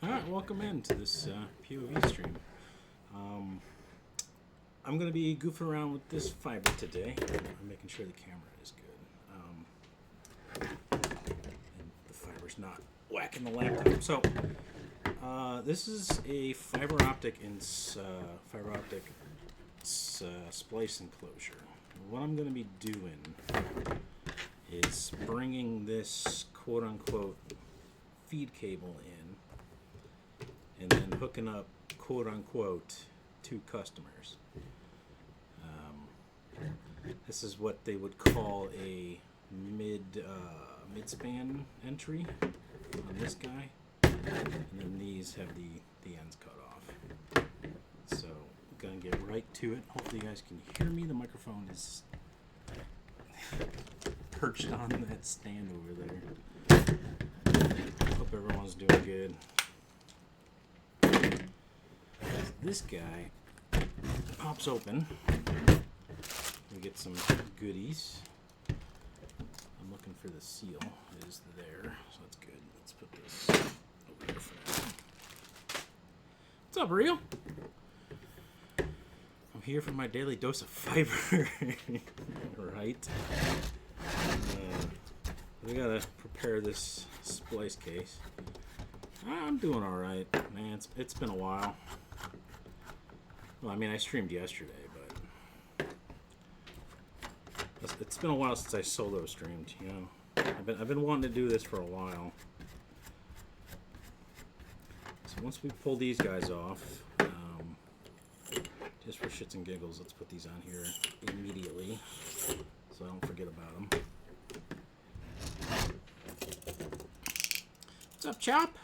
Alright, welcome into this POV stream. Um, I'm going to be goofing around with this fiber today. I'm making sure the camera is good. And the fiber's not whacking the laptop. So, this is a fiber optic splice enclosure. What I'm going to be doing is bringing this quote-unquote feed cable in and then hooking up quote-unquote two customers. This is what they would call a mid-span entry on this guy, and then these have the ends cut off. So I'm gonna get right to it. Hopefully you guys can hear me. The microphone is perched on that stand over there. Hope everyone's doing good. This guy pops open. We get some goodies. I'm looking for the seal. It is there, so that's good. Let's put this over here for now. What's up, Rio? I'm here for my daily dose of fiber. Right? We gotta prepare this splice case. I'm doing all right, man. It's been a while. Well, I mean, I streamed yesterday, but it's been a while since I solo streamed. You know, I've been wanting to do this for a while. So once we pull these guys off, just for shits and giggles, let's put these on here immediately, so I don't forget about them. What's up, Chop?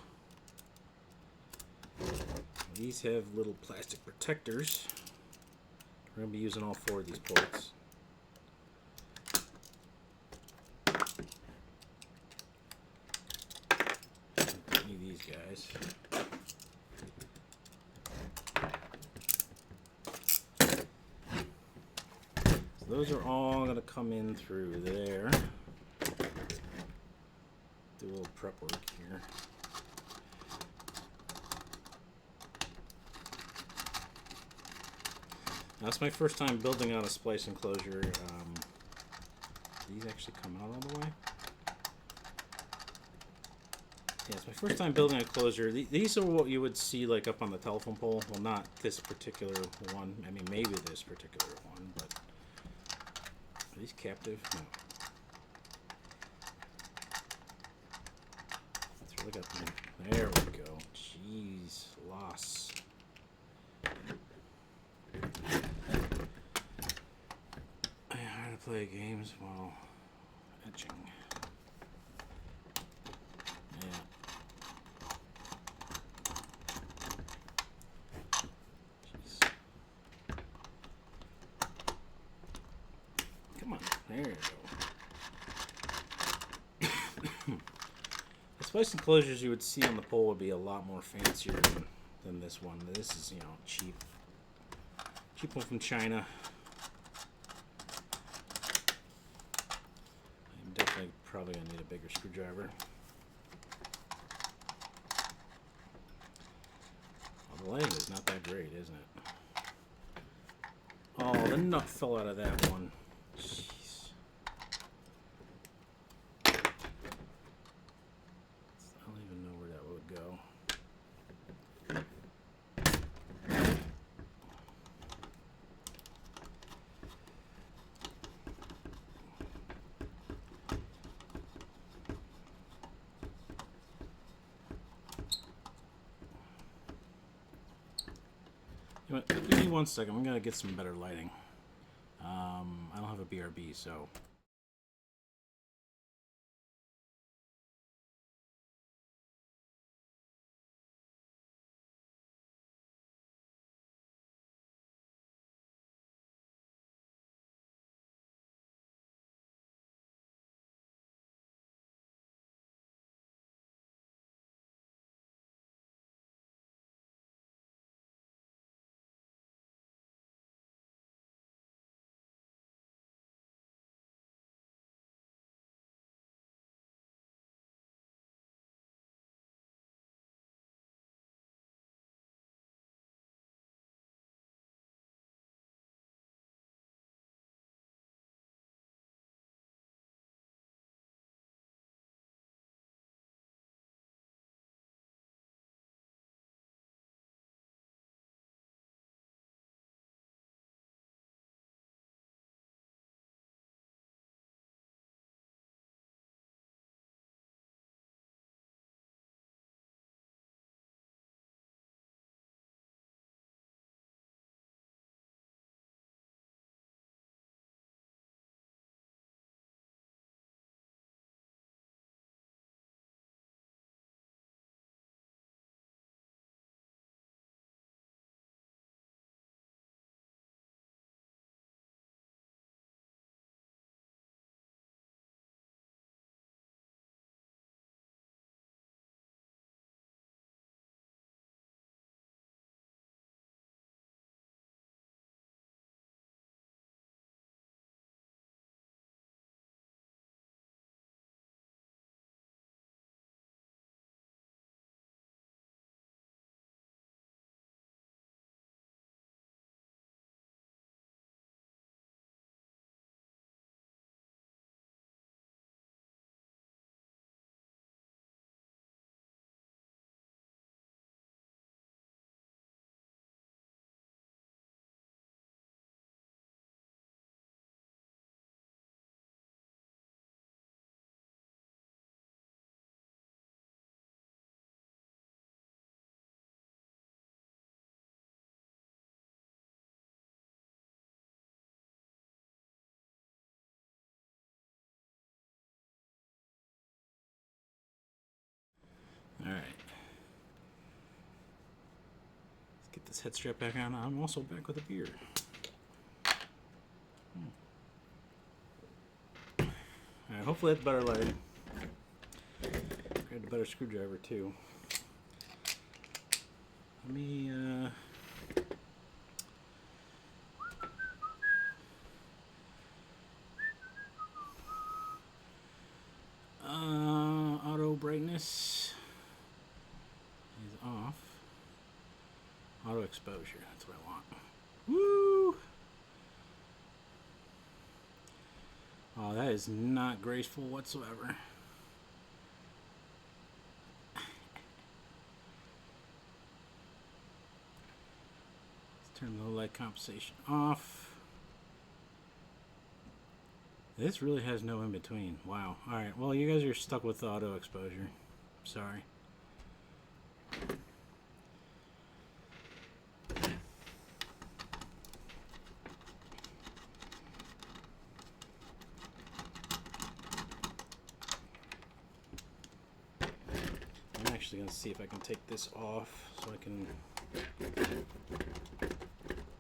These have little plastic protectors. We're going to be using all four of these ports. Need these guys. So those are all going to come in through there. Do a little prep work here. That's my first time building out a splice enclosure. These actually come out all the way? Yeah, it's my first time building a closure. These are what you would see like up on the telephone pole. Well, not this particular one. I mean, maybe this particular one, but are these captive? No. Let's really got them. There we go. Jeez, loss. Play games while etching. Yeah. Jeez. Come on, there you go. The splice enclosures you would see on the pole would be a lot more fancier than this one. This is, you know, cheap one from China. Probably gonna need a bigger screwdriver. Well, the lighting is not that great, isn't it? Oh, the nut fell out of that one. Jeez. I don't even know where that would go. Give me 1 second. I'm gonna get some better lighting. I don't have a BRB, so this head strap back on. I'm also back with a beer. Alright, hopefully that's better lighting. Grabbed a better screwdriver too. Let me auto brightness is off. Auto exposure, that's what I want. Woo! Oh, that is not graceful whatsoever. Let's turn the light compensation off. This really has no in between. Wow. Alright, well, you guys are stuck with auto exposure. Sorry. I'm actually going to see if I can take this off so I can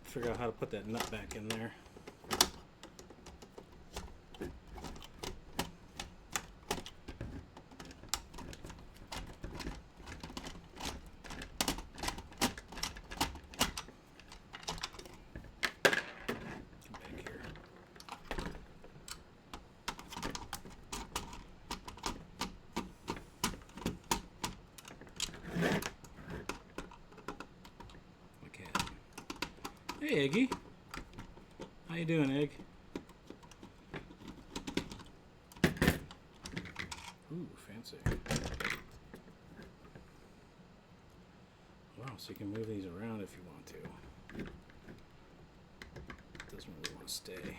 figure out how to put that nut back in there. Hey, Eggy. How you doing, Egg? Ooh, fancy. Wow, so you can move these around if you want to. It doesn't really want to stay.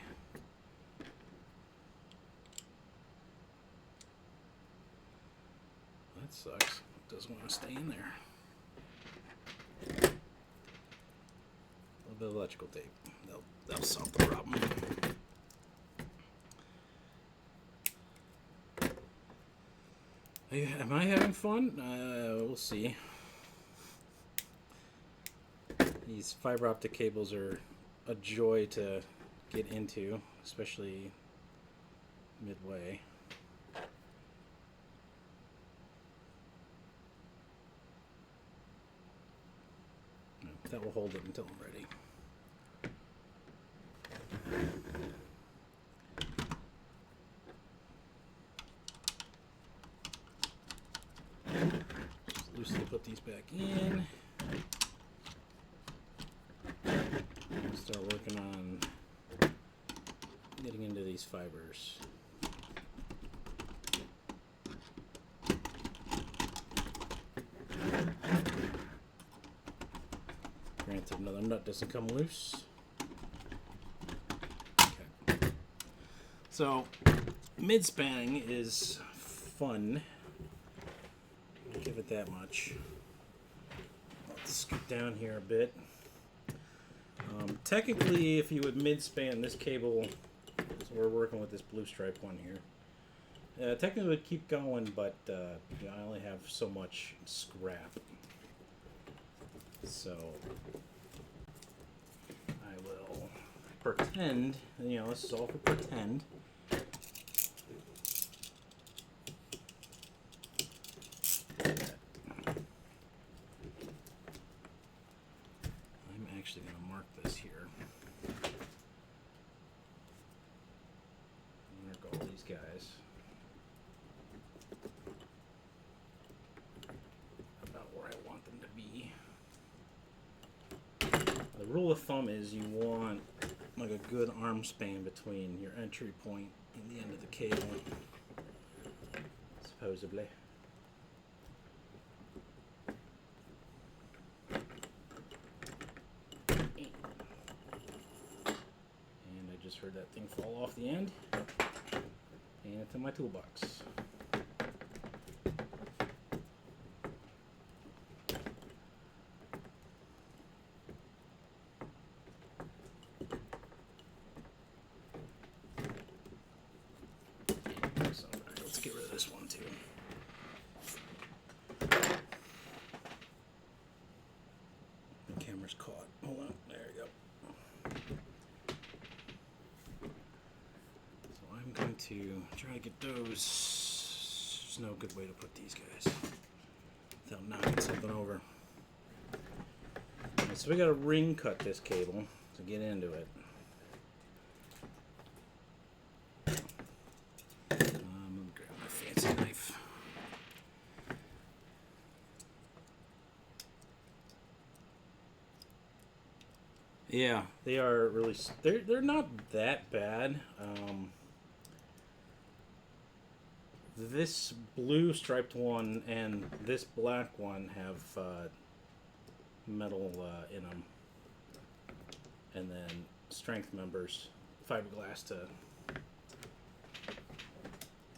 That sucks. It doesn't want to stay in there. The electrical tape. That'll solve the problem. Am I having fun? We'll see. These fiber optic cables are a joy to get into, especially midway. That will hold it until I'm ready. Just loosely put these back in. And start working on getting into these fibers. Granted, another nut doesn't come loose. Okay. So, mid-spanning is fun. I'll give it that much. Let's scoot down here a bit. Technically, if you would mid-span this cable, so we're working with this blue stripe one here. Technically, it would keep going, but you know, I only have so much scrap. So I will pretend, you know, this is all for pretend. I'm actually going to mark this here. Mark all these guys. About where I want them to be. The rule of thumb is you want like a good arm span between your entry point and the end of the cable, supposedly. And I just heard that thing fall off the end and it's in my toolbox. Let's get rid of this one too. The camera's cold. to try to get those. There's no good way to put these guys without knocking something over. Right, so we got to ring cut this cable to get into it. I'm gonna grab my fancy knife. Yeah, they are really. They're not that bad. This blue striped one and this black one have metal in them, and then strength members, fiberglass to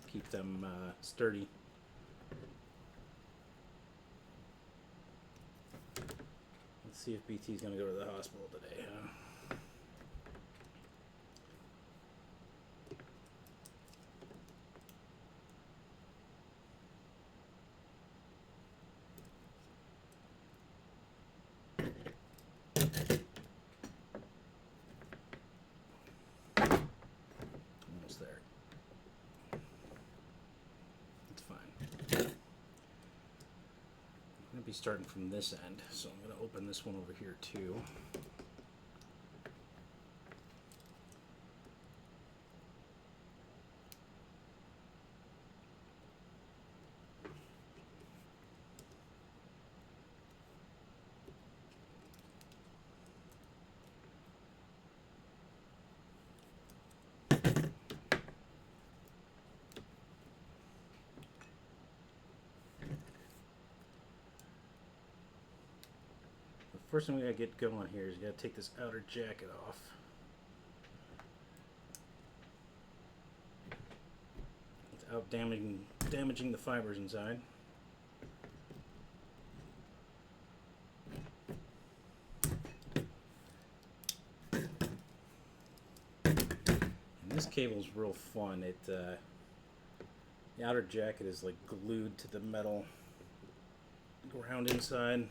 keep them sturdy. Let's see if BT's gonna go to the hospital today, huh? Almost there. It's fine. I'm gonna be starting from this end, so I'm gonna open this one over here too. First thing we gotta get going here is you gotta take this outer jacket off. Without damaging the fibers inside. And this cable's real fun. The outer jacket is like glued to the metal ground inside.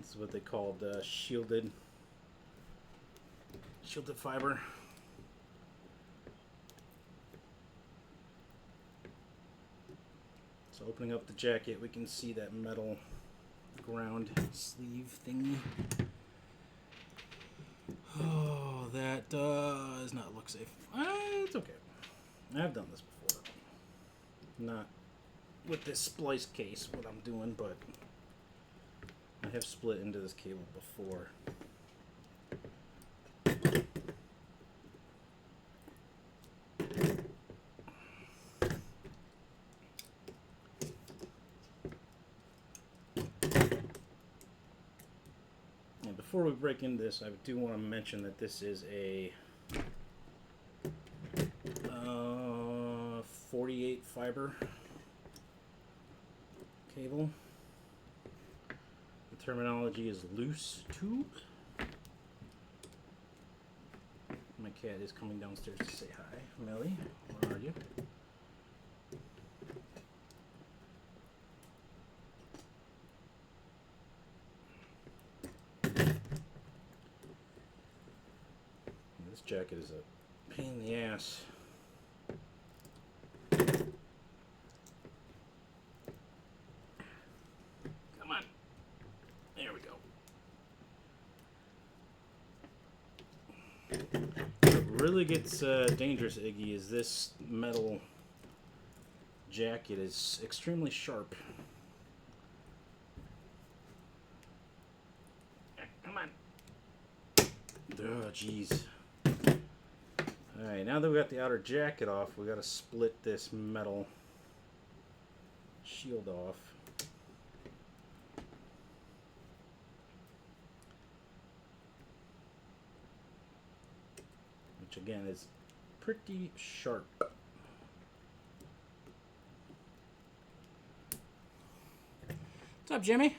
This is what they called shielded fiber. So opening up the jacket, we can see that metal ground sleeve thingy. Oh, that does not look safe. It's okay. I've done this before. Not with this splice case, what I'm doing, but I have split into this cable before. And before we break into this, I do want to mention that this is a 48 fiber cable. Terminology is loose tube. My cat is coming downstairs to say hi. Melly, where are you? This jacket is a pain in the ass. What really gets dangerous, Iggy, is this metal jacket is extremely sharp. Come on. Oh, jeez. Alright, now that we got the outer jacket off, we got to split this metal shield off. Which again is pretty sharp. What's up, Jimmy?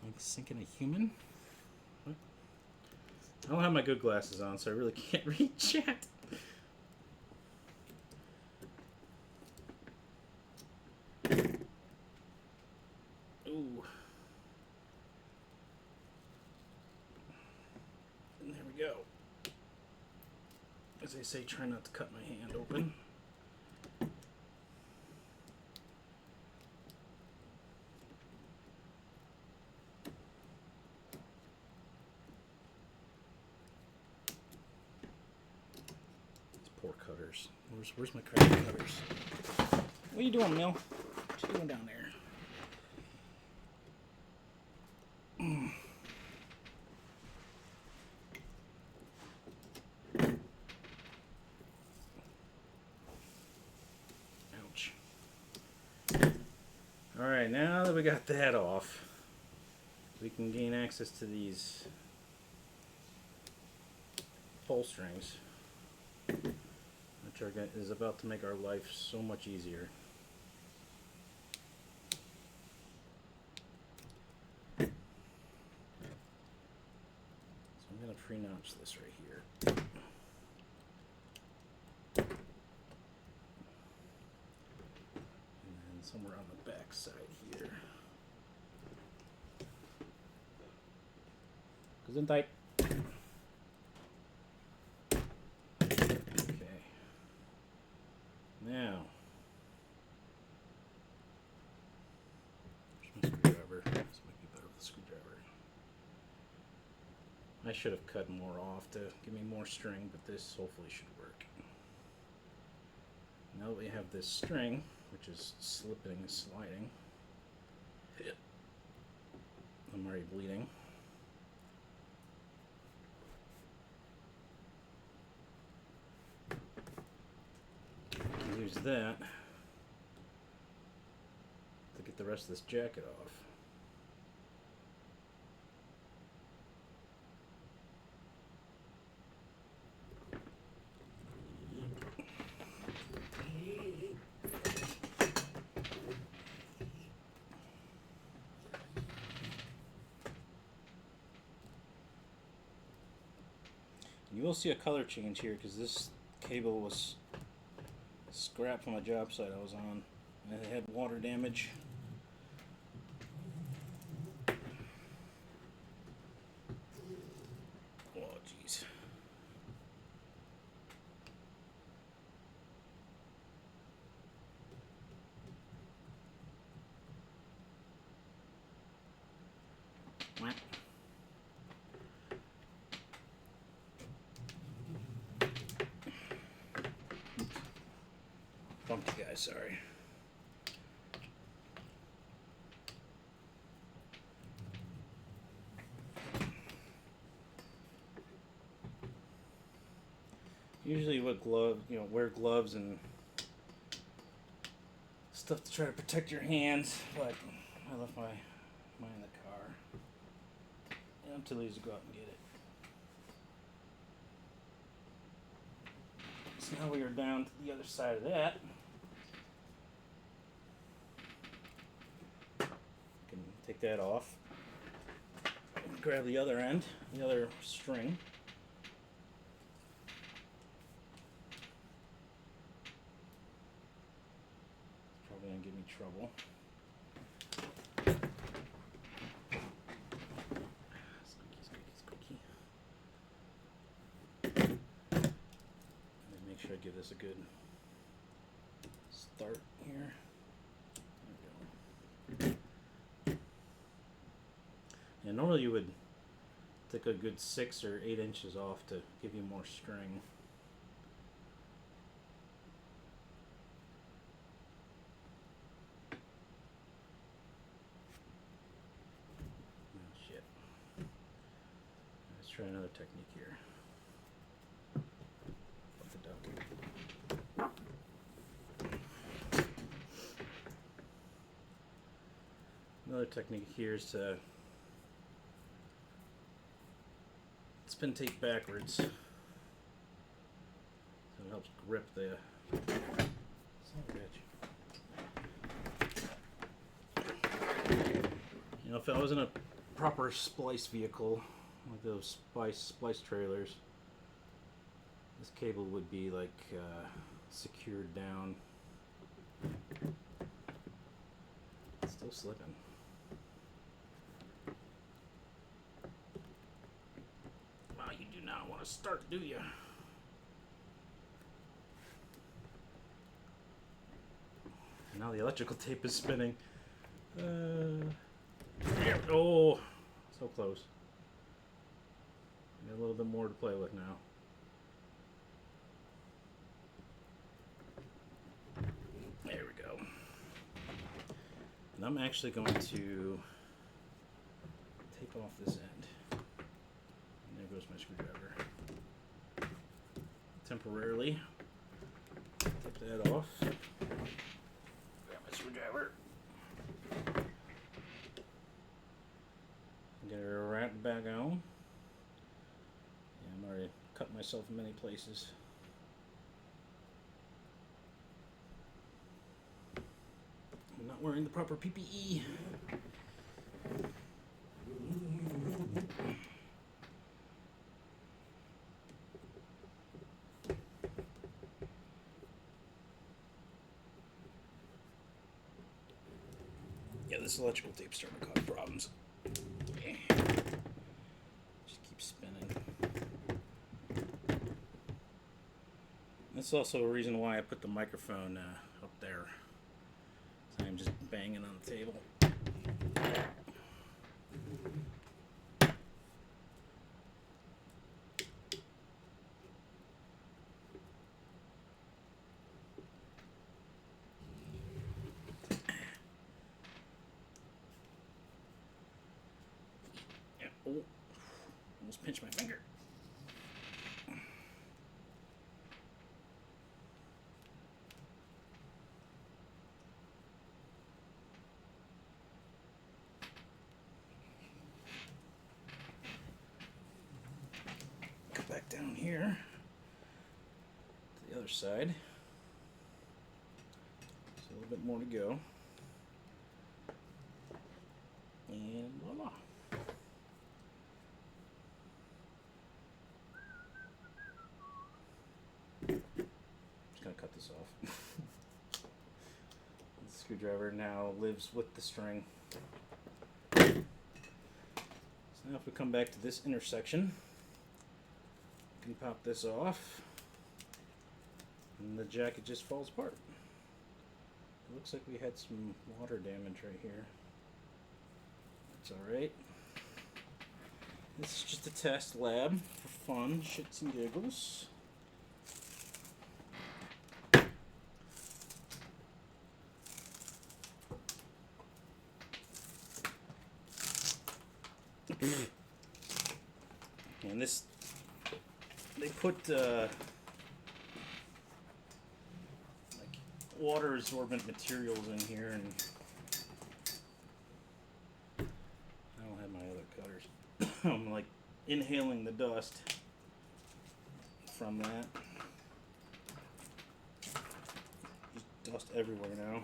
Like sinking a human? What? I don't have my good glasses on, so I really can't read chat. Ooh. we go. As they say, try not to cut my hand open. These poor cutters. Where's my crappy cutters? What are you doing, Mill? What you doing down there? Ouch. Alright, now that we got that off, we can gain access to these pull strings, which is about to make our life so much easier. So I'm going to pre-notch this right here. And then somewhere on the back side here. Gesundheit. Okay. Now, where's my screwdriver? This might be better with a screwdriver. I should have cut more off to give me more string, but this hopefully should work. Now that we have this string, which is slipping and sliding, I'm already bleeding. Use that to get the rest of this jacket off. You will see a color change here because this cable was scrap from a job site I was on, and it had water damage. Oh jeez. Bumped you guys, sorry. Usually with wear gloves and stuff to try to protect your hands, but I left mine in the car. And I'm too lazy to go out and get it. So now we are down to the other side of that. Can take that off. Grab the other end, the other string. It's probably gonna give me trouble. Squeaky. And make sure I give this a good start here. And normally you would take a good 6 or 8 inches off to give you more string. Oh shit. Let's try another technique here. Put the duck. Another technique here is to spin tape backwards, so it helps grip the son of a bitch. You know, if I was in a proper splice vehicle, like those splice trailers, this cable would be like secured down. It's still slipping. to start, do you? Now the electrical tape is spinning. Oh, so close. Got a little bit more to play with now. There we go. And I'm actually going to take off this end. And there goes my screwdriver. Temporarily. Take that off. Grab my screwdriver. Get it wrapped back on. Yeah, I'm already cut myself in many places. I'm not wearing the proper PPE. Yeah, this electrical tape's starting to cause problems. Just keep spinning. That's also a reason why I put the microphone up there. So I'm just banging on the table. Yeah. Oh, almost pinched my finger. Back down here to the other side. Just a little bit more to go. And voila. Just gonna cut this off. The screwdriver now lives with the string. So now if we come back to this intersection, you can pop this off, and the jacket just falls apart. It looks like we had some water damage right here. That's alright. This is just a test lab for fun, shits and giggles. And this, they put like water absorbent materials in here, and I don't have my other cutters. I'm like inhaling the dust from that. Just dust everywhere now.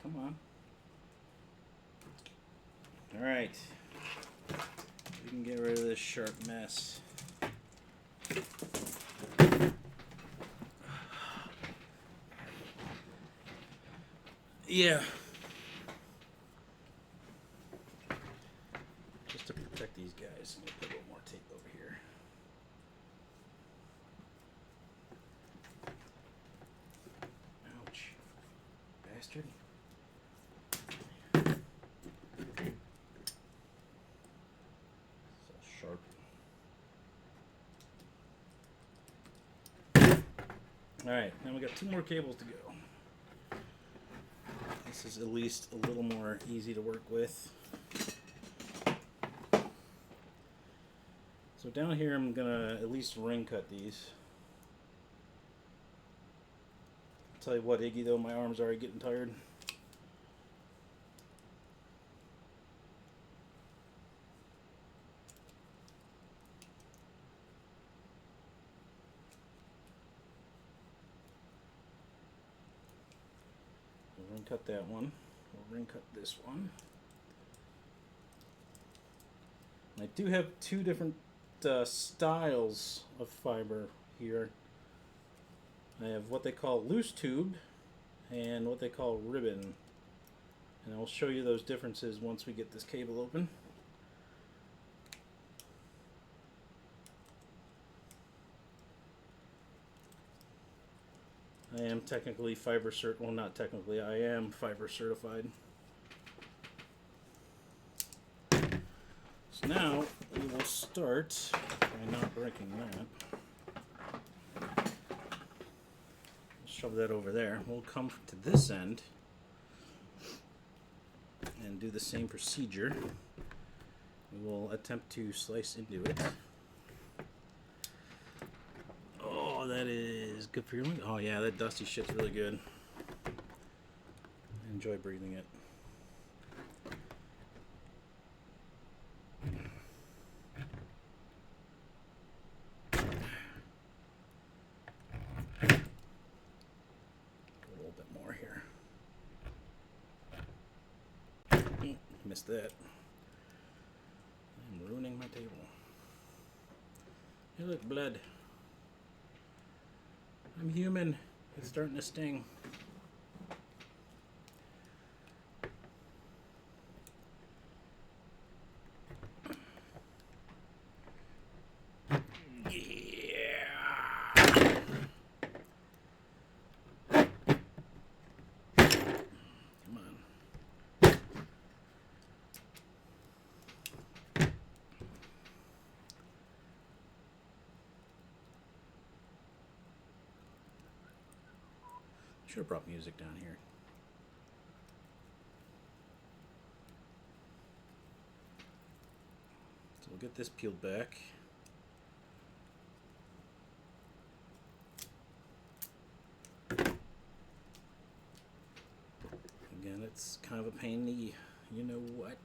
Come on. Alright. We can get rid of this sharp mess. Yeah. Just to protect these guys, I'm going to put a little more tape over here. Ouch. Bastard. Sharp. Alright, now we got 2 more cables to go. This is at least a little more easy to work with. So down here I'm gonna at least ring cut these. I'll tell you what, Iggy, though, my arm's already getting tired. We'll ring cut that one. We'll ring cut this one. I do have 2 different styles of fiber here. I have what they call loose tube and what they call ribbon. And I'll show you those differences once we get this cable open. I am technically fiber cert. Well, not technically. I am fiber certified. So now we will start by not breaking that. Shove that over there. We'll come to this end and do the same procedure. We will attempt to slice into it. Oh, that is good for your lungs. Oh yeah, that dusty shit's really good. I enjoy breathing it. A little bit more here. Missed that. I'm ruining my table. Hey, look, blood. I'm human. It's starting to sting. Should have brought music down here. So we'll get this peeled back. Again, it's kind of a pain in the you know what.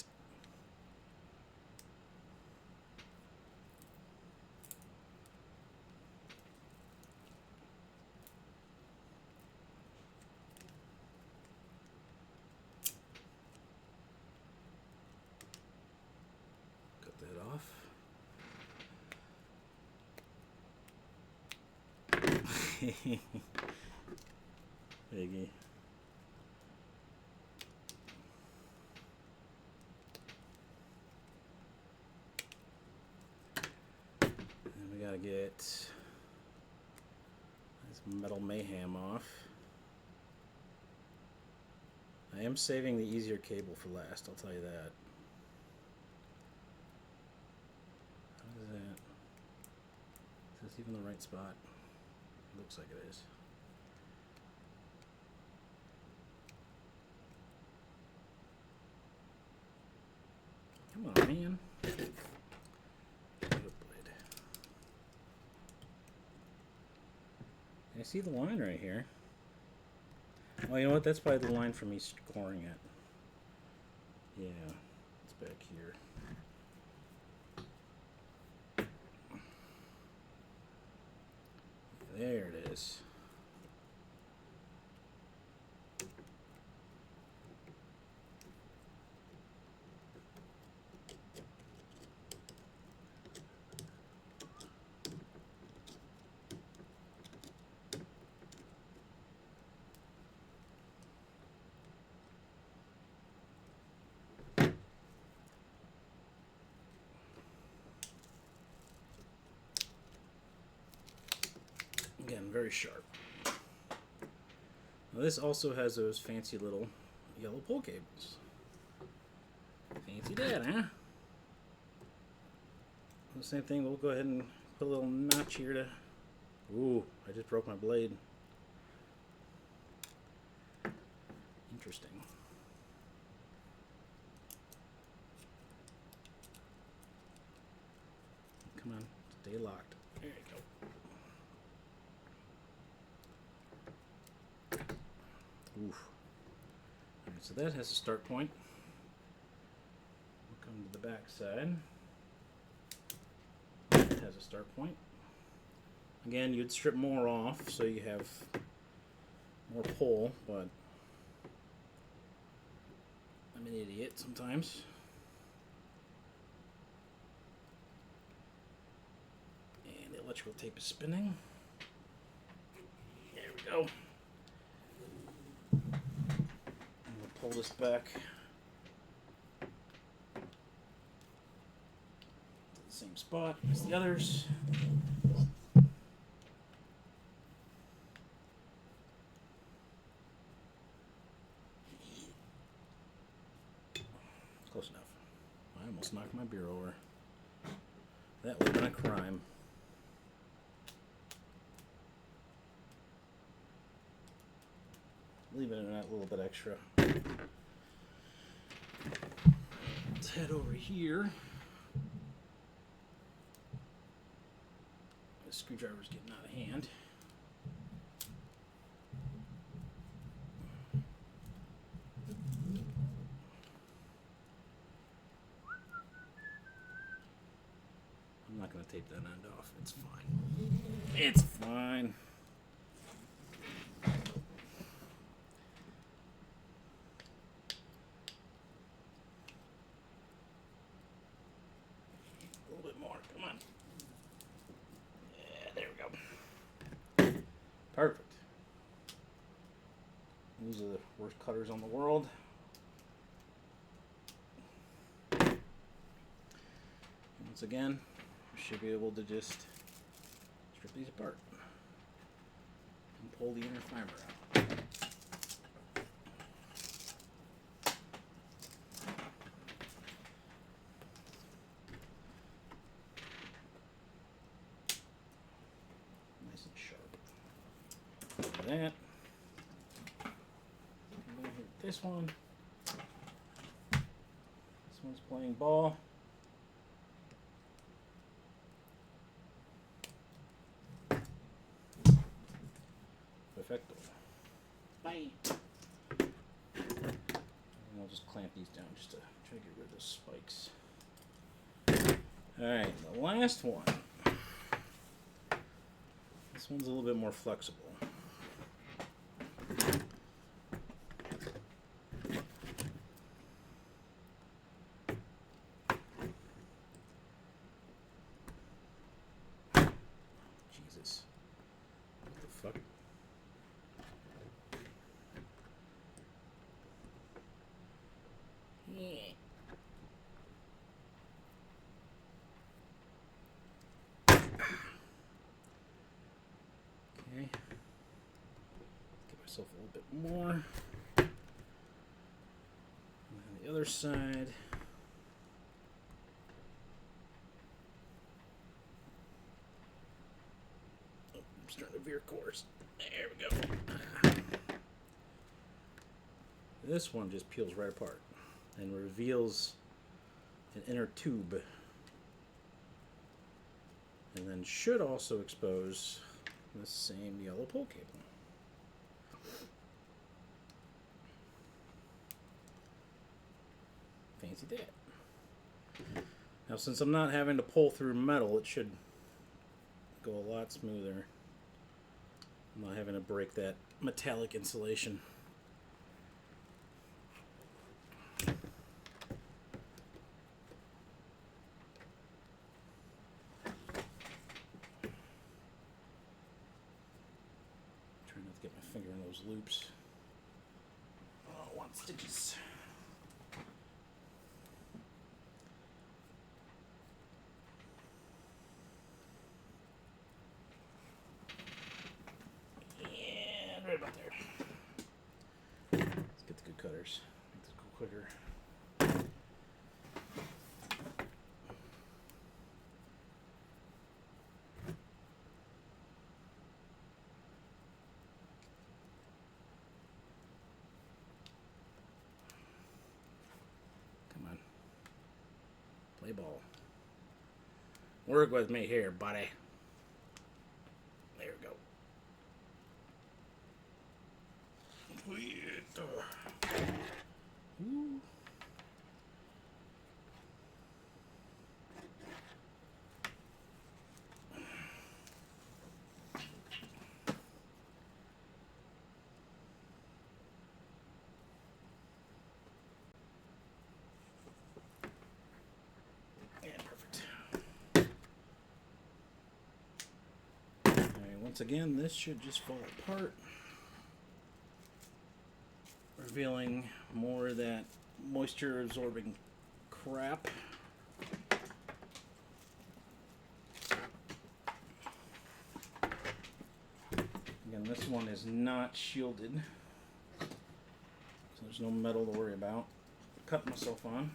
Biggie. And we gotta get this metal mayhem off. I am saving the easier cable for last, I'll tell you that. How is that? Is this even the right spot? It looks like it is. Come on, man. I see the line right here. Oh, you know what? That's probably the line for me scoring it. Yeah, it's back here. There it is. Again, very sharp. Now this also has those fancy little yellow pull cables. Fancy that, huh? The same thing, we'll go ahead and put a little notch here to... Ooh, I just broke my blade. Interesting. Come on, stay locked. There you go. Oof. Alright, so that has a start point. We'll come to the back side. It has a start point. Again, you'd strip more off so you have more pull, but I'm an idiot sometimes. And the electrical tape is spinning. There we go. pull this back to the same spot as the others. Close enough. I almost knocked my beer over. That would have been a crime. Leave it in that little bit extra. Let's head over here. The screwdriver's getting out of hand. I'm not going to tape that end off. It's fine. It's fine. A little bit more. Come on. Yeah, there we go. Perfect. These are the worst cutters on the world. Once again, we should be able to just strip these apart and pull the inner fiber out. Nice and sharp. Like that. And then hit this one. This one's playing ball. Perfecto. Bye. And I'll just clamp these down just to try to get rid of the spikes. Alright, the last one. This one's a little bit more flexible. Jesus. What the fuck? Yeah. Okay. Give myself a little bit more. And then the other side. Oh, I'm starting to veer course. There we go. This one just peels right apart and reveals an inner tube. And then should also expose the same yellow pull cable. Fancy that. Now since I'm not having to pull through metal, it should go a lot smoother. I'm not having to break that metallic insulation. Trying not to get my finger in those loops. Oh, I want stitches. Yeah, right about there. Let's get the good cutters. Make this go quicker. Play ball. Work with me here, buddy. There we go. Ooh. Once again, this should just fall apart. revealing more of that moisture absorbing crap. Again, this one is not shielded, so there's no metal to worry about. Cut myself on.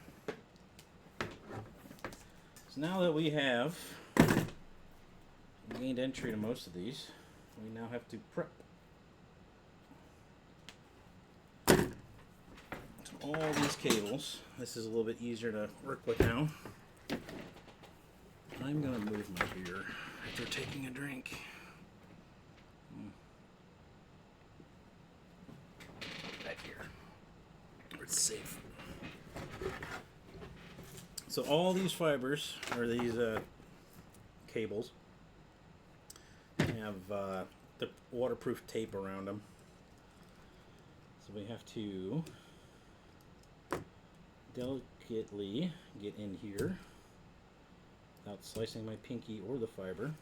So now that we have gained entry to most of these, we now have to prep. So all these cables, this is a little bit easier to work with now. I'm going to move my beer after taking a drink. Back here, where it's safe. So all these fibers, or these cables, have the waterproof tape around them. So we have to delicately get in here without slicing my pinky or the fiber.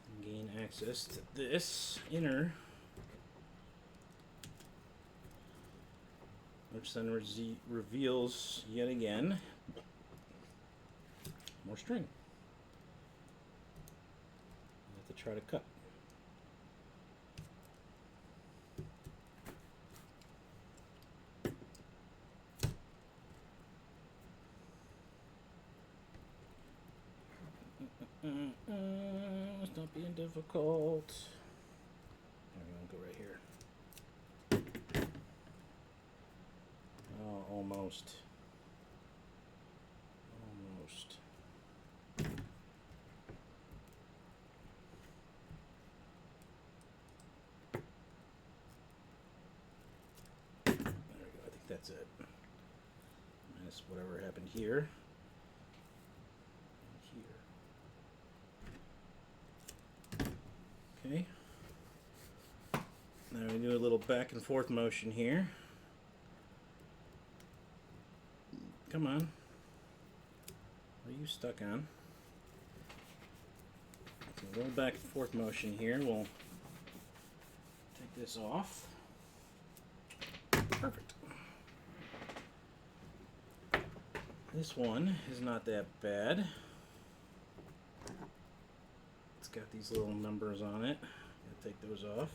And gain access to this inner, which then reveals yet again more string. I have to try to cut. Stop being difficult. There we go, go right here. Oh, almost. Almost. There we go, I think that's it. Minus whatever happened here. Okay. Now we do a little back and forth motion here. Come on. What are you stuck on? So a little back and forth motion here. We'll take this off. Perfect. This one is not that bad. It's got these little numbers on it. Gotta take those off.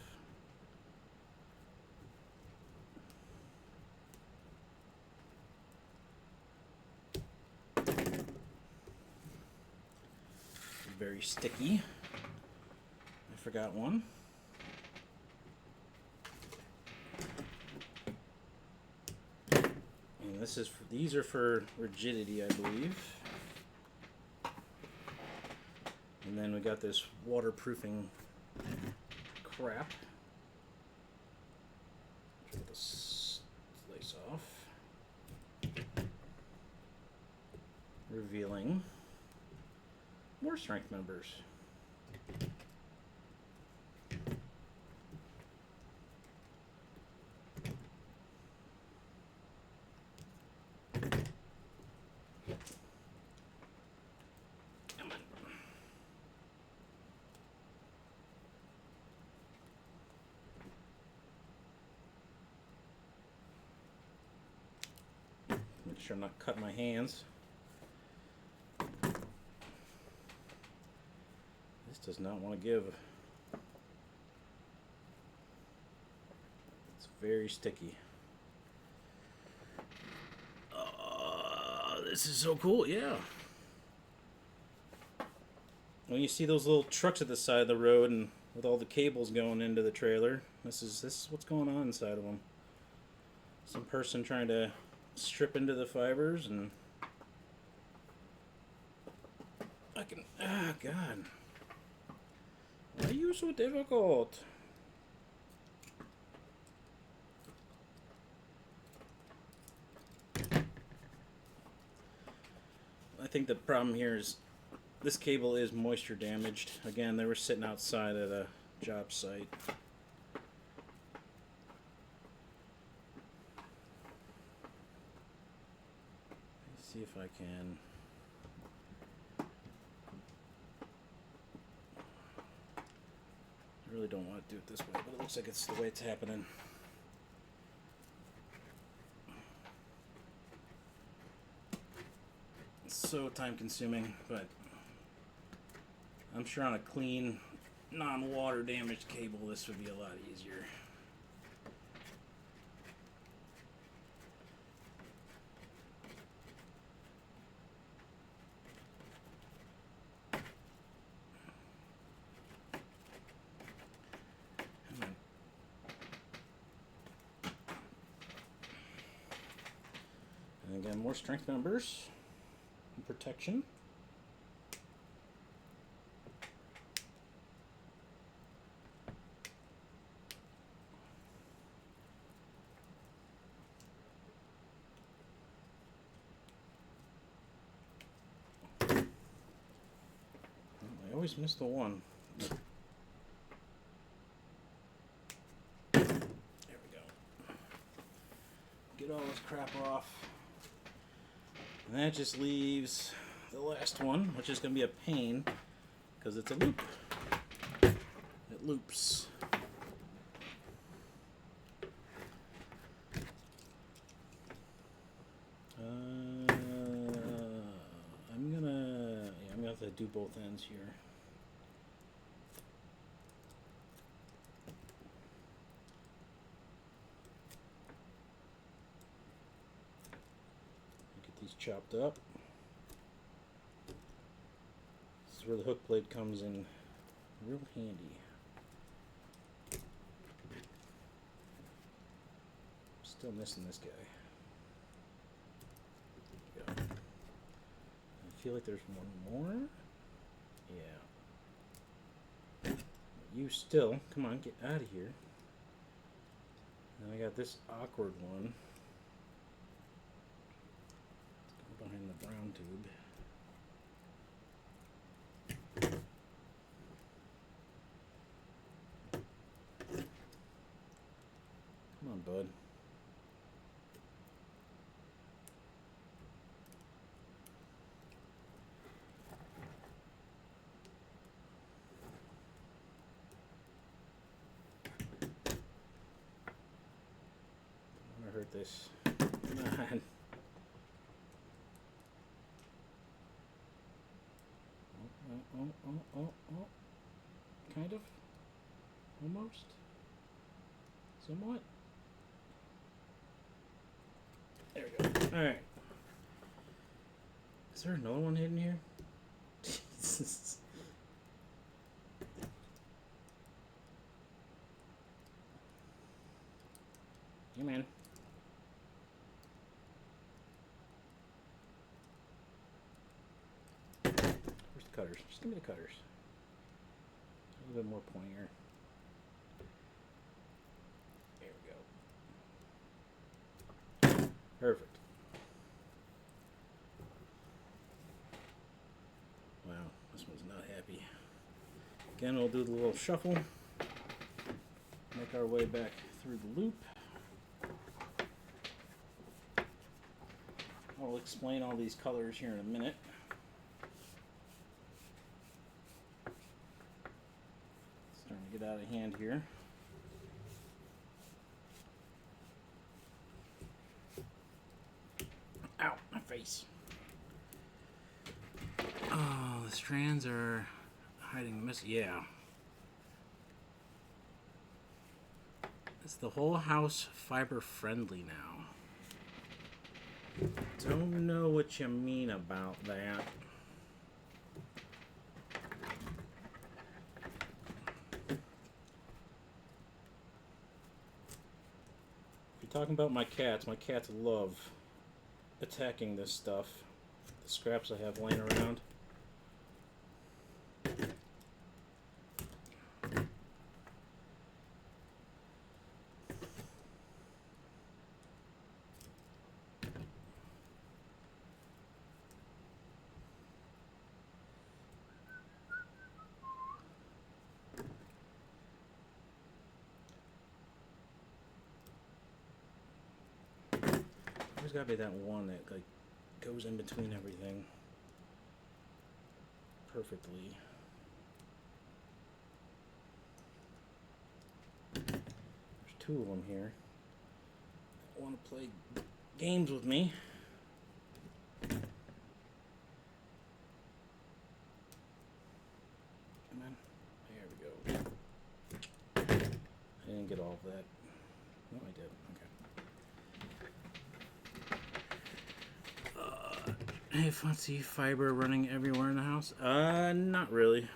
Very sticky. I forgot one. And this is for, these are for rigidity, I believe. And then we got this waterproofing crap. Try to slice off. Revealing more strength members. Come on. Make sure I'm not cutting my hands. This does not want to give. It's very sticky. This is so cool, yeah. When you see those little trucks at the side of the road and with all the cables going into the trailer, this is what's going on inside of them. Some person trying to strip into the fibers, and I can, God. Why are you so difficult? I think the problem here is this cable is moisture damaged. Again, they were sitting outside at a job site. Let's see if I can. I really don't want to do it this way, but it looks like it's the way it's happening. It's so time consuming, but I'm sure on a clean, non-water damaged cable this would be a lot easier. And again, more strength members and protection. I always miss the one. There we go. Get all this crap off. And that just leaves the last one, which is going to be a pain because it's a loop. It loops. I'm gonna have to do both ends here. Get these chopped up. This is where the hook blade comes in real handy. Still missing this guy. There we go. I feel like there's one more. Yeah. You still, come on, get out of here. And I got this awkward one. Let's go behind the brown tube. Come on, bud. I'm gonna hurt this. Come on. Oh. Kind of. Almost. Somewhat. There we go. Alright. Is there another one hidden here? Jesus. Hey, man. Where's the cutters? Just give me the cutters. A little bit more pointier. There we go. Perfect. Wow, this one's not happy. Again, we'll do the little shuffle. Make our way back through the loop. I'll explain all these colors here in a minute. Starting to get out of hand here. Ow, my face. Oh, the strands are hiding the mist. Yeah. Is the whole house fiber friendly now? Don't know what you mean about that. If you're talking about my cats love attacking this stuff. The scraps I have laying around. There's gotta be that one that like goes in between everything perfectly. two of them here. Want to play games with me. Come on. There we go. I didn't get all of that. No, I did. Okay. Hey, fancy fiber running everywhere in the house? Not really.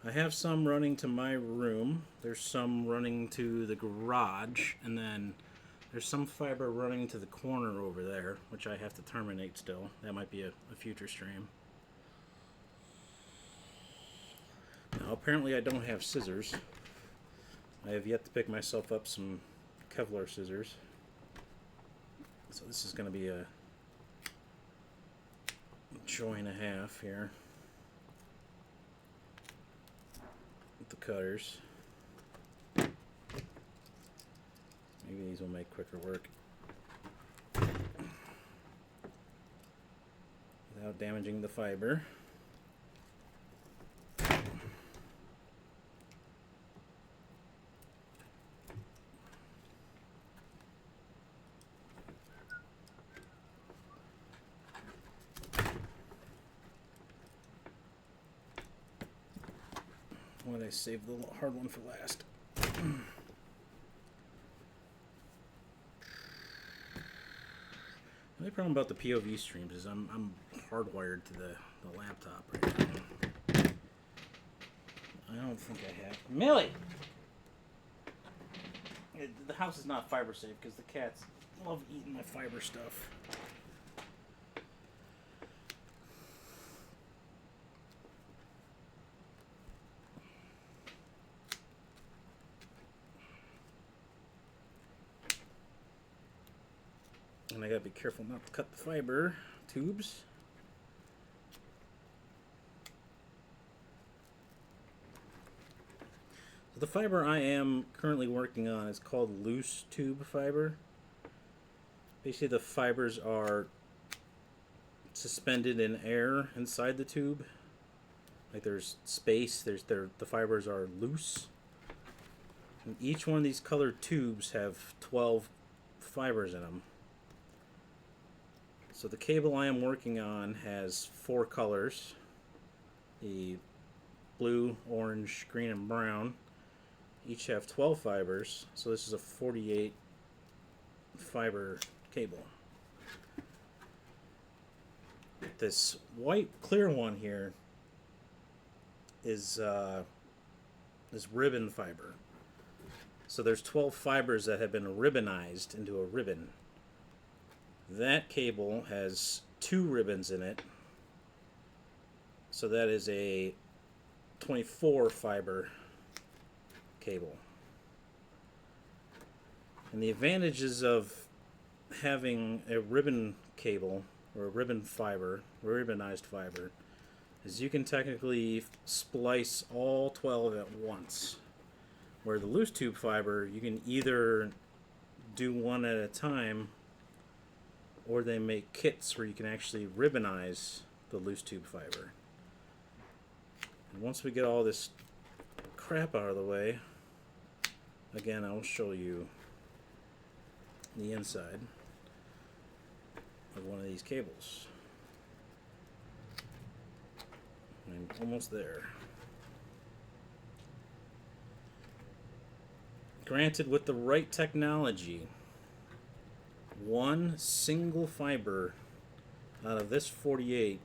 I have some running to my room. There's some running to the garage, and then there's some fiber running to the corner over there, which I have to terminate still. That might be a future stream. Now, apparently I don't have scissors. I have yet to pick myself up some Kevlar scissors. So this is going to be a joy and a half here. The cutters. Maybe these will make quicker work without damaging the fiber. Why did I save the hard one for last? The only problem about the POV streams is I'm hardwired to the laptop right now. I don't think I have. Millie! The house is not fiber safe because the cats love eating my fiber stuff. And I gotta be careful not to cut the fiber tubes. So the fiber I am currently working on is called loose tube fiber. Basically the fibers are suspended in air inside the tube. Like there's space, the fibers are loose. And each one of these colored tubes have 12 fibers in them. So the cable I am working on has 4 colors. The blue, orange, green, and brown. Each have 12 fibers. So this is a 48 fiber cable. This white clear one here is ribbon fiber. So there's 12 fibers that have been ribbonized into a ribbon. That cable has 2 ribbons in it, so that is a 24 fiber cable. And the advantages of having a ribbon cable or a ribbonized fiber, is you can technically splice all 12 at once. Where the loose tube fiber, you can either do one at a time, or they make kits where you can actually ribbonize the loose tube fiber. And once we get all this crap out of the way, again, I'll show you the inside of one of these cables. I'm almost there. Granted, with the right technology, one single fiber out of this 48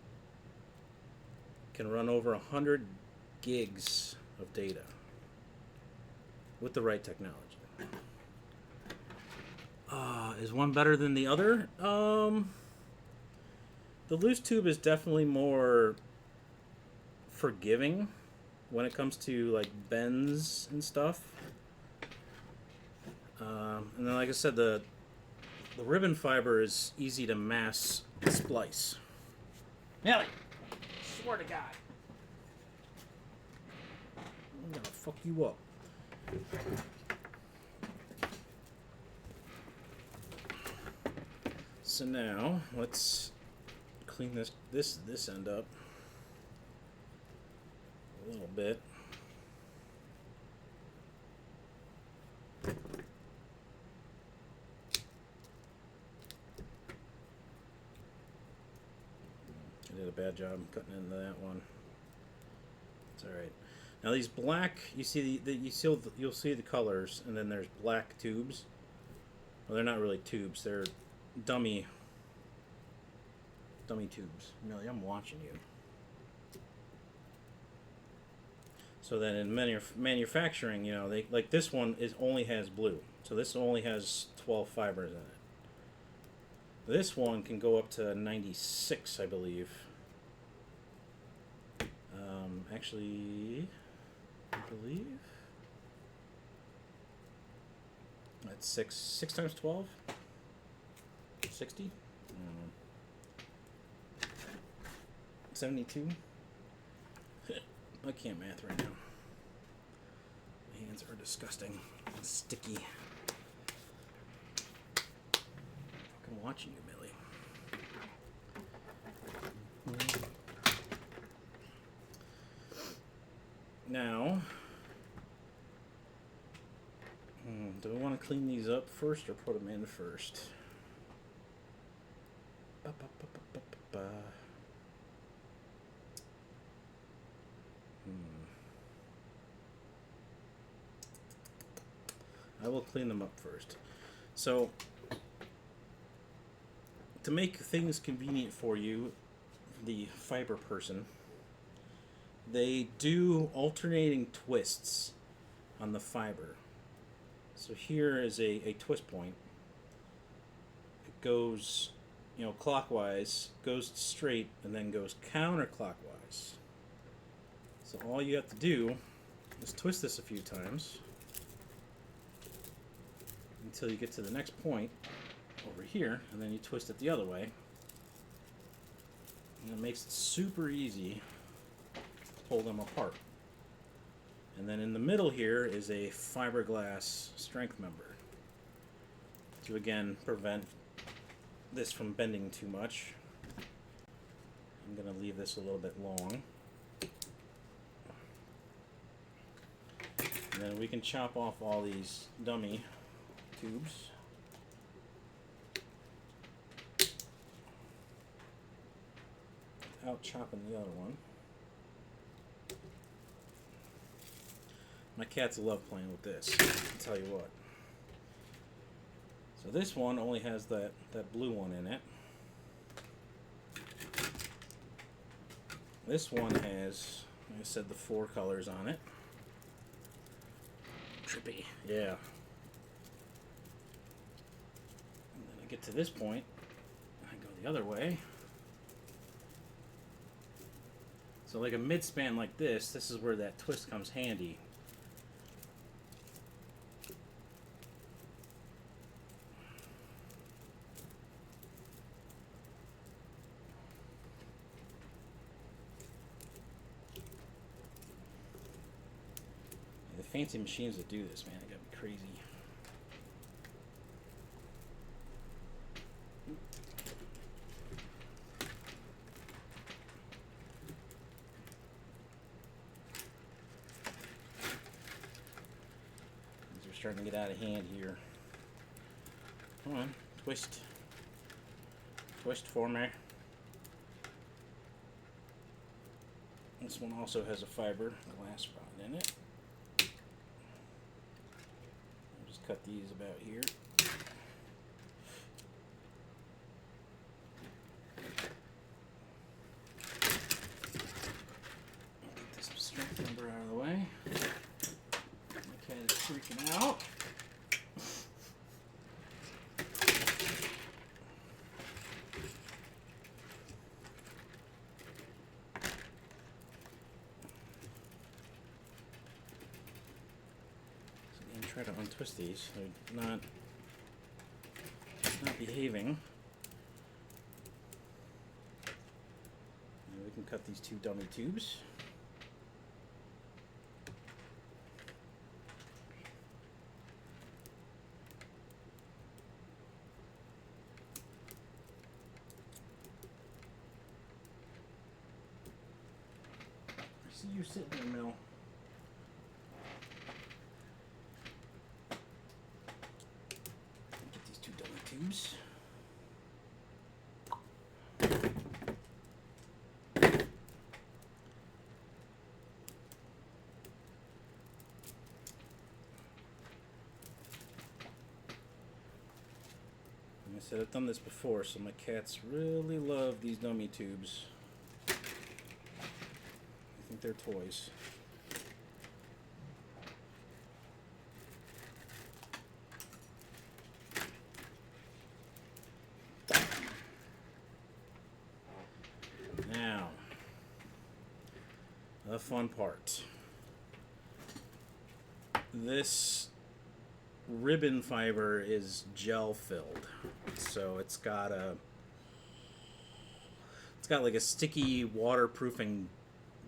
can run over 100 gigs of data with the right technology. Is one better than the other? The loose tube is definitely more forgiving when it comes to like bends and stuff. And then, like I said, the ribbon fiber is easy to mass splice. Nelly, swear to God, I'm gonna fuck you up. So now let's clean this end up a little bit. did a bad job cutting into that one. It's all right. Now these black, you see you'll see the colors, and then there's black tubes. Well, they're not really tubes; they're dummy tubes. Millie, I'm watching you. So then in manufacturing, you know, they like this one only has blue. So this only has 12 fibers in it. This one can go up to 96, I believe. Actually, I believe that's 6 times 12. 60. 72. I can't math right now. My hands are disgusting. Sticky. I'm watching you, Millie. Now, do we want to clean these up first or put them in first? I will clean them up first. So, to make things convenient for you, the fiber person, they do alternating twists on the fiber. So here is a twist point. It goes, you know, clockwise, goes straight, and then goes counterclockwise. So all you have to do is twist this a few times until you get to the next point over here, and then you twist it the other way. And it makes it super easy to pull them apart. And then in the middle here is a fiberglass strength member to again prevent this from bending too much. I'm going to leave this a little bit long. And then we can chop off all these dummy tubes. Without chopping the other one. My cats love playing with this, I'll tell you what. So this one only has that blue one in it. This one has, like I said, the 4 colors on it. Trippy, yeah. And then I get to this point, I go the other way. So like a mid-span like this is where that twist comes handy. The fancy machines that do this, man, it got me crazy. These are starting to get out of hand here. Come on, twist. Twist for me. This one also has a fiber glass rod in it. Cut these about here. Get this strength number out of the way. My cat is freaking out. Try to untwist these. They're not behaving. And we can cut these 2 dummy tubes. I see you sitting there, Mel. Tubes. said, I've done this before, so my cats really love these dummy tubes. I think they're toys. Now, the fun part. This ribbon fiber is gel filled, so it's got like a sticky waterproofing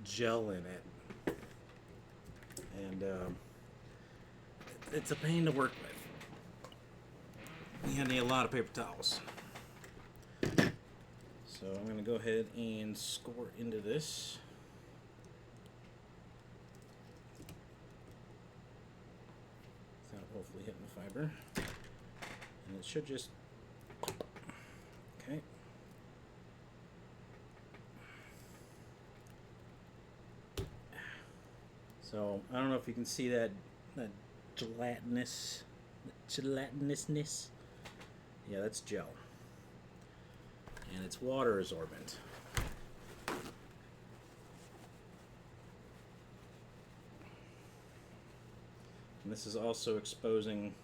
gel in it, and it's a pain to work with. You need a lot of paper towels. So I'm going to go ahead and squirt into this. Without hopefully hitting the fiber. And it should just... Okay. So I don't know if you can see that gelatinousness. Yeah, that's gel. And it's water absorbent. And this is also exposing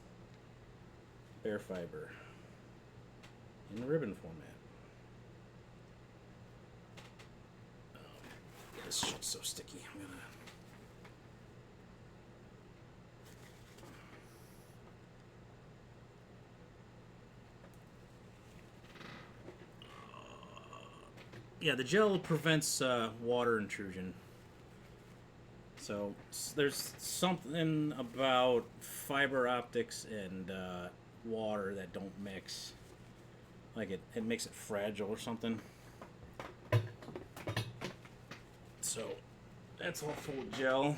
bare fiber in the ribbon format. Oh, this shit's so sticky. I'm gonna... Yeah, the gel prevents water intrusion. So there's something about fiber optics and water that don't mix. Like it makes it fragile or something. So that's all full of gel.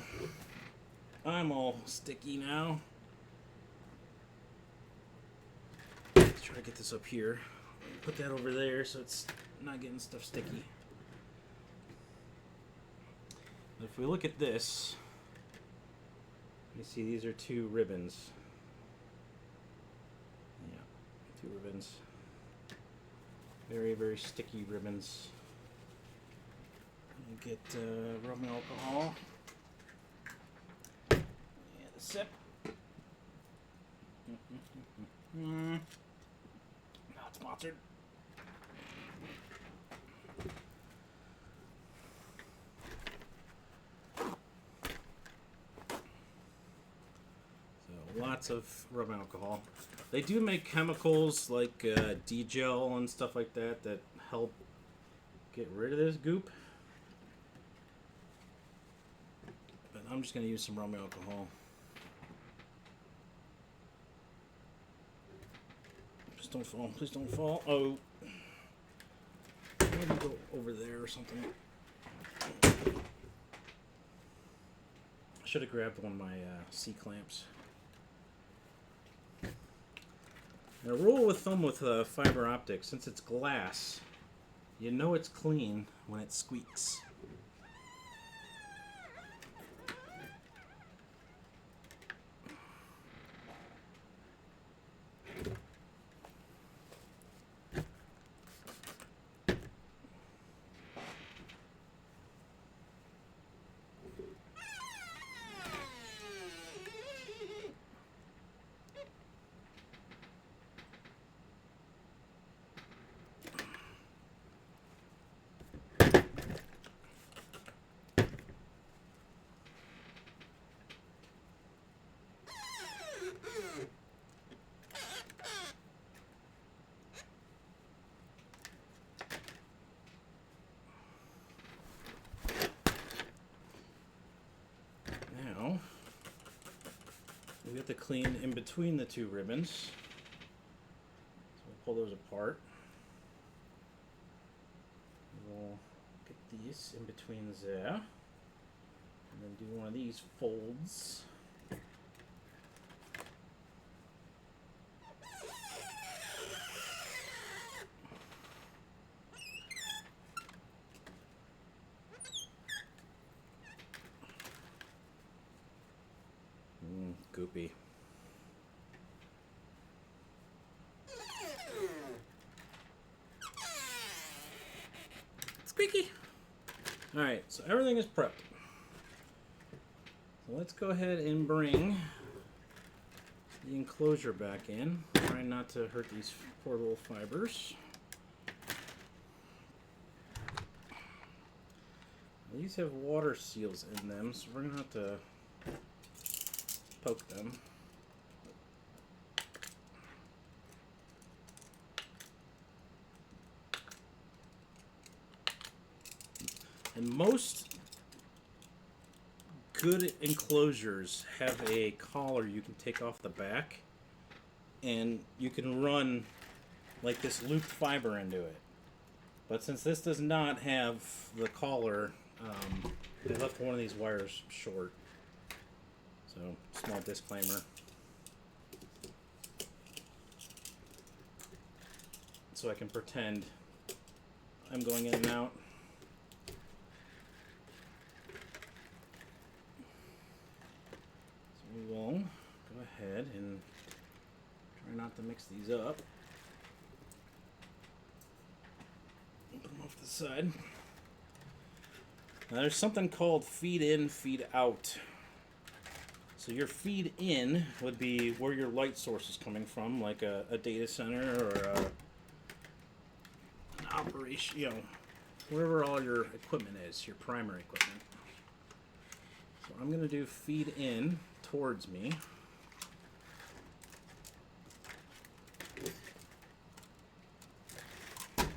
I'm all sticky now. Let's try to get this up here. Put that over there so it's not getting stuff sticky. If we look at this, you see these are two ribbons. Yeah, two ribbons. Very, very sticky ribbons. Get rubbing alcohol. And a sip. Not sponsored. Lots of rubbing alcohol. They do make chemicals like D-gel and stuff like that that help get rid of this goop. But I'm just going to use some rubbing alcohol. Just don't fall. Please don't fall. Oh. Maybe go over there or something. I should have grabbed one of my C-clamps. Now, rule with thumb with fiber optics, since it's glass, you know it's clean when it squeaks. We have to clean in between the two ribbons. So we'll pull those apart. We'll get these in between there. And then do one of these folds. Goopy. Kiki. All right, so everything is prepped. So let's go ahead and bring the enclosure back in. Trying not to hurt these poor little fibers. These have water seals in them, so we're going to have to poke them. And most good enclosures have a collar you can take off the back, and you can run like this looped fiber into it. But since this does not have the collar, they left one of these wires short. So, small disclaimer. So I can pretend I'm going in and out. So we will go ahead and try not to mix these up. Put them off to the side. Now there's something called feed in, feed out. So your feed in would be where your light source is coming from, like a data center or an operation, you know, wherever all your equipment is, your primary equipment. So I'm going to do feed in towards me.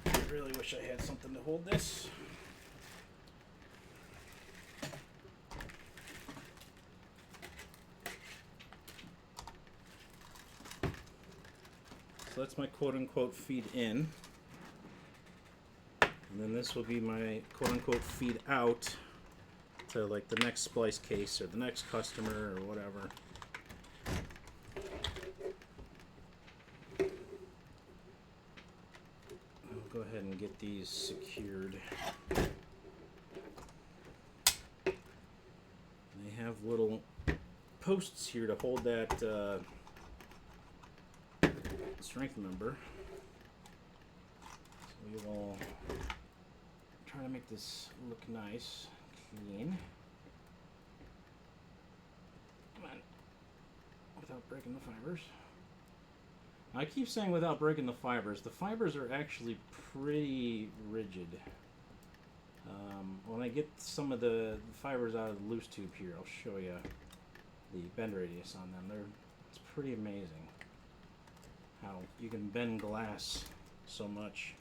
I really wish I had something to hold this. So that's my quote-unquote feed in. And then this will be my quote-unquote feed out to like the next splice case or the next customer or whatever. I'll go ahead and get these secured. They have little posts here to hold that strength member. So we will try to make this look nice, clean. Come on. Without breaking the fibers. I keep saying without breaking the fibers. The fibers are actually pretty rigid. When I get some of the fibers out of the loose tube here, I'll show you the bend radius on them. It's pretty amazing how you can bend glass so much.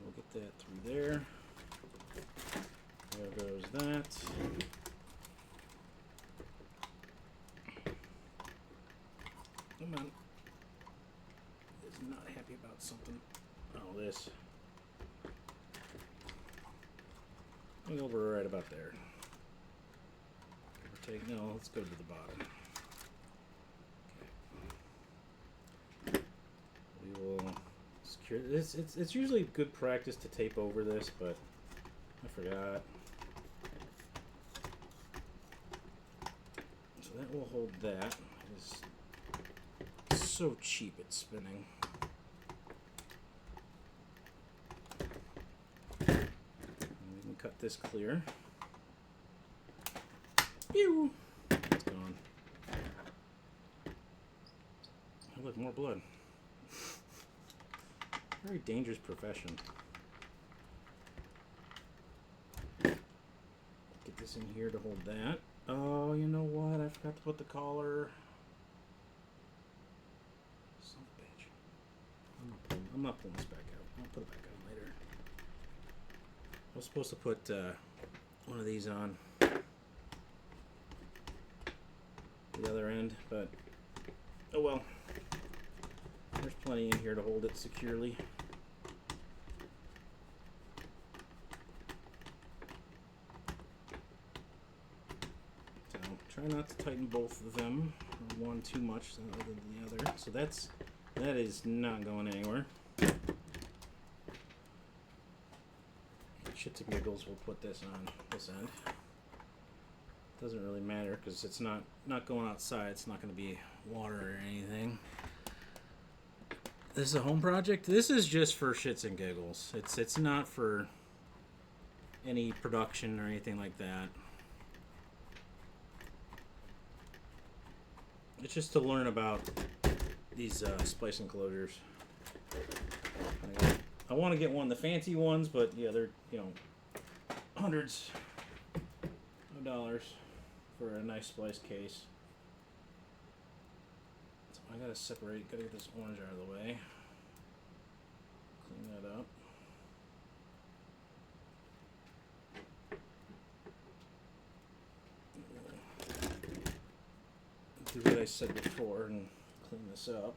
We'll get that through there. There goes that. Come on. Is not happy about something. Oh, this. I'll go over right about there. No, let's go to the bottom. We will secure this. It's usually good practice to tape over this, but I forgot. So that will hold that. It is so cheap at spinning. And we can cut this clear. Pew! It's gone. Oh, look, more blood. Very dangerous profession. Get this in here to hold that. Oh, you know what? I forgot to put the collar. Son of a bitch. I'm not pulling this back out. I'll put it back on later. I was supposed to put one of these on the other end, but oh well. There's plenty in here to hold it securely. So try not to tighten both of them, or one too much other than the other. So that is not going anywhere. Shits and giggles, we'll put this on this end. Doesn't really matter because it's not going outside. It's not going to be water or anything. This is a home project. This is just for shits and giggles. It's not for any production or anything like that. It's just to learn about these splice enclosures. I want to get one of the fancy ones, but yeah, they're, you know, hundreds of dollars for a nice splice case. So I gotta separate, gotta get this orange out of the way. Clean that up. Do what I said before and clean this up.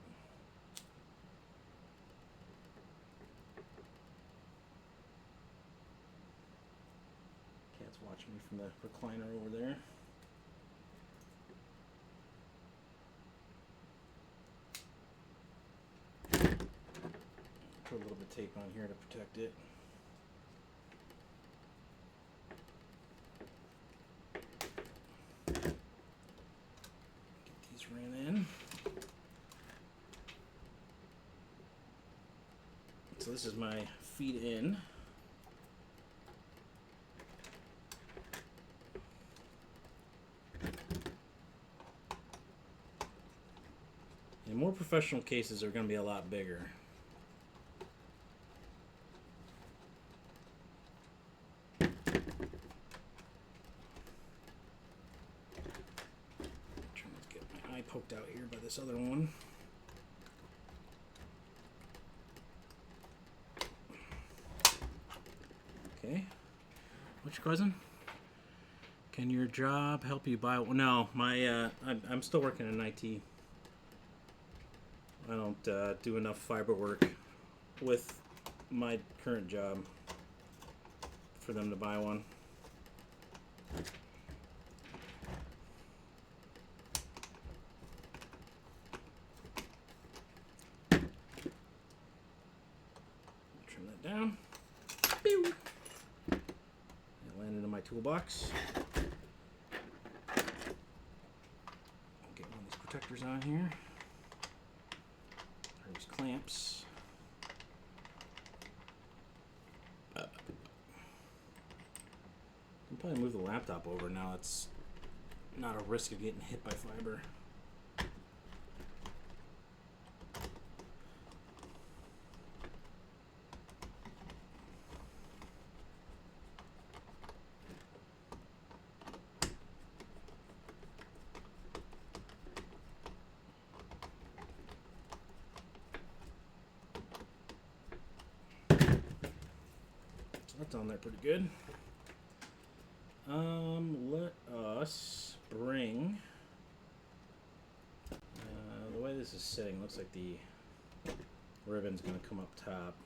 Cat's watching me from the recliner over there. Put a little bit of tape on here to protect it. Get these ran in. So this is my feed in. And more professional cases are going to be a lot bigger. Poked out here by this other one. Okay. What's your cousin? Can your job help you buy one? No, my I'm still working in IT. I don't do enough fiber work with my current job for them to buy one. Down. Pew. It landed in my toolbox. Get one of these protectors on here. There's clamps. I'll probably move the laptop over now. It's not a risk of getting hit by fiber. That's on there pretty good. Let us bring the way this is sitting, looks like the ribbon's going to come up top,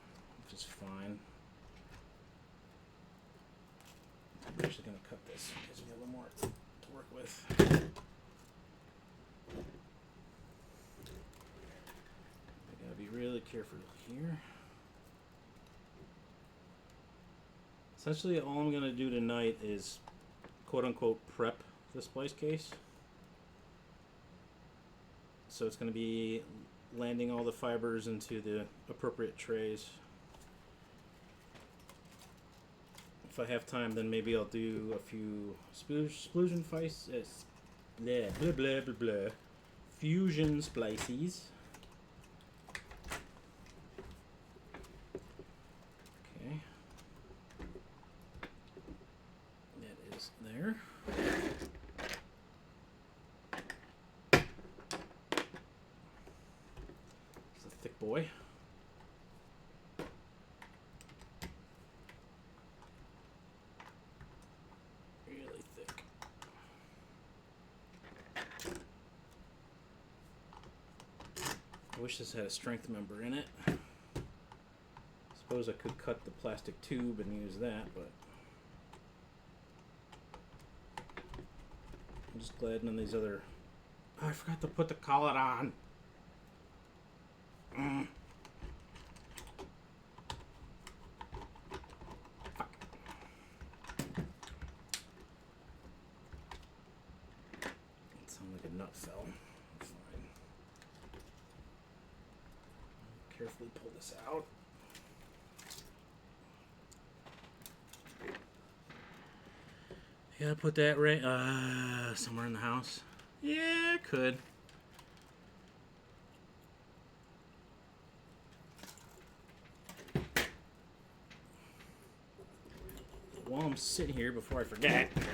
which is fine. I'm actually going to cut this because we have a little more to work with. I gotta be really careful here. Essentially, all I'm going to do tonight is quote-unquote prep the splice case. So it's going to be landing all the fibers into the appropriate trays. If I have time, then maybe I'll do a few fusion splices. There. It's a thick boy. Really thick. I wish this had a strength member in it. Suppose I could cut the plastic tube and use that, but I'm just glad none of these other... Oh, I forgot to put the collar on. Fuck. It sounded like a nut fell. Fine. carefully pull this out. Yeah, put that right somewhere in the house. Yeah, I could. While I'm sitting here, before I forget, let's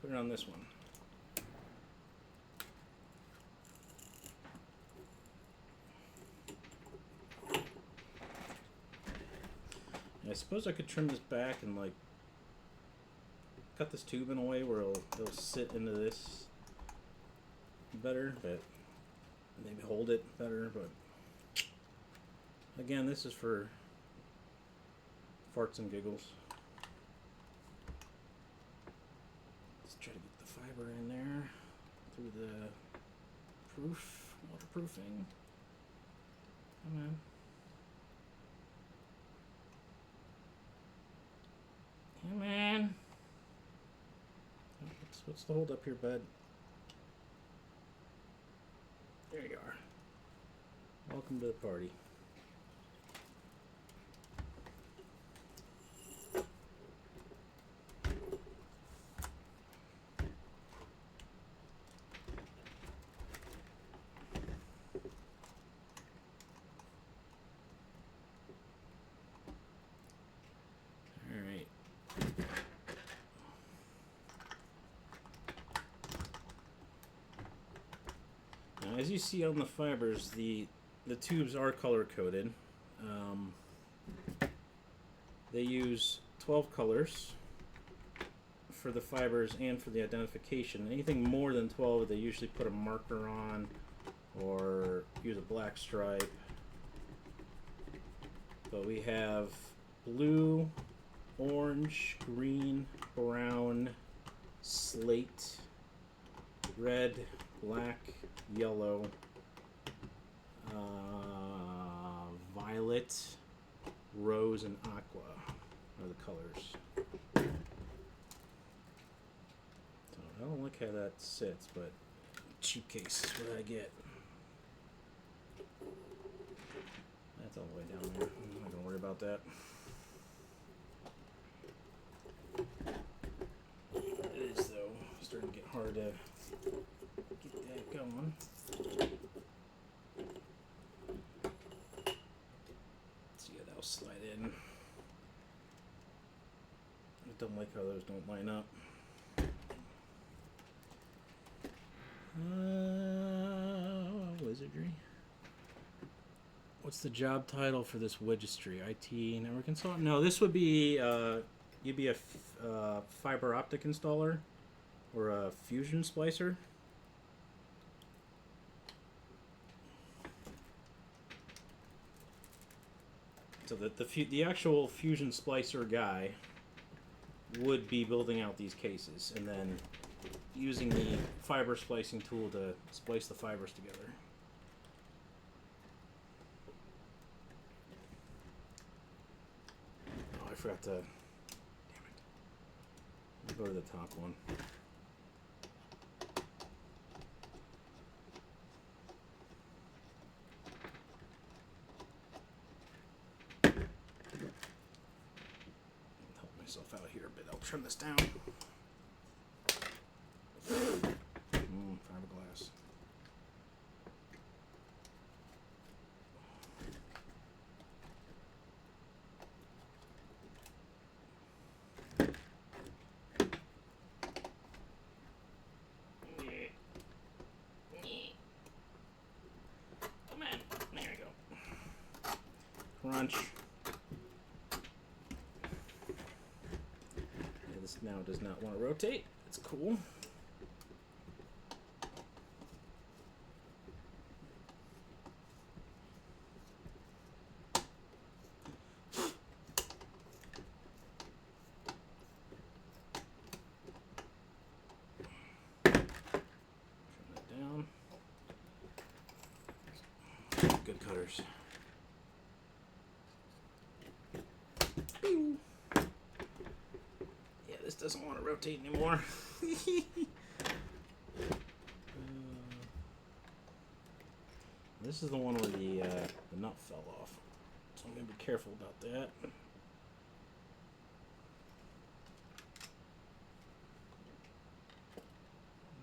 put it on this one. And I suppose I could trim this back and like cut this tube in a way where it'll sit into this better, but maybe hold it better. But again, this is for farts and giggles. Let's try to get the fiber in there through the waterproofing. Come on. Come on. What's the hold up here, bud? There you are. Welcome to the party. As you see on the fibers, the tubes are color coded. They use 12 colors for the fibers and for the identification. Anything more than 12, they usually put a marker on or use a black stripe. But we have blue, orange, green, brown, slate, red, black, yellow, violet, rose, and aqua are the colors. So I don't like how that sits, but cheap case is what I get. That's all the way down there. I'm not gonna worry about that. It is though starting to get hard to get that going. See how that'll slide in. I don't like how those don't line up. Wizardry. What's the job title for this wizardry? IT network consultant? No, this would be you'd be a fiber optic installer or a fusion splicer. So the actual fusion splicer guy would be building out these cases and then using the fiber splicing tool to splice the fibers together. Oh, I forgot to... Damn it. I'll go to the top one. Out here a bit. I'll trim this down. Fiberglass. Come on. There we go. Crunch. Now does not want to rotate. It's cool. Turn that down. Good cutters. Pew. This doesn't want to rotate anymore. This is the one where the nut fell off. So I'm going to be careful about that.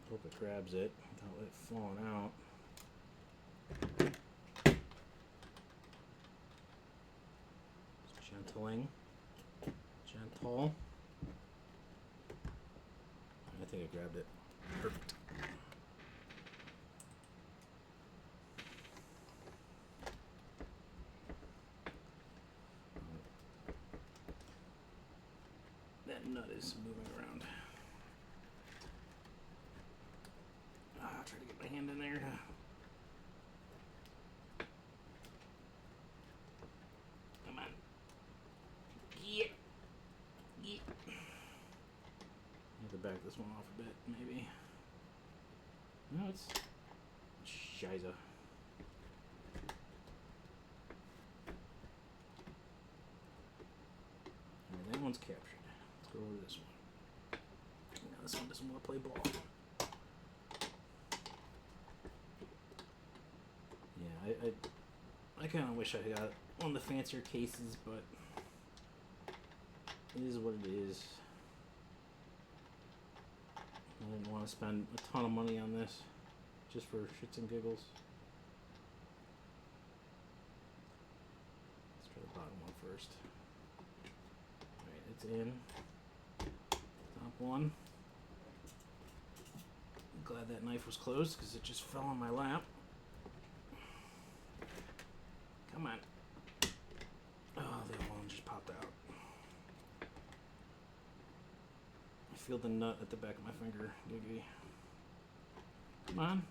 Hope it grabs it without it falling out. Just gentling. Gentle. I think I grabbed it. Perfect. That nut is moving around. I'll try to get my hand in there. Come on. Yeah. Yeah. I have to back this one off a bit, maybe. No, it's shiza. Alright, that one's captured. Let's go over this one. Now this one doesn't want to play ball. Yeah, I kind of wish I got one of the fancier cases, but it is what it is. I didn't want to spend a ton of money on this just for shits and giggles. Let's try the bottom one first. Alright, it's in. Top one. I'm glad that knife was closed because it just fell on my lap. Come on. Oh, the other one just popped out. I feel the nut at the back of my finger. Giggity. Come on.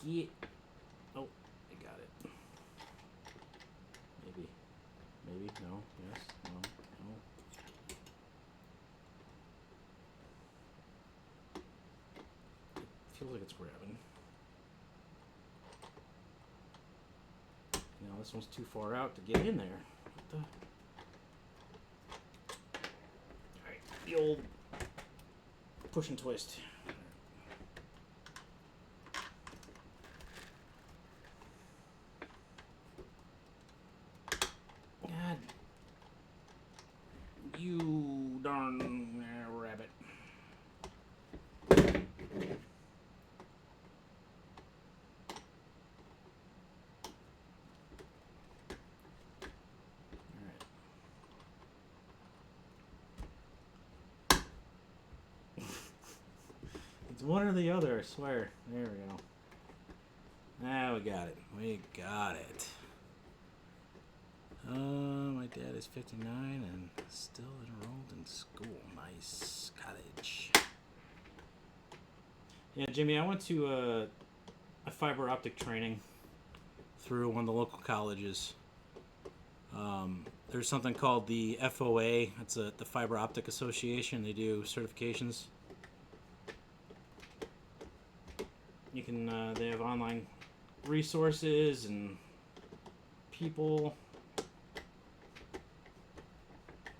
Get. Oh, I got it. Maybe. Maybe. No. Yes. No. No. It feels like it's grabbing. Now this one's too far out to get in there. What the? Alright, the old push and twist. God. You darn rabbit. It's one or the other, I swear. There we go. Ah, we got it. We got it. My dad is 59 and still enrolled in school. Nice. College. Yeah, Jimmy, I went to a fiber optic training through one of the local colleges. There's something called the FOA. It's the Fiber Optic Association. They do certifications. You can, they have online resources and people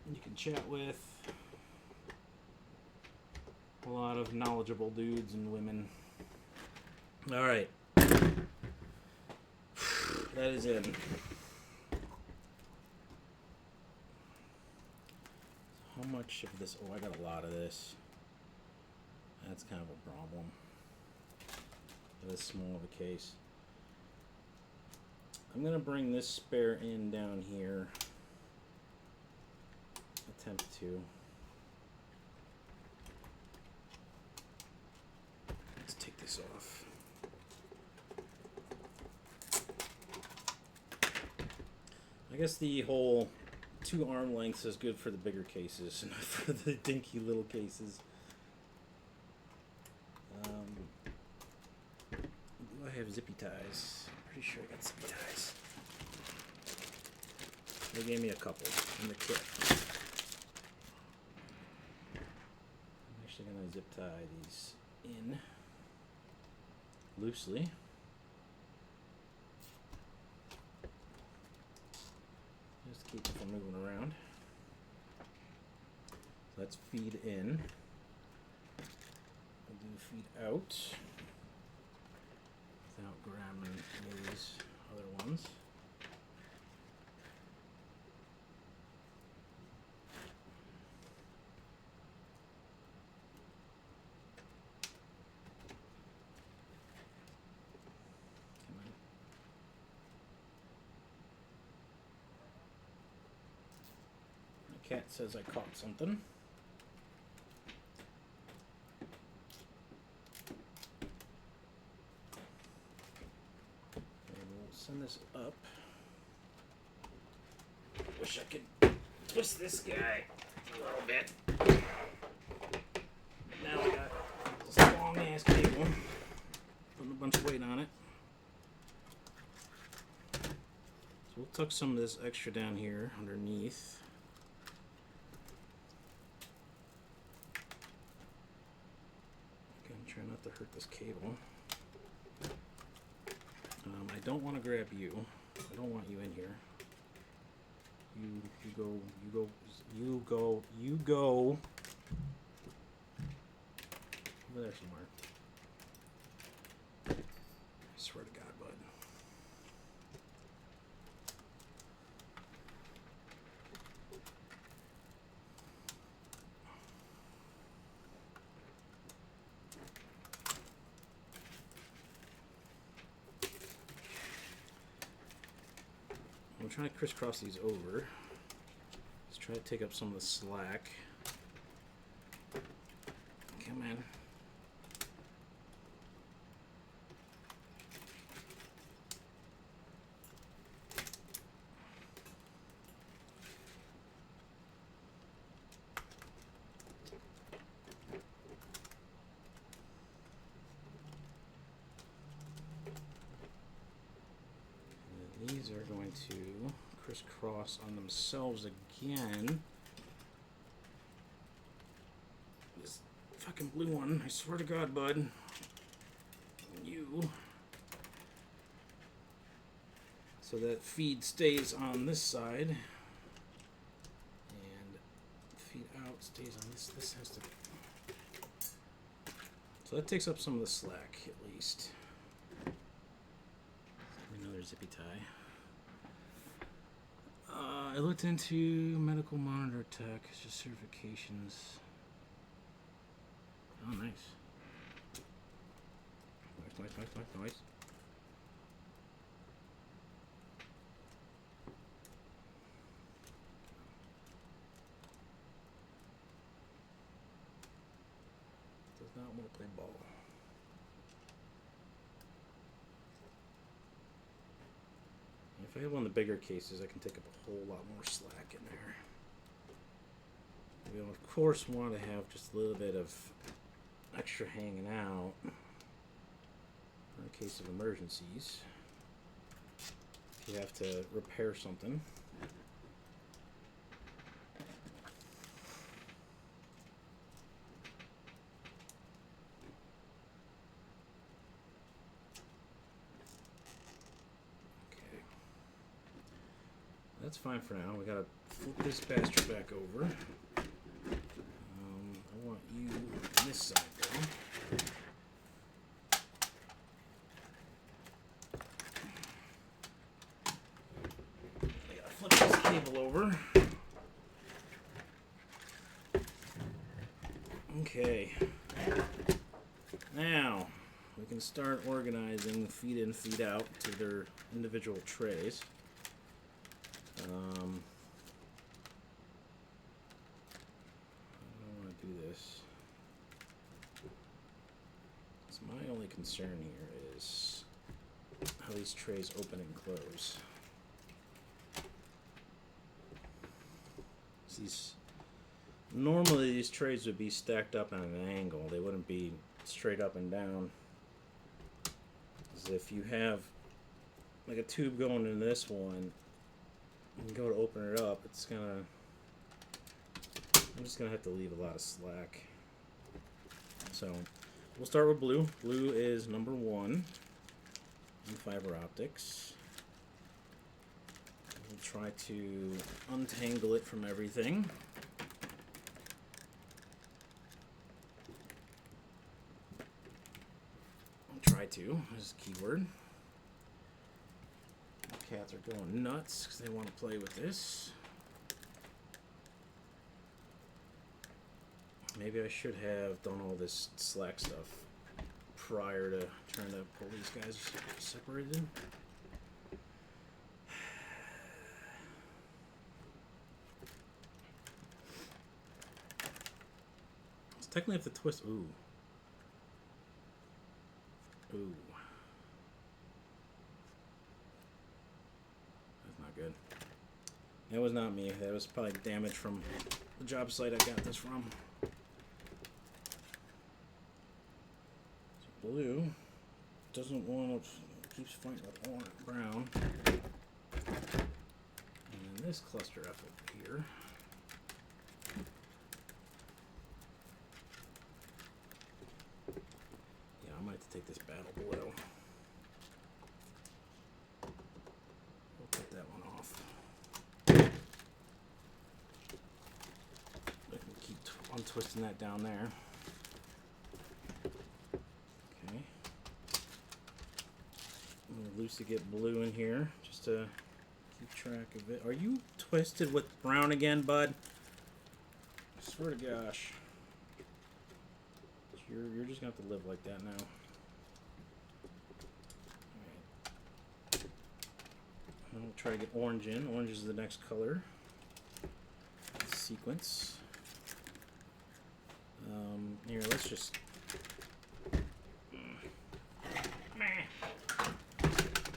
you can chat with. A lot of knowledgeable dudes and women. Alright. That is in. How much of this? Oh, I got a lot of this. That's kind of a problem. This small of a case. I'm gonna bring this spare in down here. Attempt to. Let's take this off. I guess the whole 2 arm lengths is good for the bigger cases, not for the dinky little cases. Do I have zippy ties? I'm pretty sure I got zippy ties. They gave me a couple in the kit. I'm actually going to zip tie these in loosely. Just to keep them from moving around. So that's feed in. We'll do feed out without grabbing these other ones. Cat says I caught something. And we'll send this up. Wish I could twist this guy a little bit. Now I got this long ass cable. Putting a bunch of weight on it. So we'll tuck some of this extra down here underneath. Try not to hurt this cable. I don't want to grab you. I don't want you in here. You go over there somewhere. I swear to God, bud. I'm trying to crisscross these over. Let's try to take up some of the slack. Come on. These are going to crisscross on themselves again. This fucking blue one, I swear to God, bud. You. So that feed stays on this side. And feed out stays on this. This has to. So that takes up some of the slack, at least. Another zippy tie. I looked into medical monitor tech, just certifications. Oh, nice. Nice. Does not want to play ball. If I have one of the bigger cases, I can take up a whole lot more slack in there. We'll of course want to have just a little bit of extra hanging out in case of emergencies. If you have to repair something. That's fine for now. We gotta flip this bastard back over. I want you on this side though. I gotta flip this cable over. Okay. Now we can start organizing feed in, feed out to their individual trays. I don't want to do this. So my only concern here is how these trays open and close. So normally these trays would be stacked up at an angle. They wouldn't be straight up and down. Because if you have like a tube going in this one, and go to open it up, I'm just gonna have to leave a lot of slack. So we'll start with blue. Blue is number 1 in fiber optics. We'll try to untangle it from everything. Try to is a key word. cats are going nuts because they want to play with this. Maybe I should have done all this slack stuff prior to trying to pull these guys separated. It's technically have to twist. Ooh. Ooh. That's not good. That was not me. That was probably damage from the job site I got this from. So blue doesn't want to, keeps fighting with orange, brown. And then this cluster F over here. Yeah, I might have to take this battle blue. We'll cut that one off. I can keep untwisting that down there. Okay. I'm going to loosely get blue in here just to keep track of it. Are you twisted with brown again, bud? I swear to gosh. You're just going to have to live like that now. Alright. I'll try to get orange in. Orange is the next color. Sequence. Here, let's just...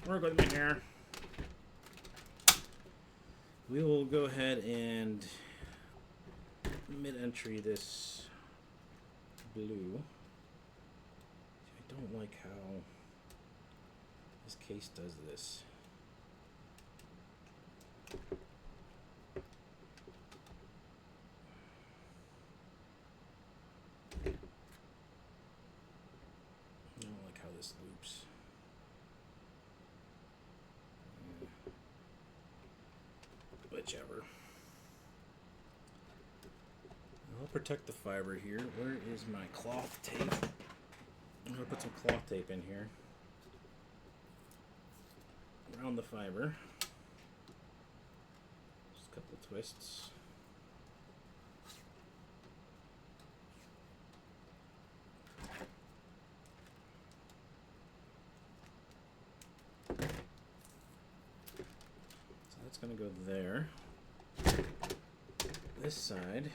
Work with me here. We will go ahead and mid-entry this blue. I don't like how this case does this. I don't like how this loops. Whichever. I'll protect the fiber here. Where is my cloth tape? I'm going to put some cloth tape in here around the fiber. Just a couple of twists. So that's going to go there. This side.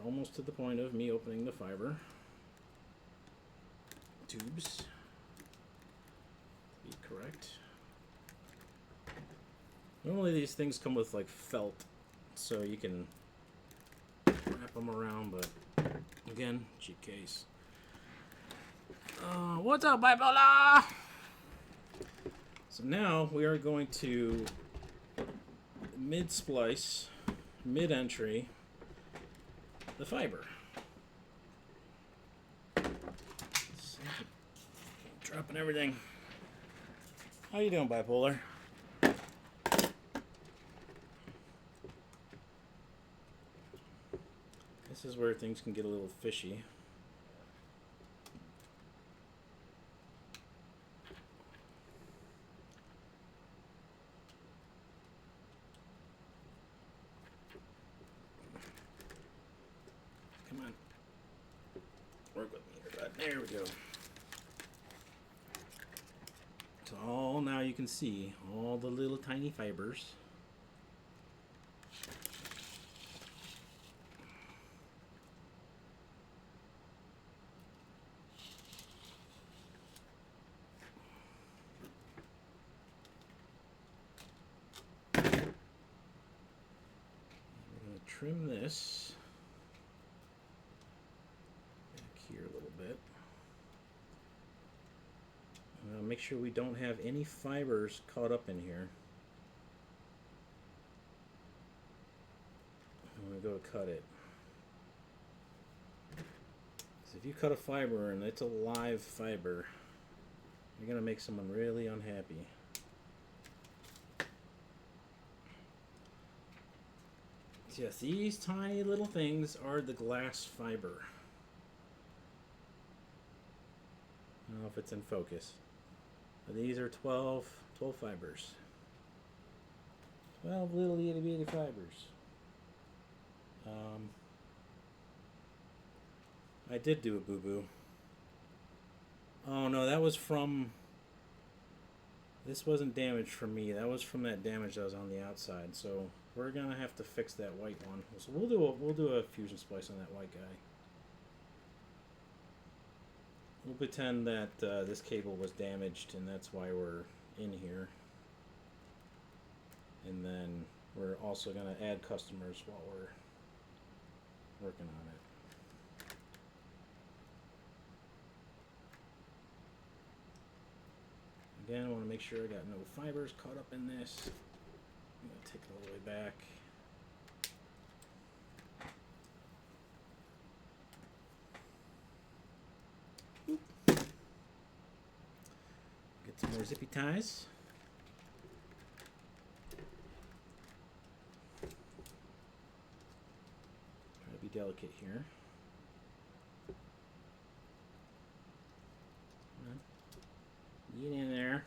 Almost to the point of me opening the fiber tubes, to be correct. Normally these things come with like felt, so you can wrap them around, but again, cheap case. What's up, bipolar? So now we are going to mid-splice, mid-entry the fiber. Dropping everything. How you doing, bipolar? This is where things can get a little fishy. There we go. So all now you can see all the little tiny fibers. We're going to trim this back here a little bit. Make sure we don't have any fibers caught up in here. I'm going to go to cut it. So if you cut a fiber and it's a live fiber, you're going to make someone really unhappy. Yes, these tiny little things are the glass fiber. I don't know if it's in focus. But these are 12 fibers. 12 little itty bitty fibers. I did do a boo-boo. Oh no, that was from... This wasn't damaged from me. That was from that damage that was on the outside. So we're gonna have to fix that white one. So we'll do a fusion splice on that white guy. We'll pretend that this cable was damaged and that's why we're in here. And then we're also going to add customers while we're working on it. Again, I want to make sure I got no fibers caught up in this. I'm going to take it all the way back. Get some more zippy ties. Try to be delicate here. Get in there.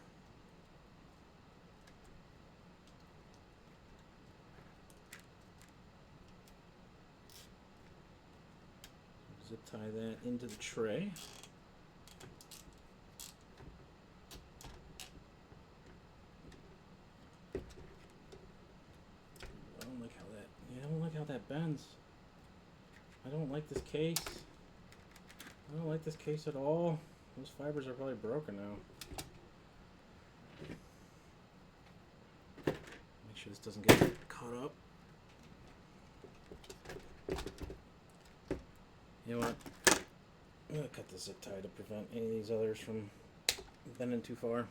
Zip tie that into the tray. I don't like how that. Yeah, I don't like how that bends. I don't like this case. I don't like this case at all. Those fibers are probably broken now. Make sure this doesn't get caught up. You know what? I'm gonna cut the zip tie to prevent any of these others from bending too far.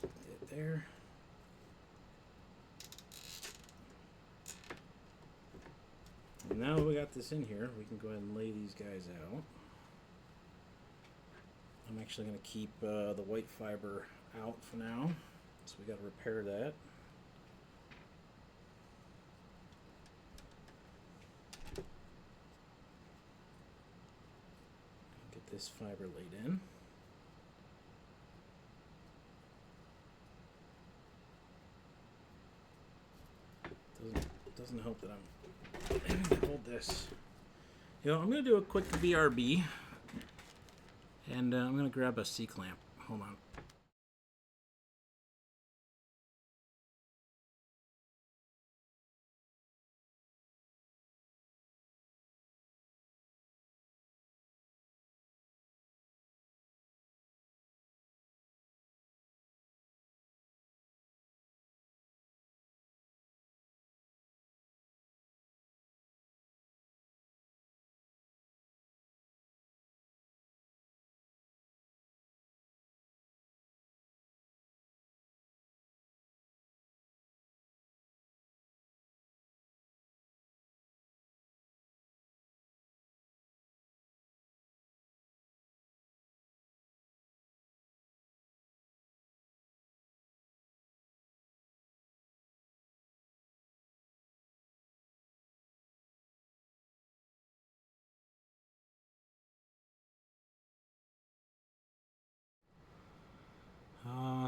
Get there. And now we got this in here, we can go ahead and lay these guys out. I'm actually going to keep the white fiber out for now, so we got to repair that. Get this fiber laid in. Doesn't help that I'm having to hold this. You know, I'm going to do a quick BRB. And I'm going to grab a C-clamp. Hold on.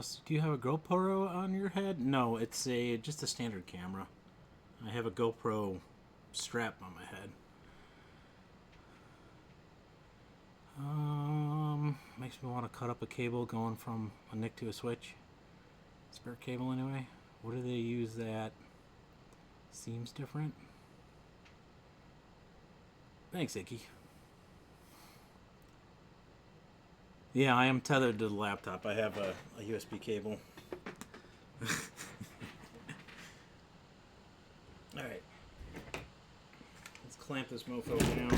So do you have a GoPro on your head? No, it's just a standard camera. I have a GoPro strap on my head. Makes me want to cut up a cable going from a NIC to a switch. Spare cable anyway. What do they use that seems different? Thanks, Icky. Yeah, I am tethered to the laptop. I have a USB cable. Alright. Let's clamp this mofo down.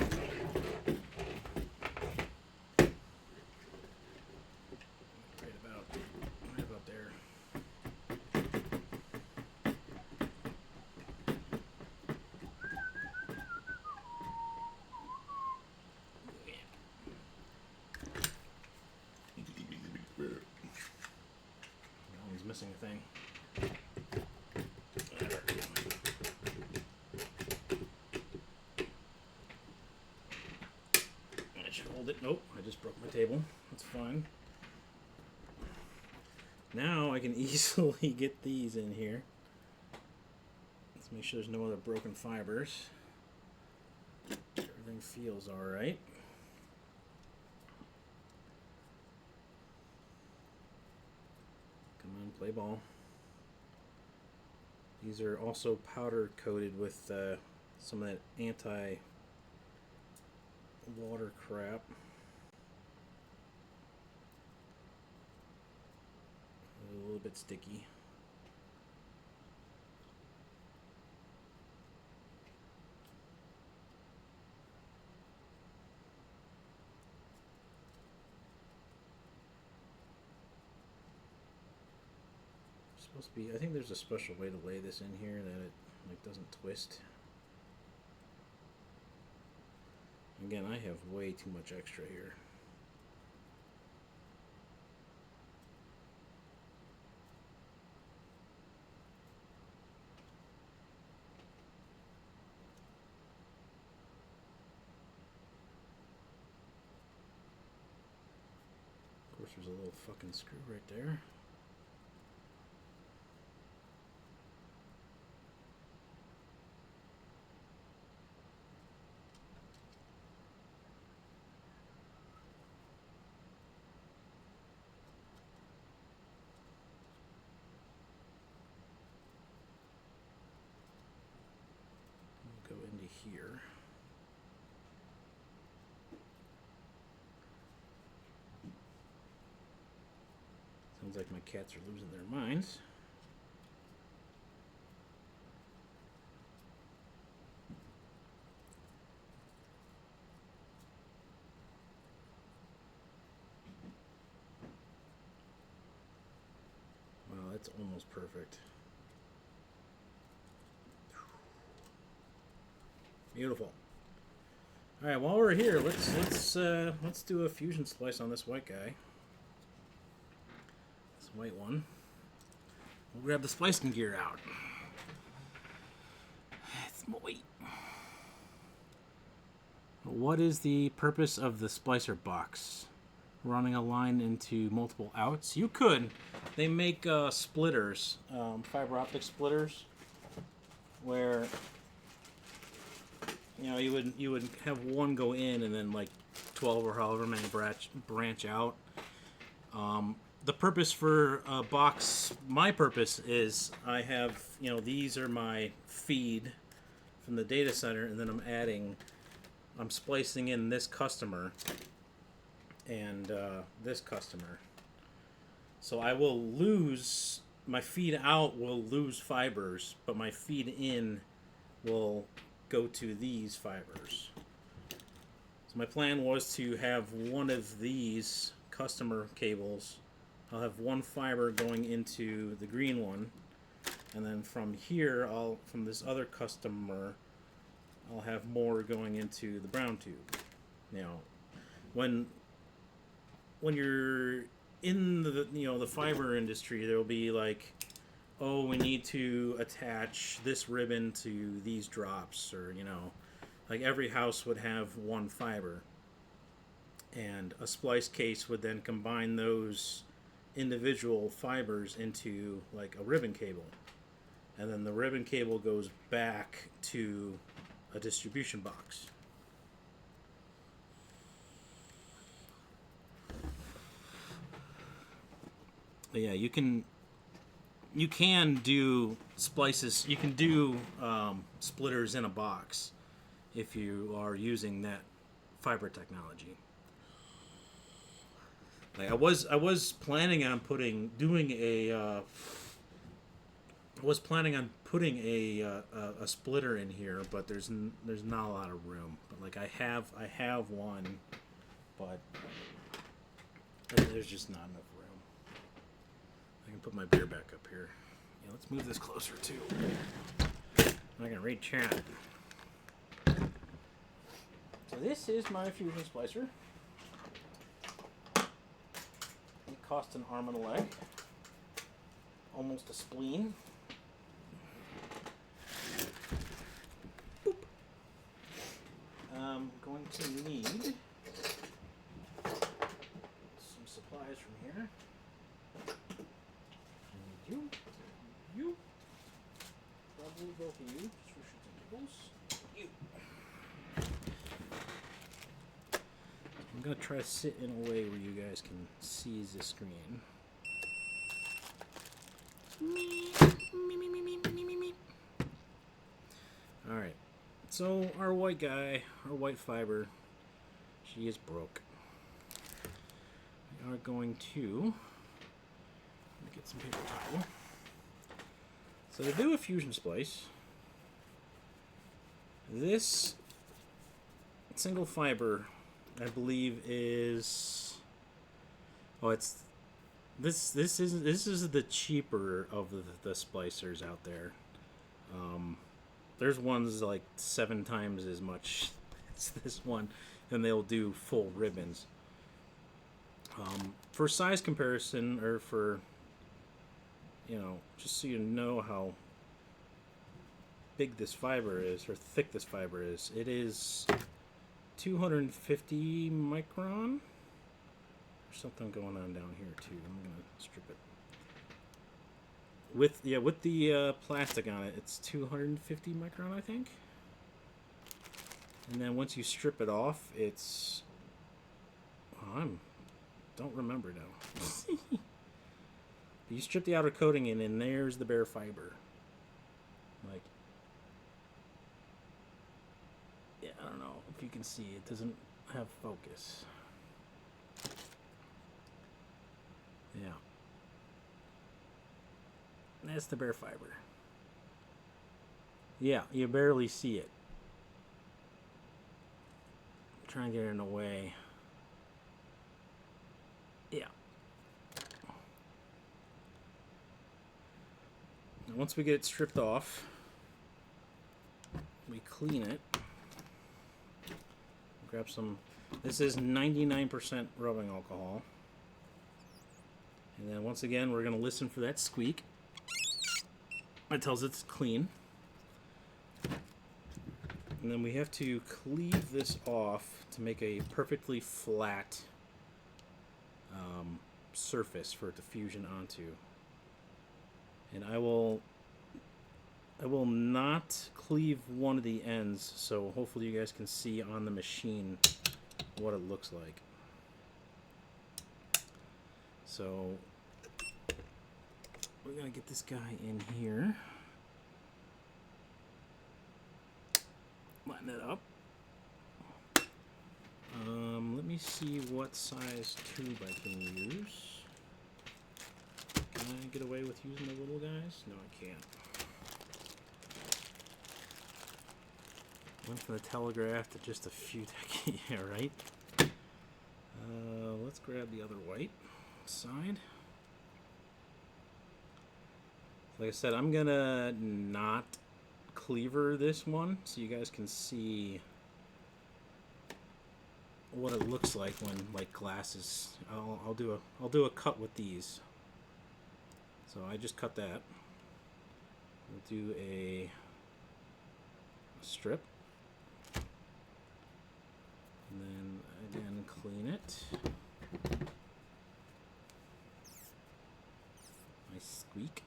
Right about there. missing a thing. There we go. I should hold it. Nope, I just broke my table. That's fine. Now I can easily get these in here. Let's make sure there's no other broken fibers. Everything feels alright. Come on, play ball. These are also powder coated with some of that anti-water crap. A little bit sticky. Supposed to be, I think there's a special way to lay this in here that it like doesn't twist. Again, I have way too much extra here. Of course, there's a little fucking screw right there. Go into here. Sounds like my cats are losing their minds. Wow, that's almost perfect. Beautiful. All right, while we're here, let's do a fusion splice on this white guy. This white one. We'll grab the splicing gear out. It's moist. What is the purpose of the splicer box? Running a line into multiple outs. You could. They make splitters, fiber optic splitters, where you would have one go in and then like 12 or however many branch out. The purpose for a box, my purpose is I have, these are my feed from the data center, and then I'm splicing in this customer and this customer. So I will lose, my feed out will lose fibers, but my feed in will go to these fibers. So my plan was to have one of these customer cables. I'll have one fiber going into the green one, and then from here, from this other customer, I'll have more going into the brown tube. Now, when you're in the fiber industry, there'll be like, oh, we need to attach this ribbon to these drops, or like every house would have one fiber, and a splice case would then combine those individual fibers into like a ribbon cable, and then the ribbon cable goes back to a distribution box. But yeah, you can do splices, you can do splitters in a box if you are using that fiber technology. Like I was planning on putting a splitter in here, but there's not a lot of room. But like I have one, but there's just not enough room. I can put my beer back up here. Yeah, let's move this closer too. I can read chat. So this is my fusion splicer. It cost an arm and a leg. almost a spleen. I'm going to need some supplies from here. You. Probably both of you, just for shits and giggles. You. I'm going to try to sit in a way where you guys can see the screen. Alright. So, our white guy, our white fiber, she is broke. We are going to get some paper towel. So to do a fusion splice, this single fiber, I believe, is this is the cheaper of the splicers out there. There's ones like 7 times as much as this one, and they'll do full ribbons. For size comparison, or for, just so you know how big this fiber is, or thick this fiber is, it is 250 micron. There's something going on down here too. I'm gonna strip it. With the plastic on it, it's 250 micron, I think. And then once you strip it off, it's don't remember now. You strip the outer coating in, and there's the bare fiber. Like, yeah, I don't know if you can see. It doesn't have focus. Yeah. That's the bare fiber. Yeah, you barely see it. Try and get it in the way. Yeah. And once we get it stripped off, we clean it. Grab some. This is 99% rubbing alcohol. And then once again, we're going to listen for that squeak. It tells it's clean. And then we have to cleave this off to make a perfectly flat surface for it to fusion onto. And I will not cleave one of the ends, so hopefully you guys can see on the machine what it looks like. So we're gonna get this guy in here. Line it up. Let me see what size tube I can use. Can I get away with using the little guys? No, I can't. Went from the Telegraph to just a few. Yeah, right. Let's grab the other white side. Like I said, I'm gonna not cleaver this one so you guys can see what it looks like when, like, glass is. I'll do a cut with these. So I just cut that. We'll do a strip, and then again clean it. Nice squeak.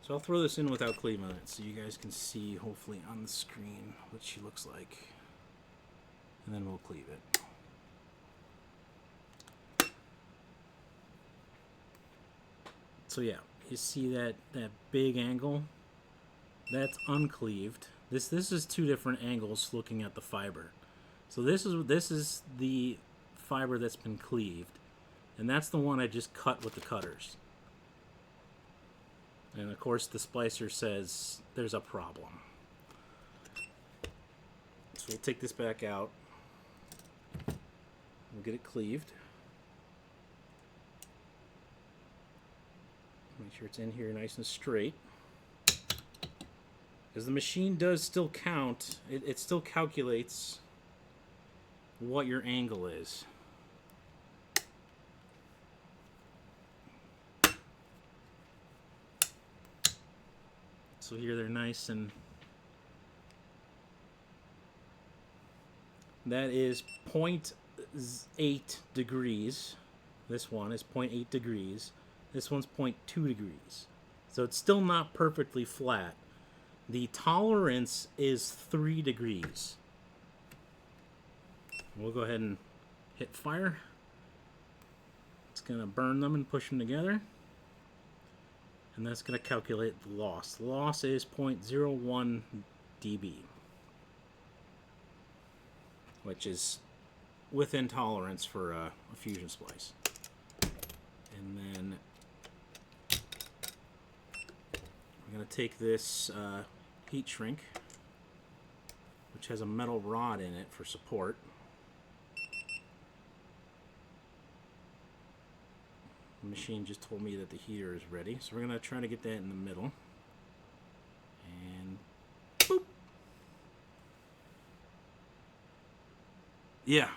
So I'll throw this in without cleaving it so you guys can see, hopefully, on the screen what she looks like. And then we'll cleave it. So yeah, you see that big angle? That's uncleaved. This is 2 different angles looking at the fiber. So this is the fiber that's been cleaved. And that's the one I just cut with the cutters. And of course the splicer says there's a problem. So we'll take this back out. We'll get it cleaved. Make sure it's in here nice and straight. Because the machine does still count. It still calculates what your angle is. So here they're nice, and that is 0.8 degrees. This one is 0.8 degrees. This one's 0.2 degrees. So it's still not perfectly flat. The tolerance is 3 degrees. We'll go ahead and hit fire. It's going to burn them and push them together. And that's going to calculate the loss. The loss is 0.01 dB, which is within tolerance for a fusion splice. And then I'm going to take this heat shrink, which has a metal rod in it for support. The machine just told me that the heater is ready, so we're going to try to get that in the middle. And boop! Yeah.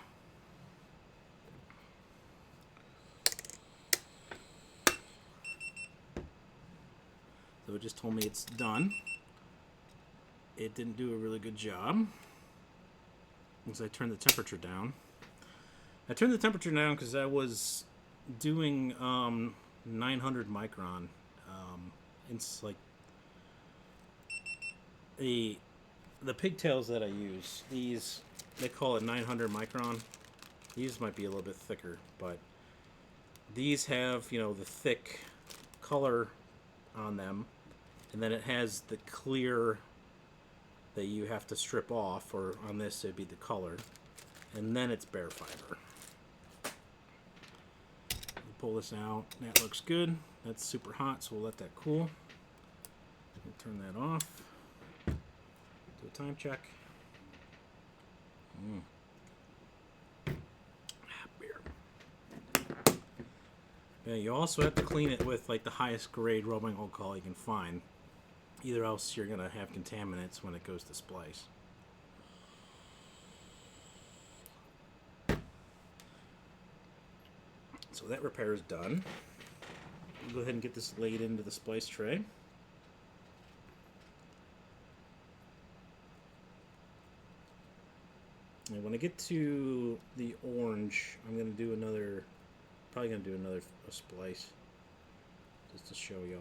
So it just told me it's done. It didn't do a really good job because I turned the temperature down. I turned the temperature down because I was doing 900 micron. It's like the pigtails that I use. These, they call it 900 micron. These might be a little bit thicker, but these have, you know, the thick color on them, and then it has the clear that you have to strip off, or on this it'd be the color, and then it's bare fiber. Pull this out. That looks good. That's super hot, so we'll let that cool. We'll turn that off. Do a time check. Beer. Yeah, you also have to clean it with like the highest grade rubbing alcohol you can find. Either else you're gonna have contaminants when it goes to splice. So that repair is done. We'll go ahead and get this laid into the splice tray. And when I get to the orange, I'm gonna do another, probably gonna do another splice, just to show y'all.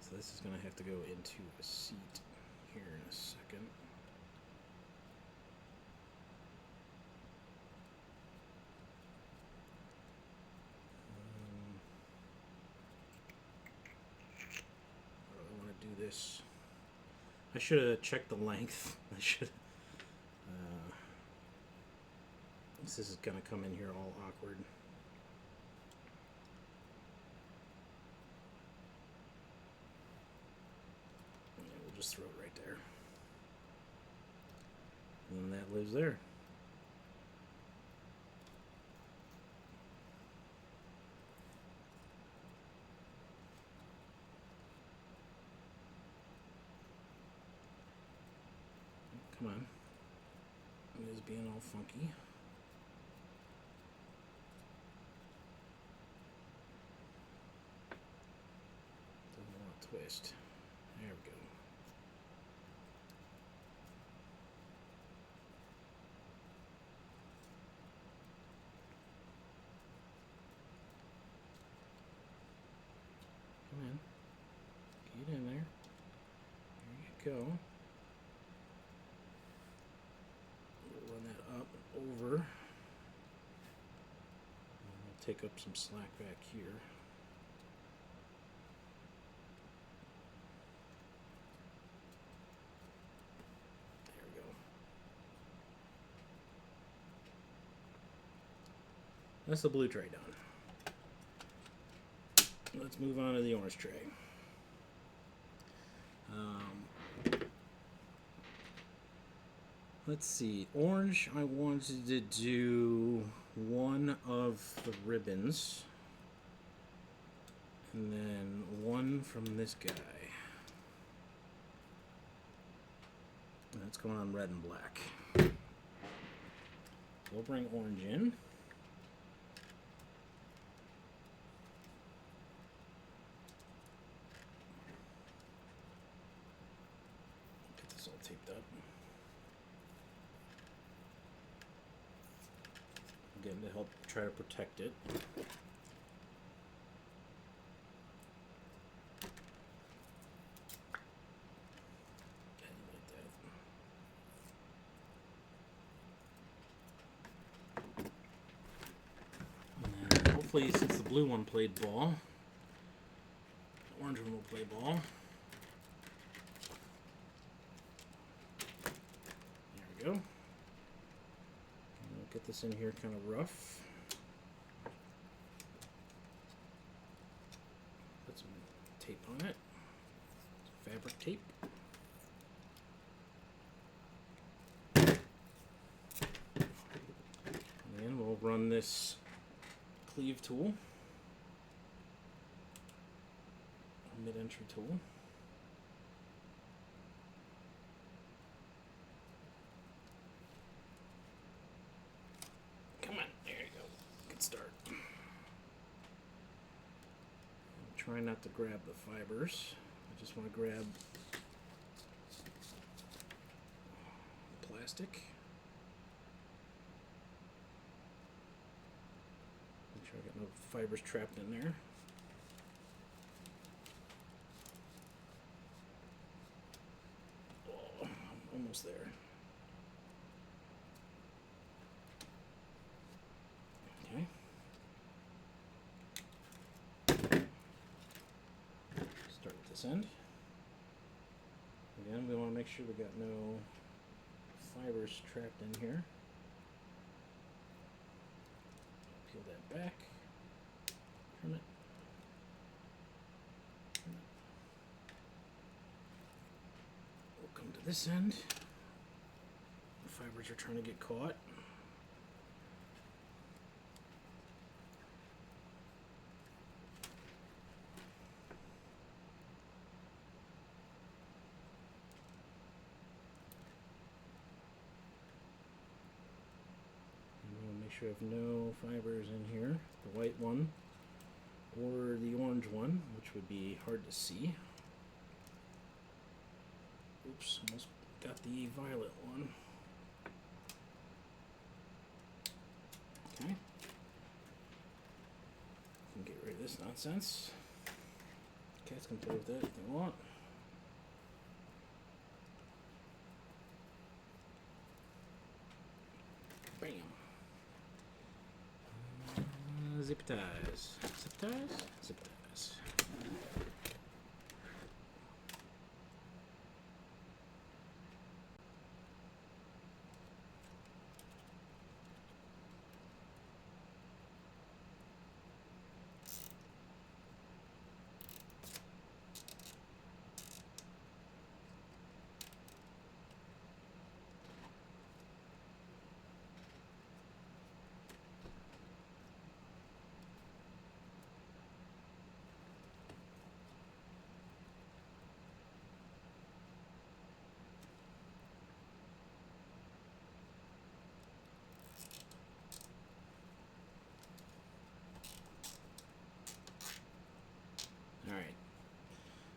So this is going to have to go into a seat here in a second. I want to do this. I should have checked the length. I should. This is going to come in here all awkward. Just throw it right there. And that lives there. Come on. It is being all funky. Doesn't want to twist. There we go. Come in. Get in there. There you go. We'll run that up and over. And we'll take up some slack back here. There we go. That's the blue tray done. Let's move on to the orange tray. Let's see. Orange, I wanted to do one of the ribbons. And then one from this guy. it's going on red and black. We'll bring orange in. Get this all taped up. Again, to help try to protect it. Hopefully, since the blue one played ball, the orange one will play ball. There we go. We'll get this in here kind of rough. Put some tape on it. Some fabric tape. And then we'll run this cleave tool, mid-entry tool. Come on, there you go. Good start. Try not to grab the fibers. I just want to grab the plastic. Make sure I got no fibers trapped in there. Oh, I'm almost there. Okay. Start with this end. Again, we want to make sure we got no fibers trapped in here. Peel that back. Trim it. Trim it. We'll come to this end. The fibers are trying to get caught. Make sure I have no fibers in here, the white one or the orange one, which would be hard to see. Oops, almost got the violet one. Okay. Can get rid of this nonsense. Cats can play with that if they want. Bam. Zip ties. Zip ties? Zip ties.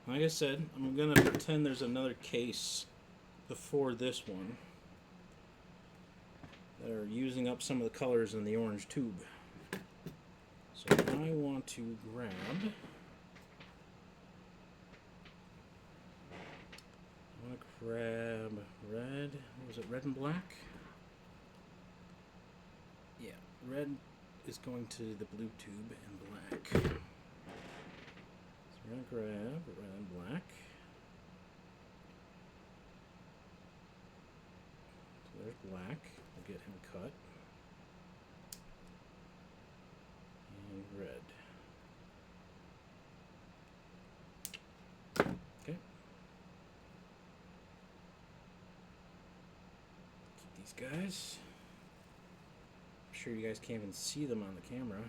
Like I said, I'm going to pretend there's another case before this one that are using up some of the colors in the orange tube. So I want to grab red. What was it, red and black? Yeah, red is going to the blue tube and black. We're going to grab red and black. So there's black. We'll get him cut. And red. Okay. Keep these guys. I'm sure you guys can't even see them on the camera.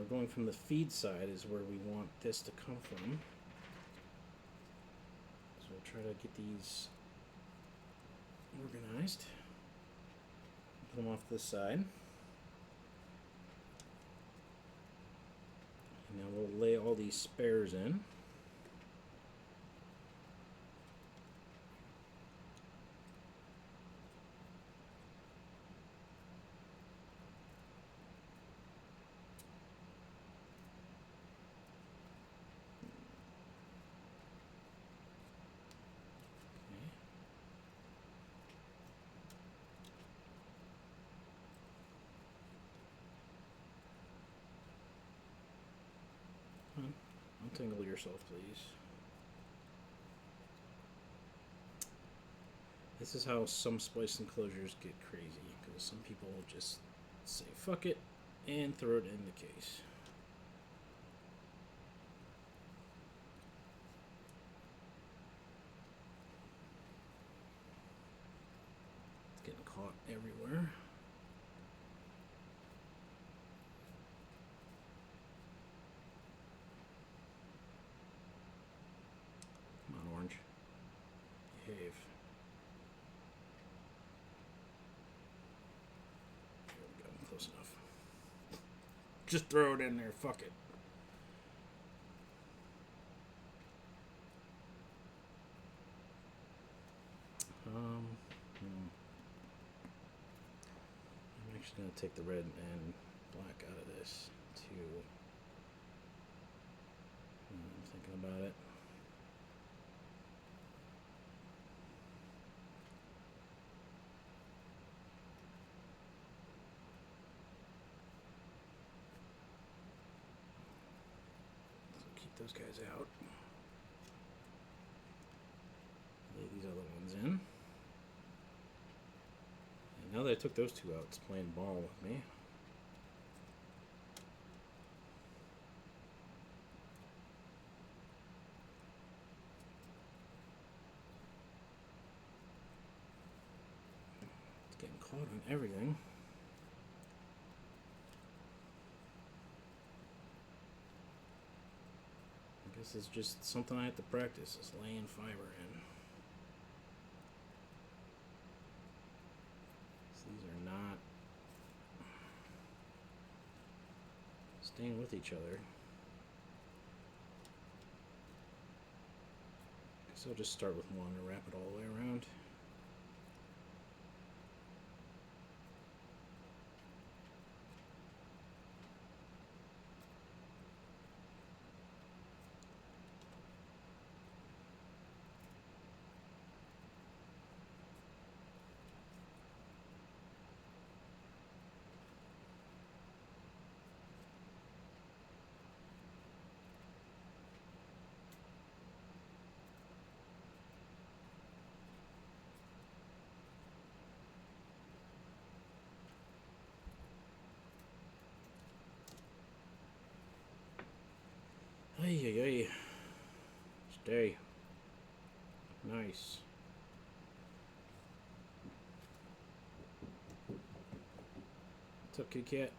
we're going from the feed side is where we want this to come from. So we'll try to get these organized. Put them off this side. And now we'll lay all these spares in. Untangle yourself, please. This is how some splice enclosures get crazy, because some people just say fuck it and throw it in the case. It's getting caught everywhere. Behave. There we go, close enough. Just throw it in there, fuck it. I'm actually going to take the red and black out of this too. I'm thinking about it. Those guys out. Lay these other ones in. And now that I took those two out, it's playing ball with me. It's getting caught on everything. This is just something I have to practice, is laying fiber in. So these are not staying with each other. Guess I'll just start with one and wrap it all the way around. Ay, ay, ay. Stay. Nice. What's up, kitty cat?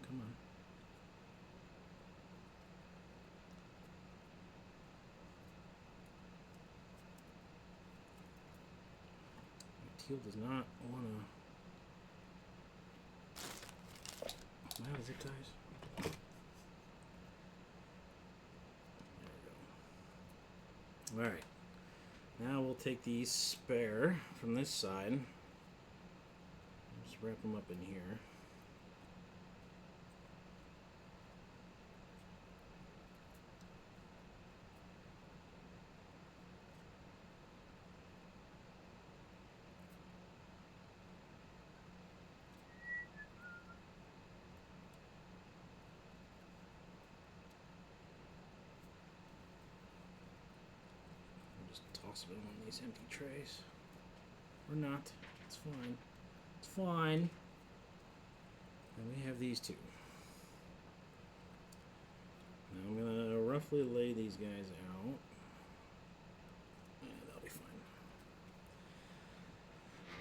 Come on. Teal does not want to. Wow, zip ties. There we go. Alright. Now we'll take these spare from this side. Just wrap them up in here. Toss them in one of these empty trays. Or not. It's fine. It's fine. And we have these two. Now I'm going to roughly lay these guys out. And that'll be fine.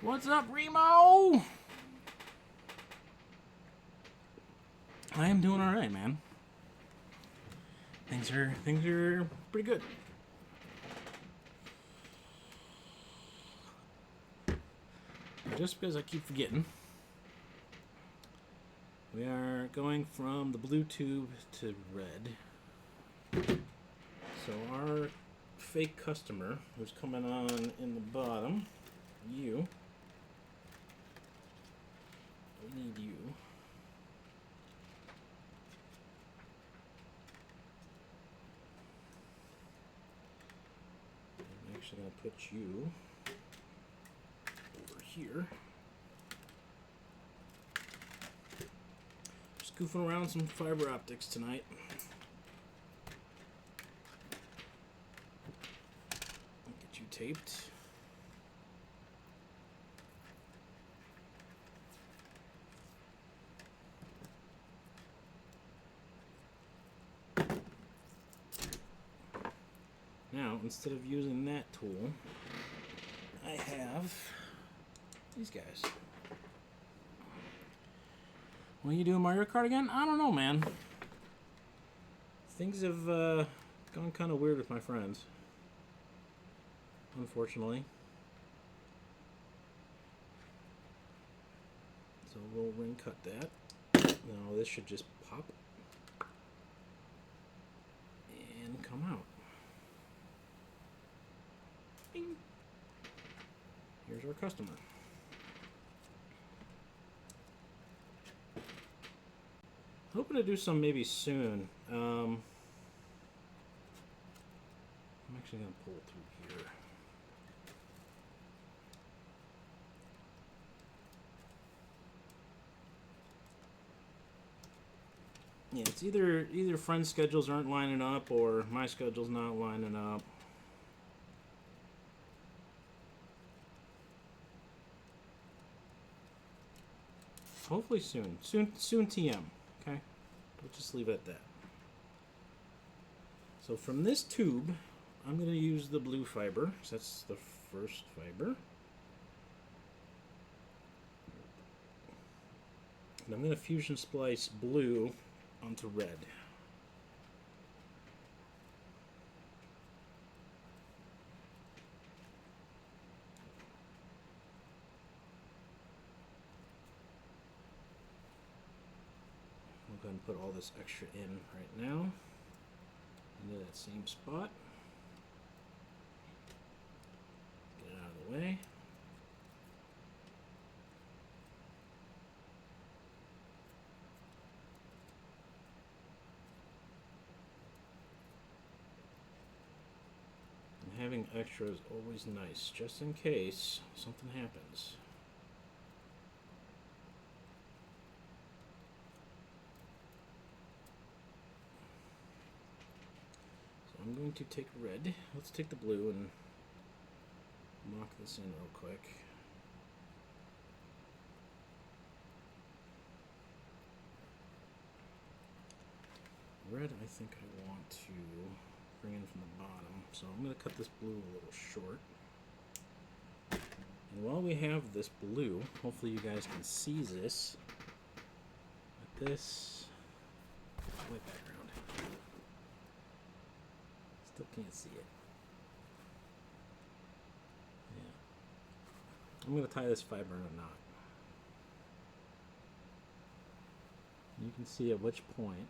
What's up, Remo? I am doing alright, man. Things are pretty good. Just because I keep forgetting, we are going from the blue tube to red. So our fake customer, who's coming on in the bottom, you, we need you. I'm actually going to put you over here. Just goofing around some fiber optics tonight. Get you taped. Now, instead of using that tool, I have these guys. What are you doing, Mario Kart again? I don't know, man. Things have gone kind of weird with my friends, unfortunately. So we'll ring cut that. Now this should just pop and come out. Bing. Here's our customer. Hoping to do some maybe soon. I'm actually going to pull through here. Yeah, it's either friends' schedules aren't lining up or my schedule's not lining up. Hopefully soon. Soon TM. Okay? We'll just leave it at that. So from this tube, I'm going to use the blue fiber. So that's the first fiber. And I'm going to fusion splice blue onto red. I'll go ahead and put all this extra in right now into that same spot. Get it out of the way. And having extra is always nice, just in case something happens. I'm going to take red. Let's take the blue and mock this in real quick. Red, I think I want to bring in from the bottom, so I'm going to cut this blue a little short. And while we have this blue, hopefully you guys can see this. Like this. Way background. Still can't see it. Yeah. I'm going to tie this fiber in a knot. You can see at which point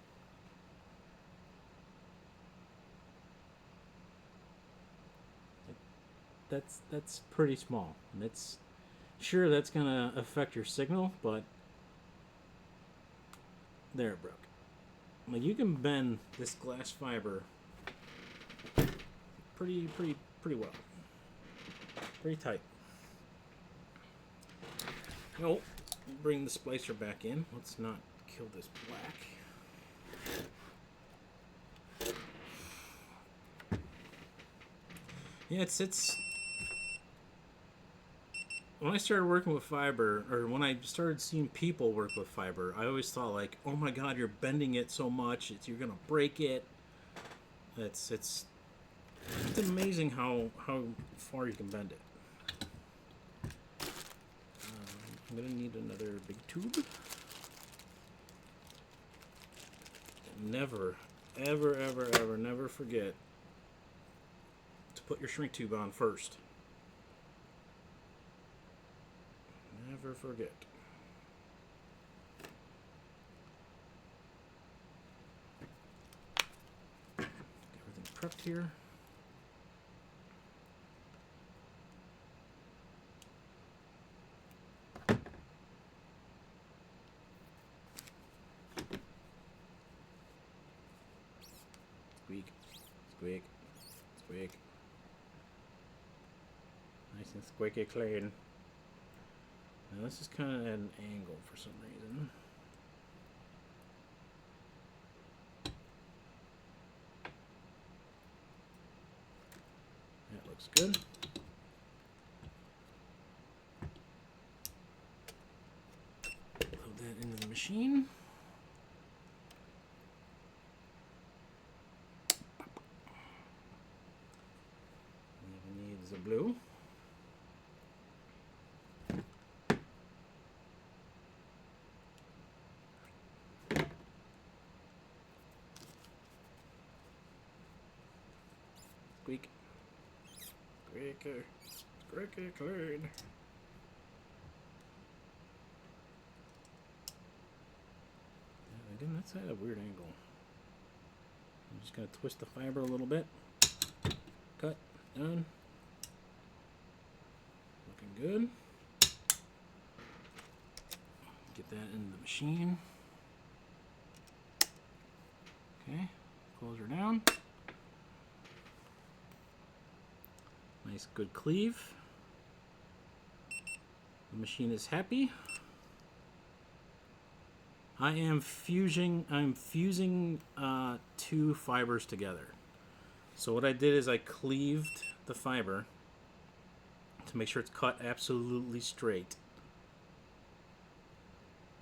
that's pretty small. And it's sure that's going to affect your signal, but there it broke. Like you can bend this glass fiber pretty well. Pretty tight. Oh, bring the splicer back in. Let's not kill this black. Yeah, it's when I started working with fiber, or when I started seeing people work with fiber, I always thought like, oh my God, you're bending it so much, you're gonna break it. It's amazing how far you can bend it. I'm gonna need another big tube. Never, ever, ever, ever, never forget to put your shrink tube on first. Never forget. Get everything prepped here. Squeak, squeak, squeak. Nice and squeaky clean. Now this is kind of at an angle for some reason. That looks good. Load that into the machine. It needs a blue. Squeak. Squeaky. Squeaky clean. Again, that's at a weird angle. I'm just going to twist the fiber a little bit. Cut. Done. Looking good. Get that in the machine. Okay. Close her down. Nice, good cleave. The machine is happy. I'm fusing two fibers together. So what I did is I cleaved the fiber to make sure it's cut absolutely straight.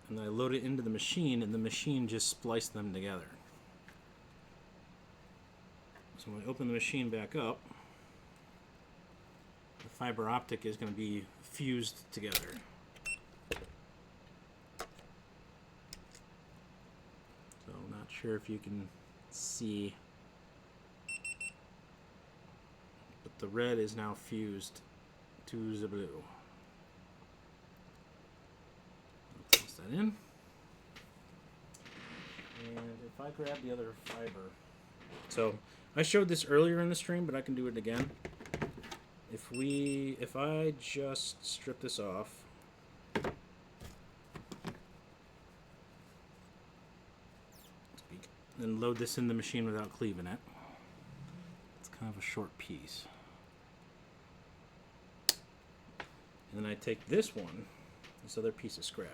And then I load it into the machine, and the machine just spliced them together. So when I open the machine back up, the fiber optic is going to be fused together. So I'm not sure if you can see, but the red is now fused to the blue. I'll toss that in. And if I grab the other fiber, so I showed this earlier in the stream, but I can do it again. If I just strip this off, and load this in the machine without cleaving it, it's kind of a short piece. And then I take this one, this other piece of scrap,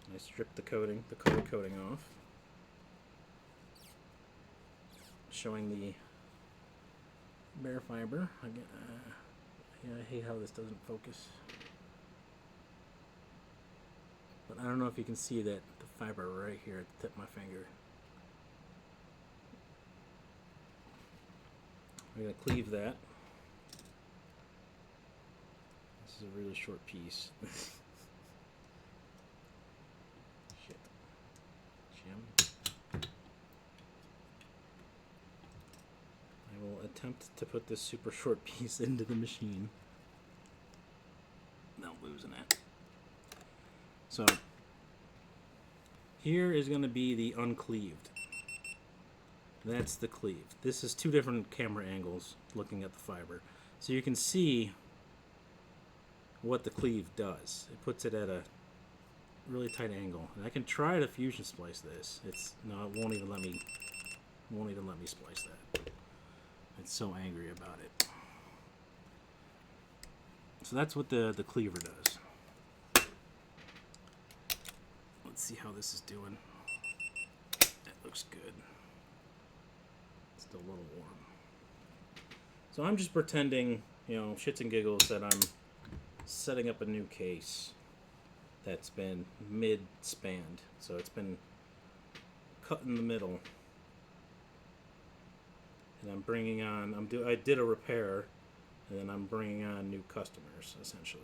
and I strip the color coating off, showing the bare fiber. Yeah, I hate how this doesn't focus. But I don't know if you can see that the fiber right here at the tip of my finger. I'm going to cleave that. This is a really short piece. Shit. Jim. I will attempt to put this super short piece into the machine without losing it. So here is going to be the uncleaved. That's the cleave. This is two different camera angles looking at the fiber. So you can see what the cleave does. It puts it at a really tight angle. And I can try to fusion splice this. No, it won't even let me splice that. It's so angry about it. So that's what the cleaver does. Let's see how this is doing. That looks good. Still a little warm. So I'm just pretending, you know, shits and giggles, that I'm setting up a new case that's been mid-spanned. So it's been cut in the middle. And I'm bringing on, I did a repair, and then I'm bringing on new customers, essentially.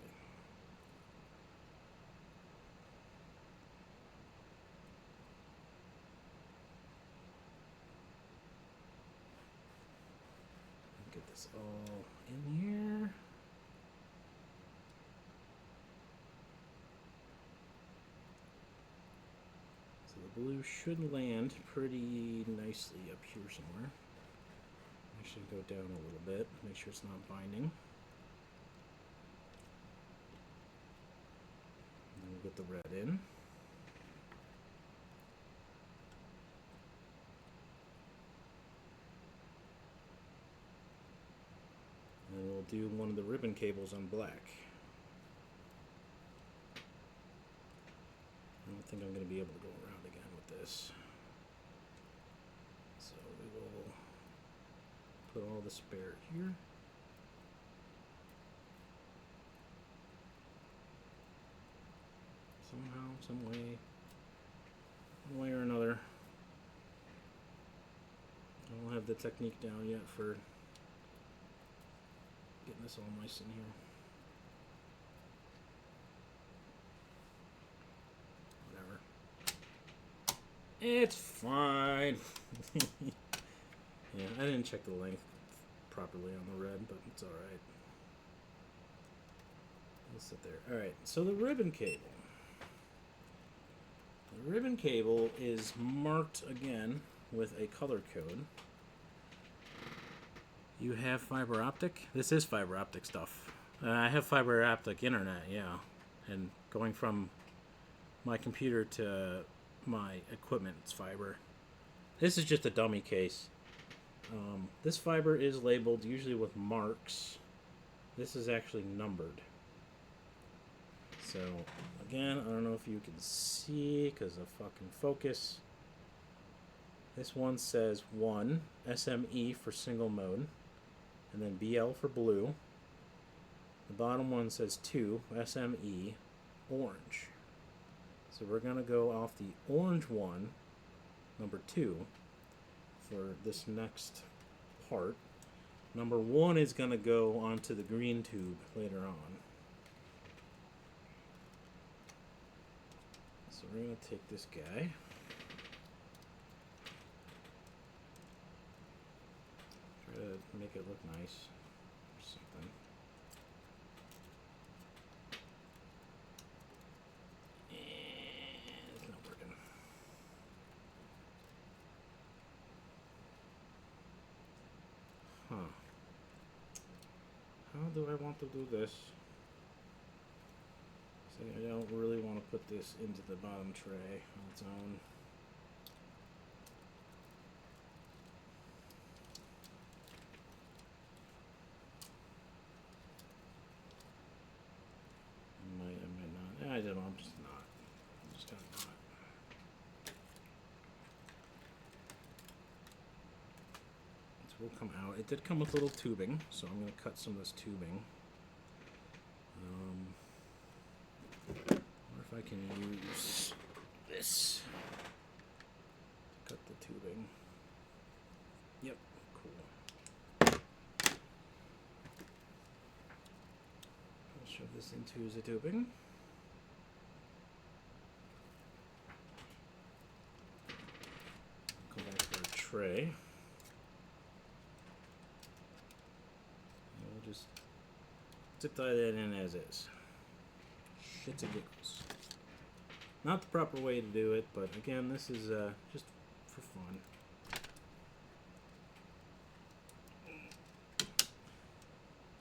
Get this all in here. So the blue should land pretty nicely up here somewhere. I should go down a little bit, make sure it's not binding. And then we'll get the red in. And we'll do one of the ribbon cables on black. I don't think I'm going to be able to go around again with this. So we will put all the spare here. Somehow, some way, one way or another. I don't have the technique down yet for getting this all nice in here. Whatever. It's fine. Yeah, I didn't check the length properly on the red, but it's alright. It'll sit there. Alright, so the ribbon cable. The ribbon cable is marked again with a color code. You have fiber optic? This is fiber optic stuff. I have fiber optic internet, yeah. And going from my computer to my equipment, it's fiber. This is just a dummy case. This fiber is labeled usually with marks. This is actually numbered. So, again, I don't know if you can see because of fucking focus. This one says 1, SME for single mode, and then BL for blue. The bottom one says 2, SME, orange. So we're going to go off the orange one, number 2, for this next part. Number 1 is going to go onto the green tube later on. So we're going to take this guy. Try to make it look nice or something. And it's not working. Huh. How do I want to do this? See, I don't really want to put this into the bottom tray on its own. I might not. I don't know, I'm just not. I'm just gonna not. This will come out. It did come with little tubing, so I'm gonna cut some of this tubing. Or if I can use this to cut the tubing. Yep, cool. I'll shove this into the tubing. Come back to our tray. And we'll just zip tie that in as is. Shits and giggles. Not the proper way to do it, but again, this is just for fun.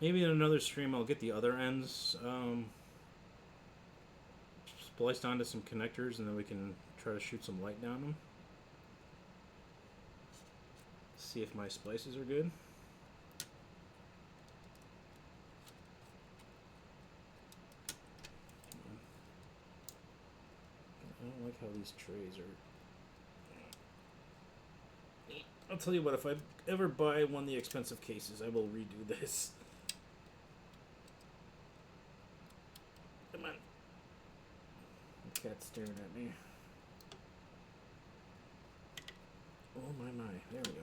Maybe in another stream I'll get the other ends spliced onto some connectors, and then we can try to shoot some light down them. See if my splices are good. I don't like how these trays are. I'll tell you what, if I ever buy one of the expensive cases, I will redo this. Come on. The cat's staring at me. Oh my. There we go.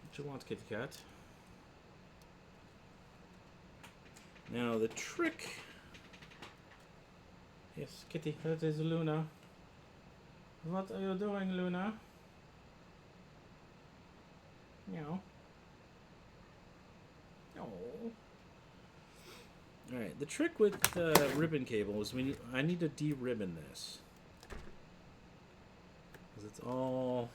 What you want, kitty cat? Now the trick. Yes, kitty, that is Luna. What are you doing, Luna? Meow. Oh. Alright, the trick with ribbon cable is I need to de-ribbon this. Because it's all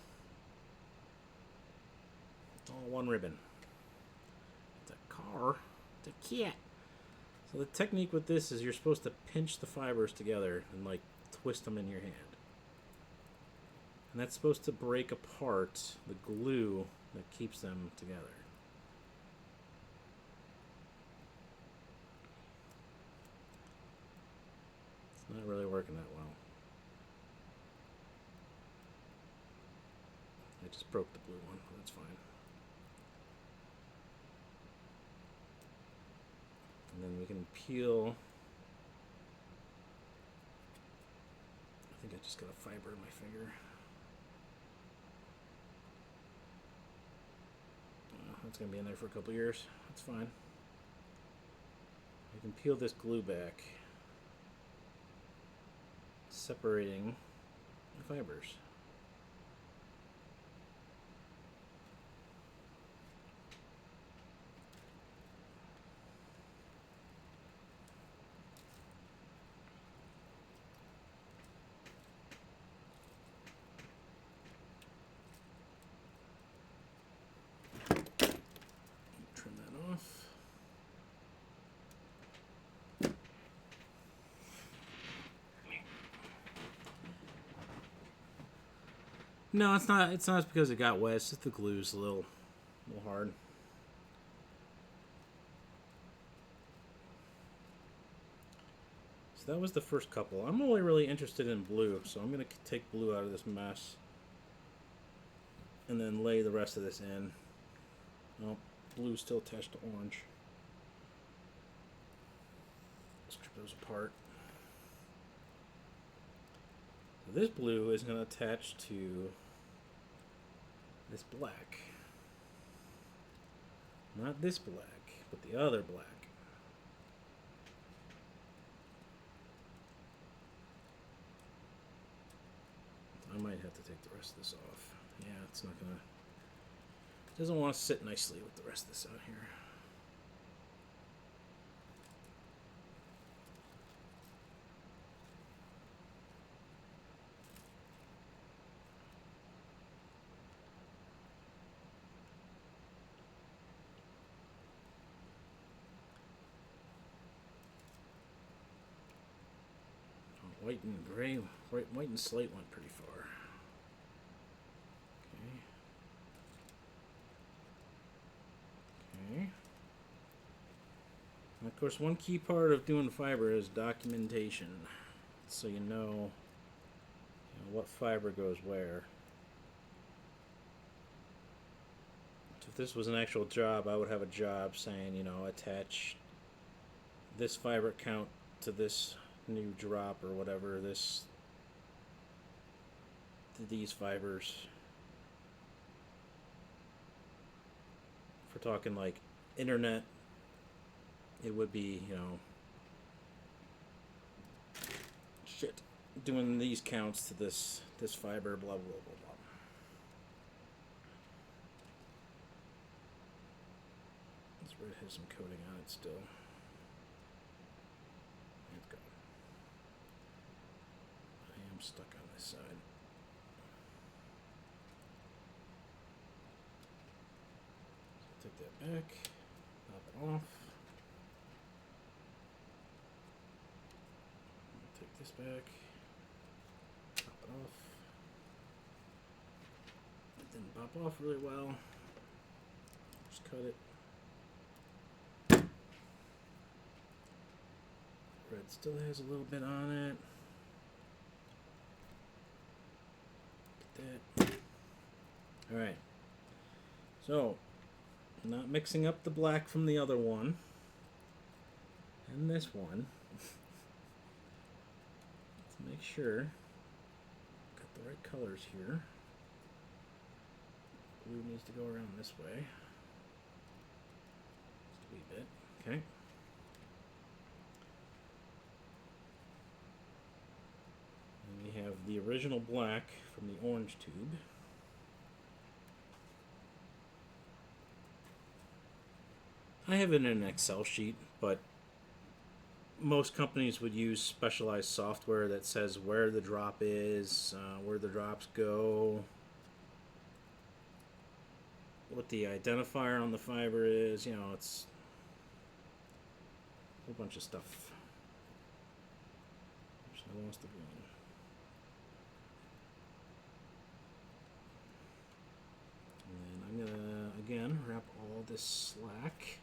one ribbon. It's a car. It's a cat. So the technique with this is you're supposed to pinch the fibers together and like twist them in your hand. And that's supposed to break apart the glue that keeps them together. It's not really working that well. I just broke the blue one, that's fine. And then we can peel. I think I just got a fiber in my finger. That's going to be in there for a couple years. That's fine. I can peel this glue back, separating the fibers. Trim that off. No, it's not. It's not because it got wet. It's just the glue's a little hard. So that was the first couple. I'm only really interested in blue, so I'm gonna take blue out of this mess, and then lay the rest of this in. Oh, blue's still attached to orange. Strip those apart. So this blue is going to attach to this black. Not this black, but the other black. I might have to take the rest of this off. Yeah, it's not going to... It doesn't want to sit nicely with the rest of this out here. White and gray, white and slate went pretty far. Okay. And of course, one key part of doing fiber is documentation, so you know what fiber goes where. So if this was an actual job, I would have a job saying, attach this fiber count to this new drop or whatever, this to these fibers. If we're talking like internet, it would be, doing these counts to this fiber, blah blah blah blah. This red has some coating on it still. Let's go. I am stuck on this side. So take that back, pop it off. Take this back, pop it off. It didn't pop off really well. Just cut it. thread still has a little bit on it. Get that. Alright. So, not mixing up the black from the other one and this one. Let's make sure got the right colors here. Blue needs to go around this way. Just a wee bit. Okay. And we have the original black from the orange tube. I have it in an Excel sheet, but most companies would use specialized software that says where the drop is, where the drops go, what the identifier on the fiber is. You know, it's a whole bunch of stuff. I lost the one. And then I'm gonna again wrap all this slack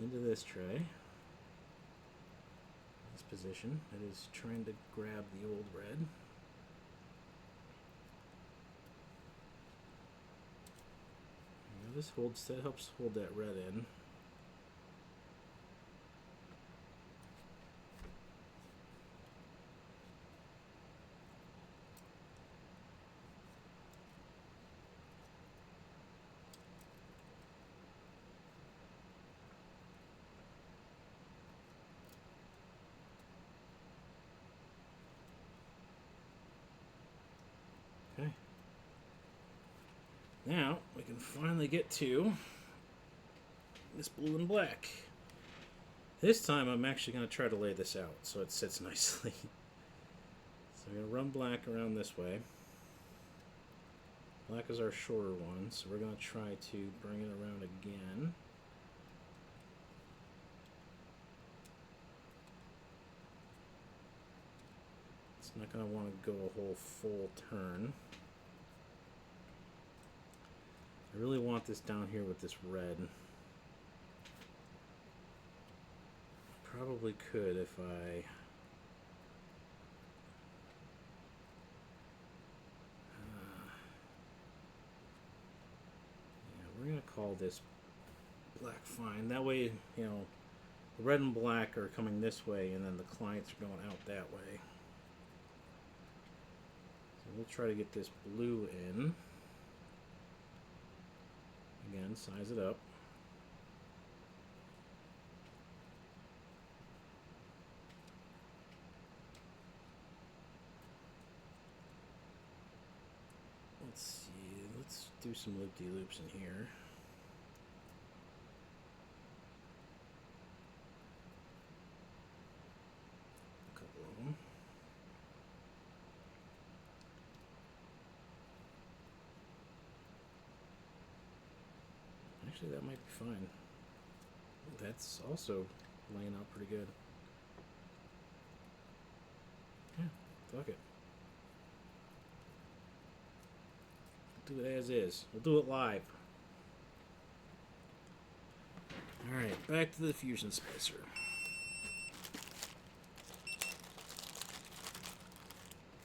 into this tray. This position. It is trying to grab the old red. Now this holds, that helps hold that red in. Okay. Now we can finally get to this blue and black. This time I'm actually going to try to lay this out so it sits nicely. So I'm going to run black around this way. Black is our shorter one, so we're going to try to bring it around again. It's not going to want to go a whole full turn. I really want this down here with this red. Probably could if I yeah, we're gonna call this black fine. That way, you know, the red and black are coming this way and then the clients are going out that way. So we'll try to get this blue in. Again, size it up. Let's see, let's do some loop-de-loops in here. A couple of them. Actually, that might be fine. That's also laying out pretty good. Yeah, fuck it. Do it as is. We'll do it live. Alright, back to the fusion splicer.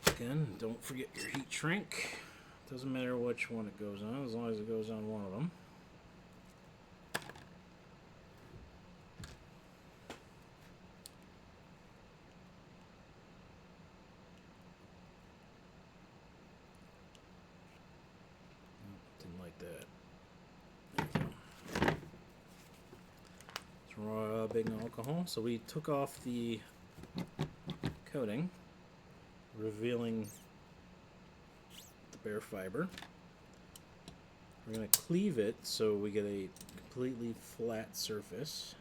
Again, don't forget your heat shrink. Doesn't matter which one it goes on, as long as it goes on one of them. Big alcohol. So we took off the coating, revealing the bare fiber. We're going to cleave it so we get a completely flat surface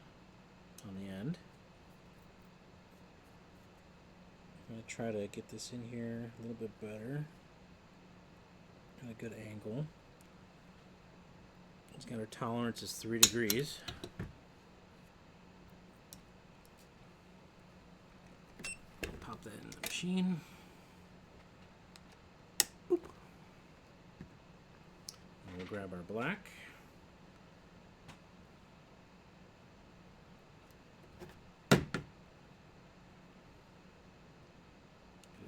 on the end. I'm going to try to get this in here a little bit better at a good angle. It's got our tolerance is 3 degrees. Pop that in the machine. Boop. And we'll grab our black.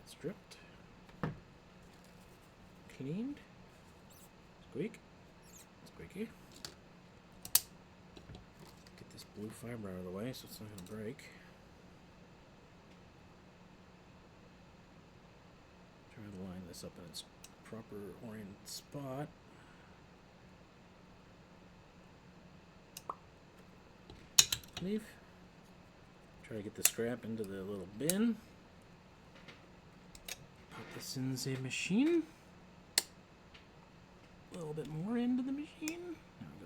stripped, cleaned, squeak, squeaky. Get this blue fiber out of the way so it's not going to break. Try to line this up in its proper oriented spot. Leave. Try to get the scrap into the little bin. Put this in the machine. A little bit more into the machine. There we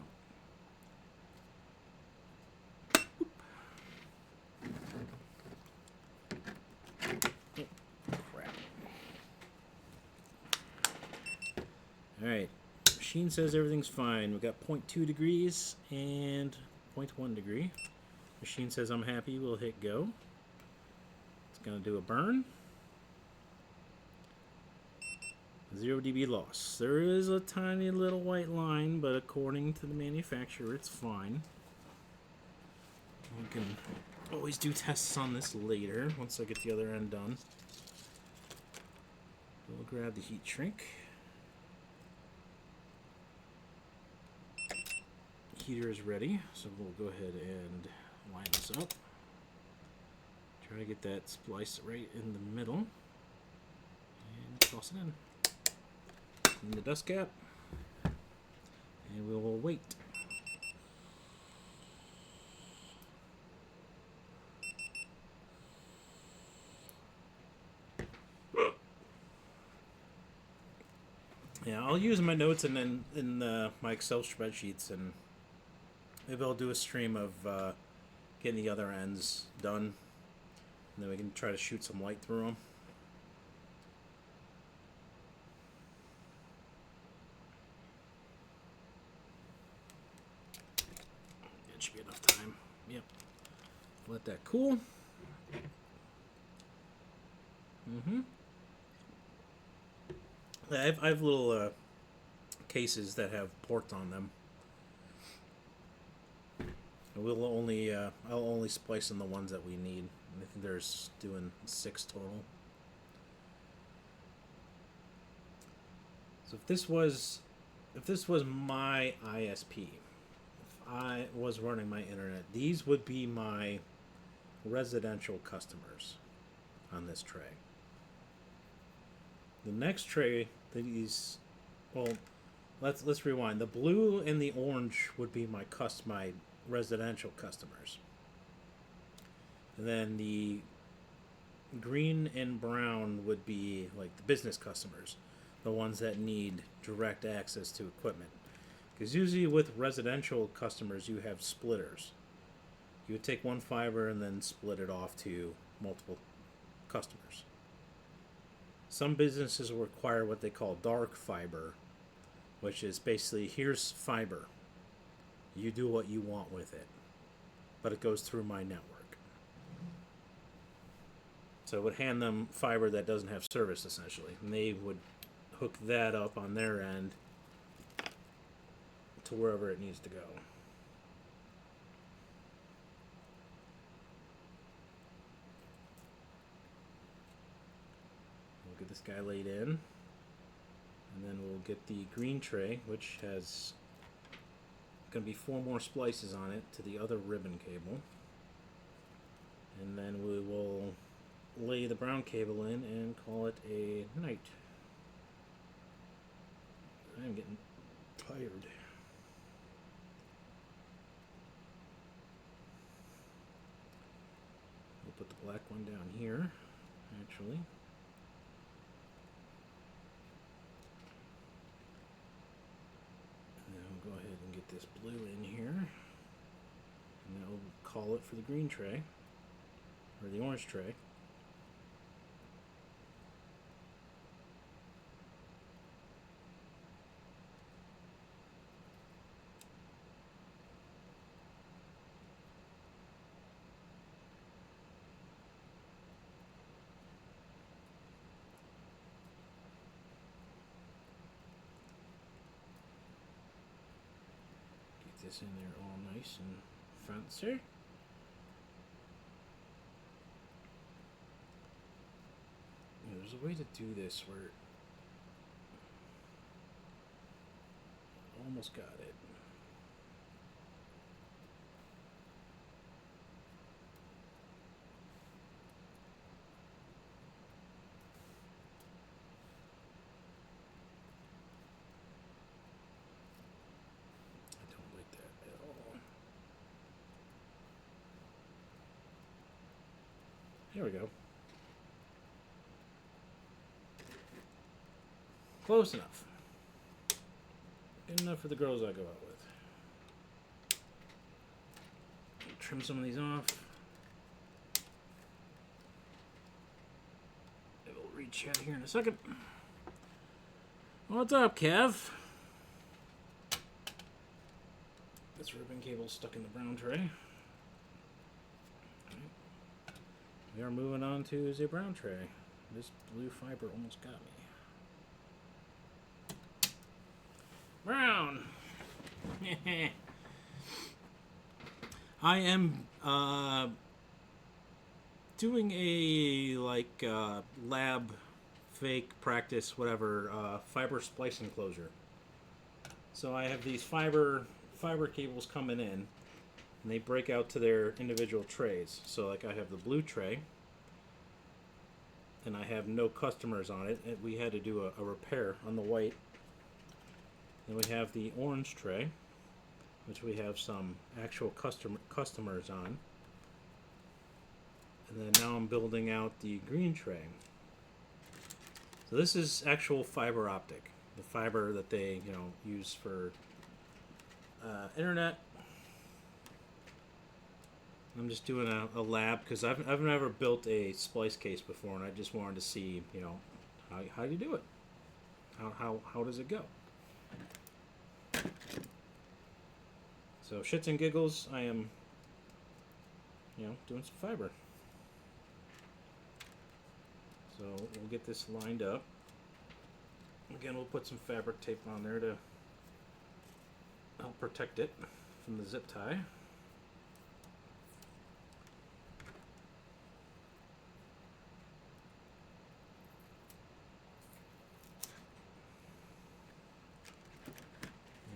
go. Oh, crap. Alright. Machine says everything's fine. We've got 0.2 degrees and 0.1 degree. Machine says I'm happy. We'll hit go. It's going to do a burn. 0 dB loss. There is a tiny little white line, but according to the manufacturer, it's fine. We can always do tests on this later once I get the other end done. We'll grab the heat shrink. Heater is ready, so we'll go ahead and line this up. Try to get that splice right in the middle and toss it in. Clean the dust cap, and we will wait. Yeah, I'll use my notes and then in my Excel spreadsheets, and maybe I'll do a stream of getting the other ends done, and then we can try to shoot some light through them. It should be enough time. Yep. Let that cool. I have little cases that have ports on them. We'll only I'll only splice in the ones that we need. I think there's doing 6 total. So if this was my ISP, if I was running my internet, these would be my residential customers on this tray. The next tray, these, well, let's rewind. The blue and the orange would be my residential customers. And then the green and brown would be like the business customers, the ones that need direct access to equipment. Because usually with residential customers, you have splitters. You would take one fiber and then split it off to multiple customers. Some businesses will require what they call dark fiber, which is basically, here's fiber. You do what you want with it, but it goes through my network. So it would hand them fiber that doesn't have service, essentially, and they would hook that up on their end to wherever it needs to go. We'll get this guy laid in, and then we'll get the green tray, which has going to be 4 more splices on it to the other ribbon cable, and then we will lay the brown cable in and call it a night. I'm getting tired. We'll put the black one down here, actually. And then we'll go ahead and get this blue in here. And then we'll call it for the green tray, or the orange tray. This in there all nice and fancy. there's a way to do this where almost got it. I don't like that at all. There we go. Close enough. Good enough for the girls I go out with. Trim some of these off. It'll reach out here in a second. What's up, Kev? This ribbon cable stuck in the brown tray. We are moving on to the brown tray. This blue fiber almost got me. Brown! I am doing a lab fake practice whatever fiber splice enclosure. So I have these fiber cables coming in, and they break out to their individual trays. So like I have the blue tray, and I have no customers on it. We had to do a repair on the white. Then we have the orange tray, which we have some actual customers on. And then now I'm building out the green tray. So this is actual fiber optic, the fiber that they use for internet. I'm just doing a lab because I've never built a splice case before, and I just wanted to see how you do it. How does it go? So shits and giggles, I am doing some fiber. So we'll get this lined up. Again, we'll put some fabric tape on there to help protect it from the zip tie.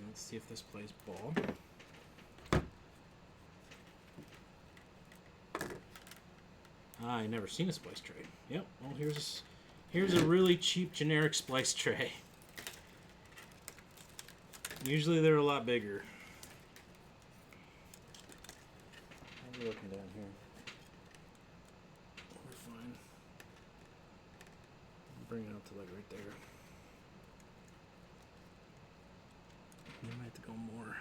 Let's see if this plays ball. I never seen a splice tray. Yep. Well, here's a really cheap generic splice tray. Usually they're a lot bigger. How are we looking down here? We're fine. Bring it up to like right there. We might have to go more.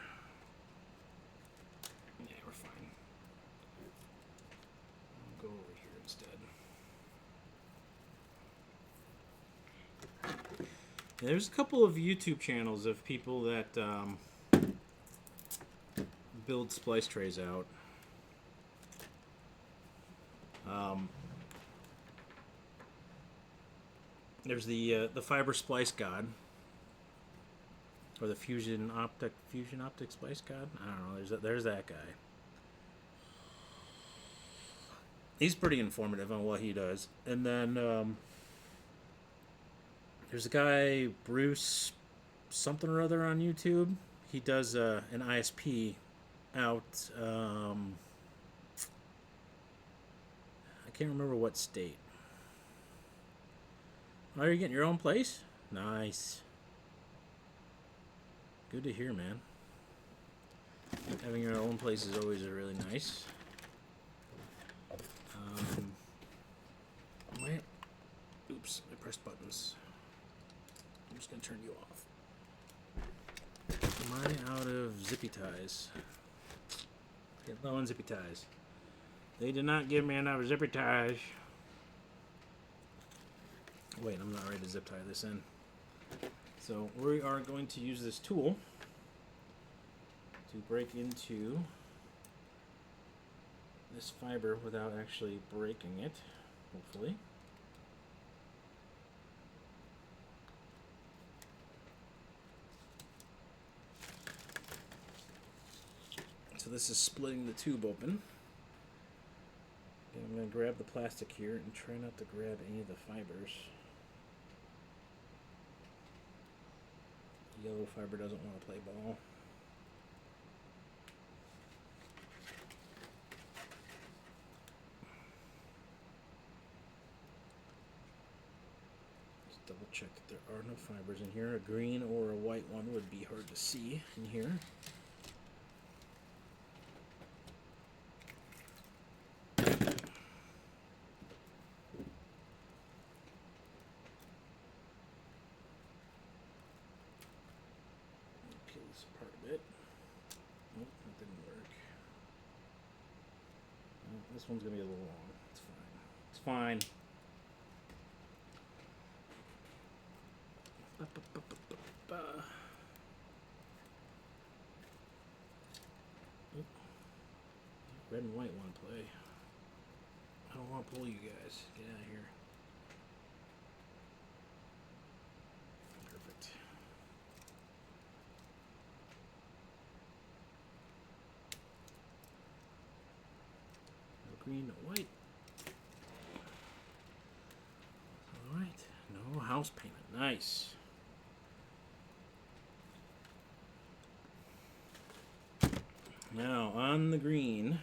Yeah, we're fine. I'll go over here instead. Yeah, there's a couple of YouTube channels of people that build splice trays out. There's the Fiber Splice God. Or the Fusion Optic Splice God? I don't know. There's that guy. He's pretty informative on what he does. And then there's a guy, Bruce something or other on YouTube. He does an ISP out. I can't remember what state. Oh, are you getting your own place? Nice. Good to hear, man. Having your own place is always really nice. Oops, I pressed buttons. I'm just going to turn you off. Am I out of zippy ties? Get low on zippy ties. They did not give me enough zippy ties. Wait, I'm not ready to zip tie this in. So we are going to use this tool to break into this fiber without actually breaking it, hopefully. So this is splitting the tube open. And I'm going to grab the plastic here and try not to grab any of the fibers. yellow fiber doesn't want to play ball. Just double check that there are no fibers in here. A green or a white one would be hard to see in here. Peel this apart a bit. Nope, that didn't work. Well, this one's gonna be a little long. It's fine. It's fine. Red and white want to play. I don't want to pull you guys. Get out of here. Perfect. No green, no white. Alright. No house payment. Nice. Now, on the green,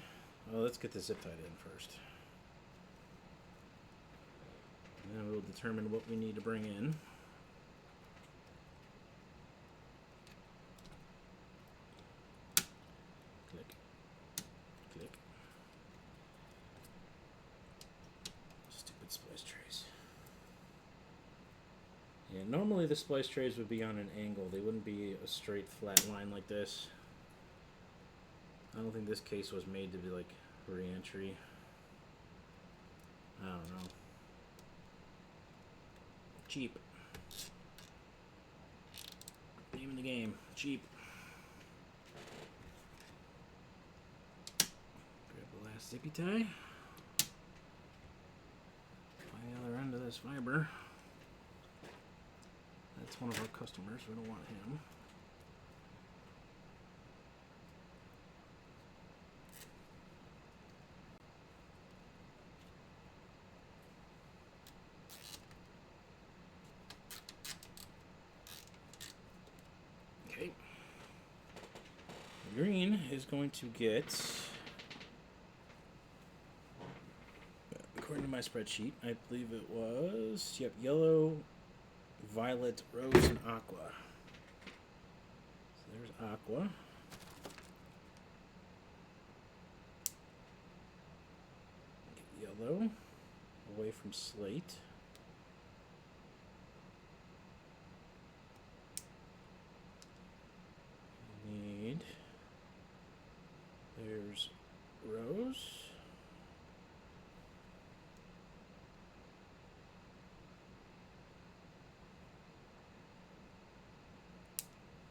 well, let's get the zip tied in first. And then we'll determine what we need to bring in. Click. Click. Stupid splice trays. Yeah, normally the splice trays would be on an angle. They wouldn't be a straight flat line like this. I don't think this case was made to be like re-entry. I don't know. Cheap. Name of the game. Cheap. Grab the last zippy tie. Find the other end of this fiber. That's one of our customers. We don't want him. Okay. Green is going to get, according to my spreadsheet, I believe it was, yep, yellow, violet, rose, and aqua. So there's aqua. Get yellow away from slate. Need, there's rose.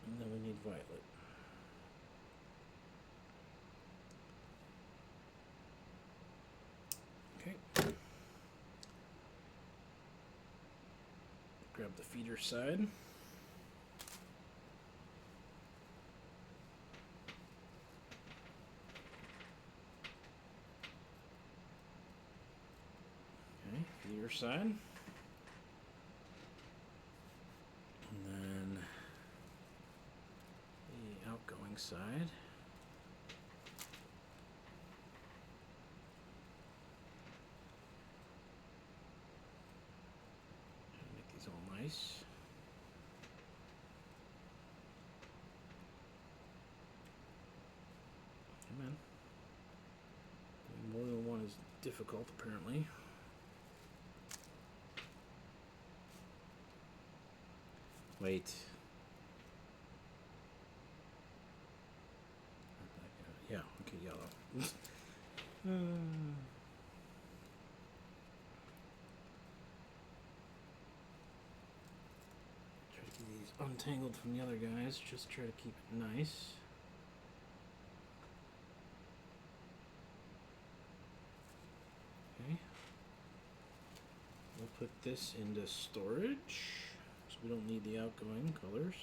And then we need violet. Okay. Grab the feeder side. Okay, feeder side. And then the outgoing side. Make these all nice. Come in. Doing more than one is difficult, apparently. Wait. Yeah, okay, yellow. Try to keep these untangled from the other guys. Just try to keep it nice. Okay. We'll put this into storage. So we don't need the outgoing colors.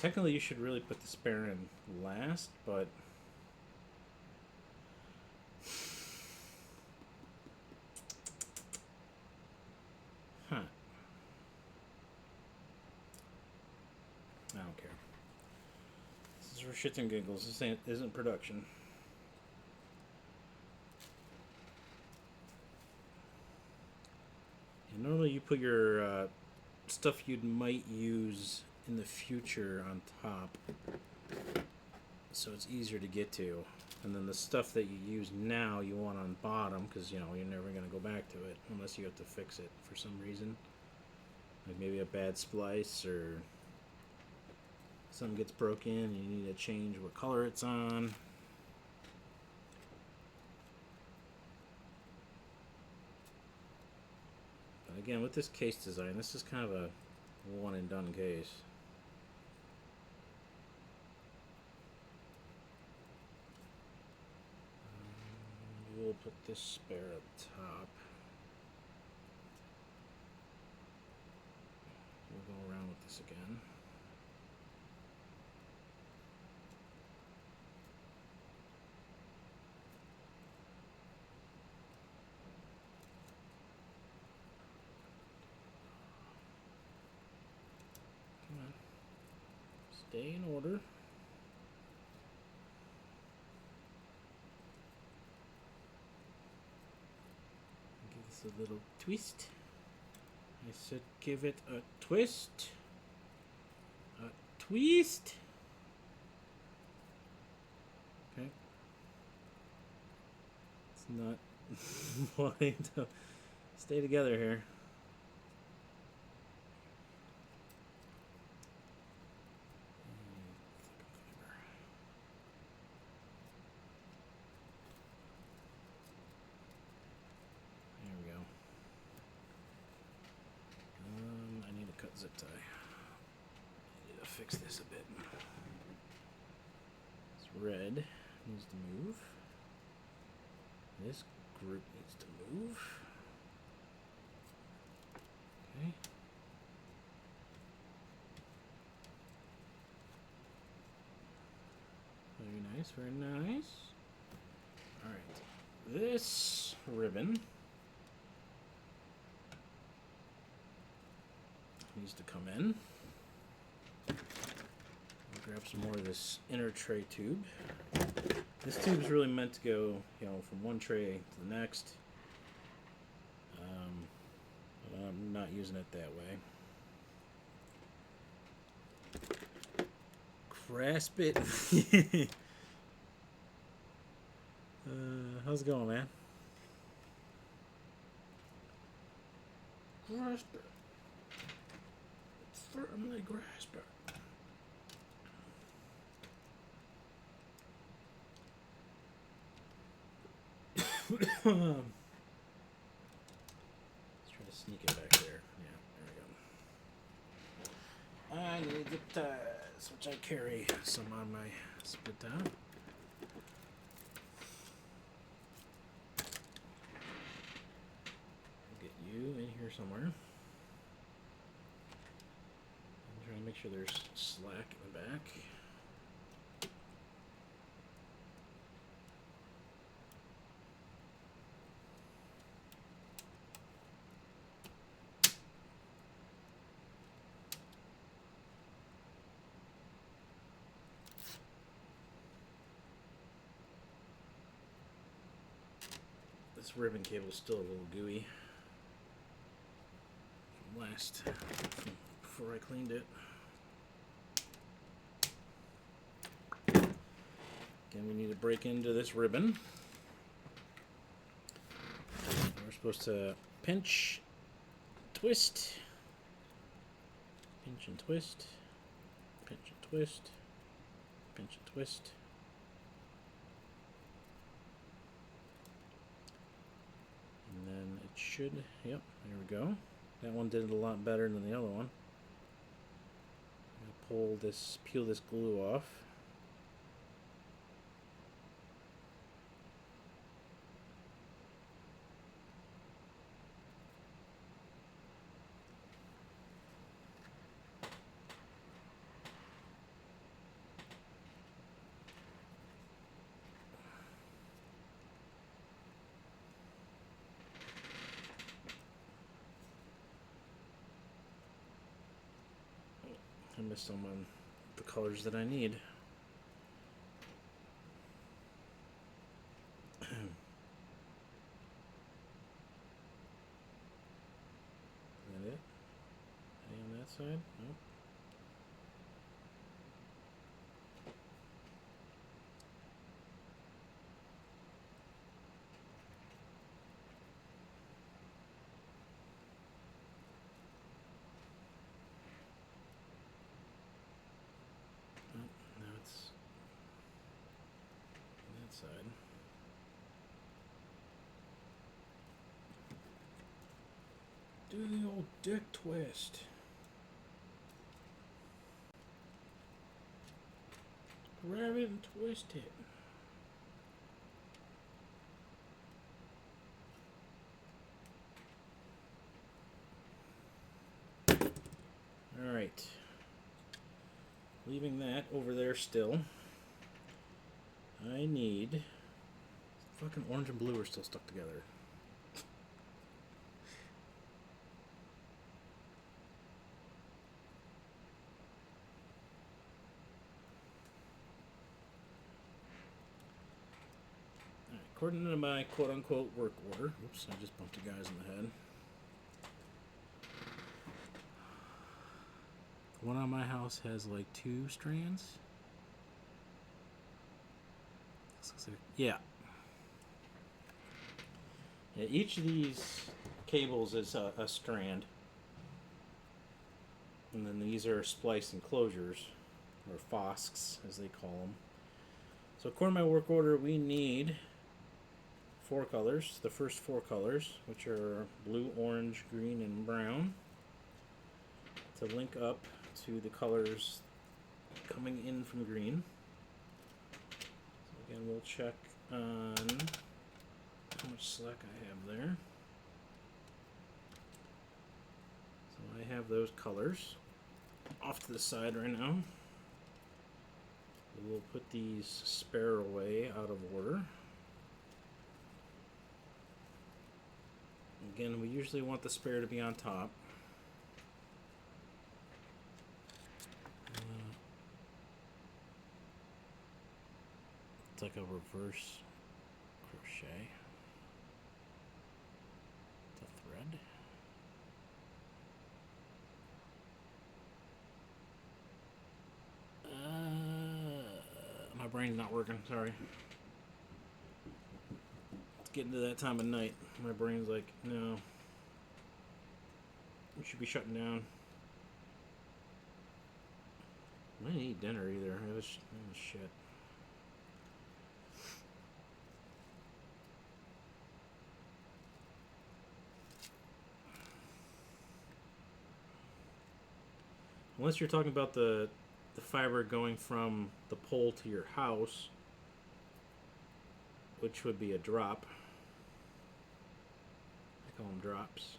Technically, you should really put the spare in last, but huh? I don't care. This is for shits and giggles. This isn't production. And normally, you put your stuff you might use in the future on top, so it's easier to get to. And then the stuff that you use now you want on bottom, because you know you're never going to go back to it unless you have to fix it for some reason, like maybe a bad splice or something gets broken and you need to change what color it's on. But again, with this case design, this is kind of a one and done case. We'll put this spare up top. We'll go around with this again. Come on. Stay in order. Give this a little twist. I said give it a twist. A twist. Okay. It's not wanting to stay together here. Zip tie. I need to fix this a bit. This red needs to move. This group needs to move. Okay. Very nice, very nice. Alright. This ribbon needs to come in. I'll grab some more of this inner tray tube. This tube is really meant to go, you know, from one tray to the next. But I'm not using it that way. Grasp it. How's it going, man? Grasp it. Firmly grasp it. Let's try to sneak it back there. Yeah, there we go. I need the ties, which I carry some on my split down. Get you in here somewhere. Make sure there's slack in the back. This ribbon cable is still a little gooey from before I cleaned it. Again, we need to break into this ribbon. We're supposed to pinch, twist, pinch and twist, pinch and twist, pinch and twist. And then it should, yep, there we go. That one did it a lot better than the other one. I'm going to peel this glue off. missed some on the colors that I need. Is that it? Any on that side? Nope. Now it's on that side. Do the old dick twist. Grab it and twist it. Alright. Leaving that over there still. I need... Fucking orange and blue are still stuck together. Alright, according to my quote-unquote work order... Oops, I just bumped you guys in the head. The one on my house has like 2 strands. This looks like, yeah. Yeah, each of these cables is a strand. And then these are splice enclosures, or FOSCs as they call them. So according to my work order, we need 4 colors. The first 4 colors, which are blue, orange, green, and brown, to link up to the colors coming in from green. So again, we'll check on how much slack I have there. So I have those colors off to the side right now. We'll put these spare away out of order. Again, we usually want the spare to be on top. It's like a reverse crochet. The thread. My brain's not working, sorry. It's getting to that time of night. My brain's like, no. We should be shutting down. I didn't eat dinner either. It was shit. Unless you're talking about the fiber going from the pole to your house, which would be a drop. I call them drops.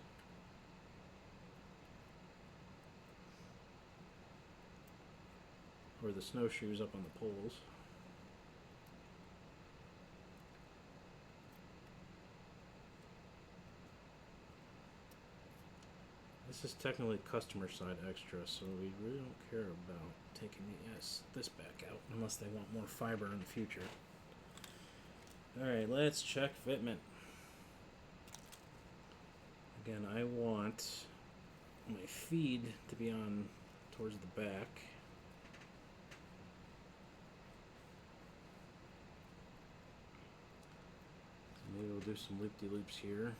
Or the snowshoes up on the poles. This is technically customer side extra, so we really don't care about taking this back out unless they want more fiber in the future. Alright, let's check fitment. Again, I want my feed to be on towards the back. Maybe we'll do some loop-de-loops here.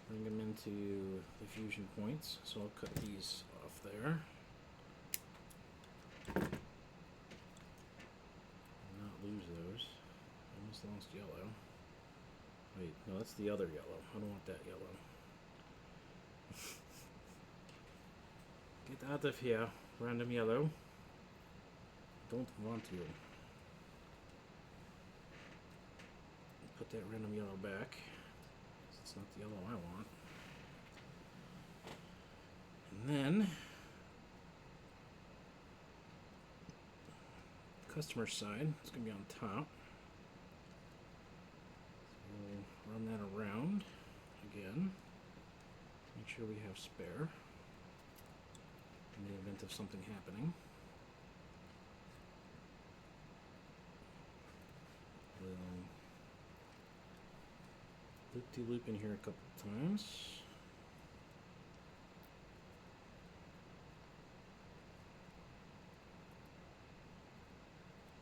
Bring them into the fusion points, so I'll cut these off there. Not lose those. Almost lost yellow. Wait, no, that's the other yellow. I don't want that yellow. Get out of here, random yellow. Don't want you. Put that random yellow back. It's not the yellow I want. And then customer side, it's going to be on top. So we'll run that around again. sure we have spare in the event of something happening. We'll loop-de-loop in here a couple times.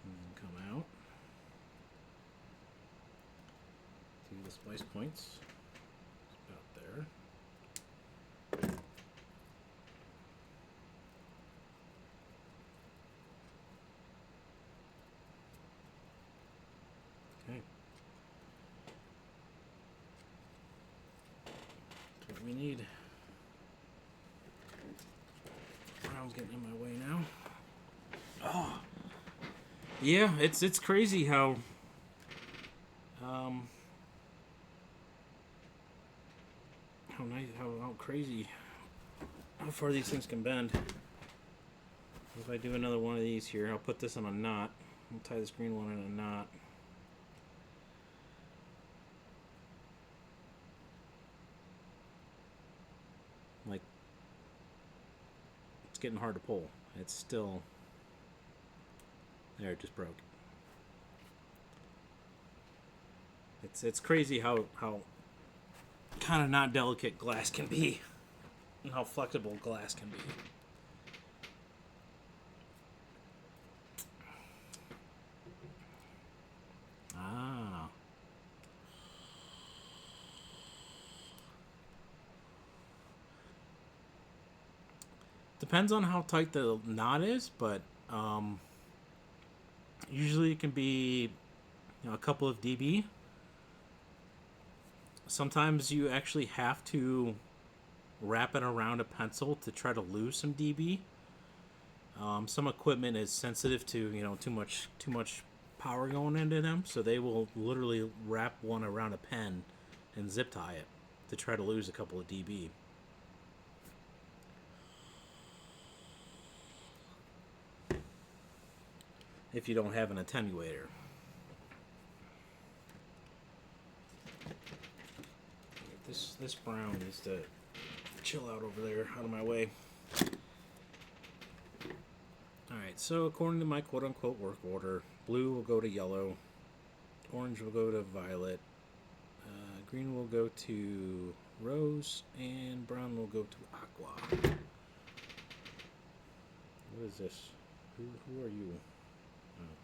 And then come out to the splice points. It's about there. Okay. That's what we need. Brown's getting in my way now. Oh, yeah, it's crazy how how crazy how far these things can bend. If I do another one of these here, I'll put this on a knot. I'll tie this green one in a knot. Like, it's getting hard to pull. It's still there. It just broke. It's crazy how kind of not delicate glass can be, and how flexible glass can be. Ah. Depends on how tight the knot is, but usually it can be a couple of dB. Sometimes you actually have to wrap it around a pencil to try to lose some dB. Some equipment is sensitive to too much power going into them, so they will literally wrap one around a pen and zip tie it to try to lose a couple of dB. If you don't have an attenuator. This brown needs to chill out over there, out of my way. Alright, so according to my quote-unquote work order, blue will go to yellow, orange will go to violet, green will go to rose, and brown will go to aqua. What is this? Who are you? Oh.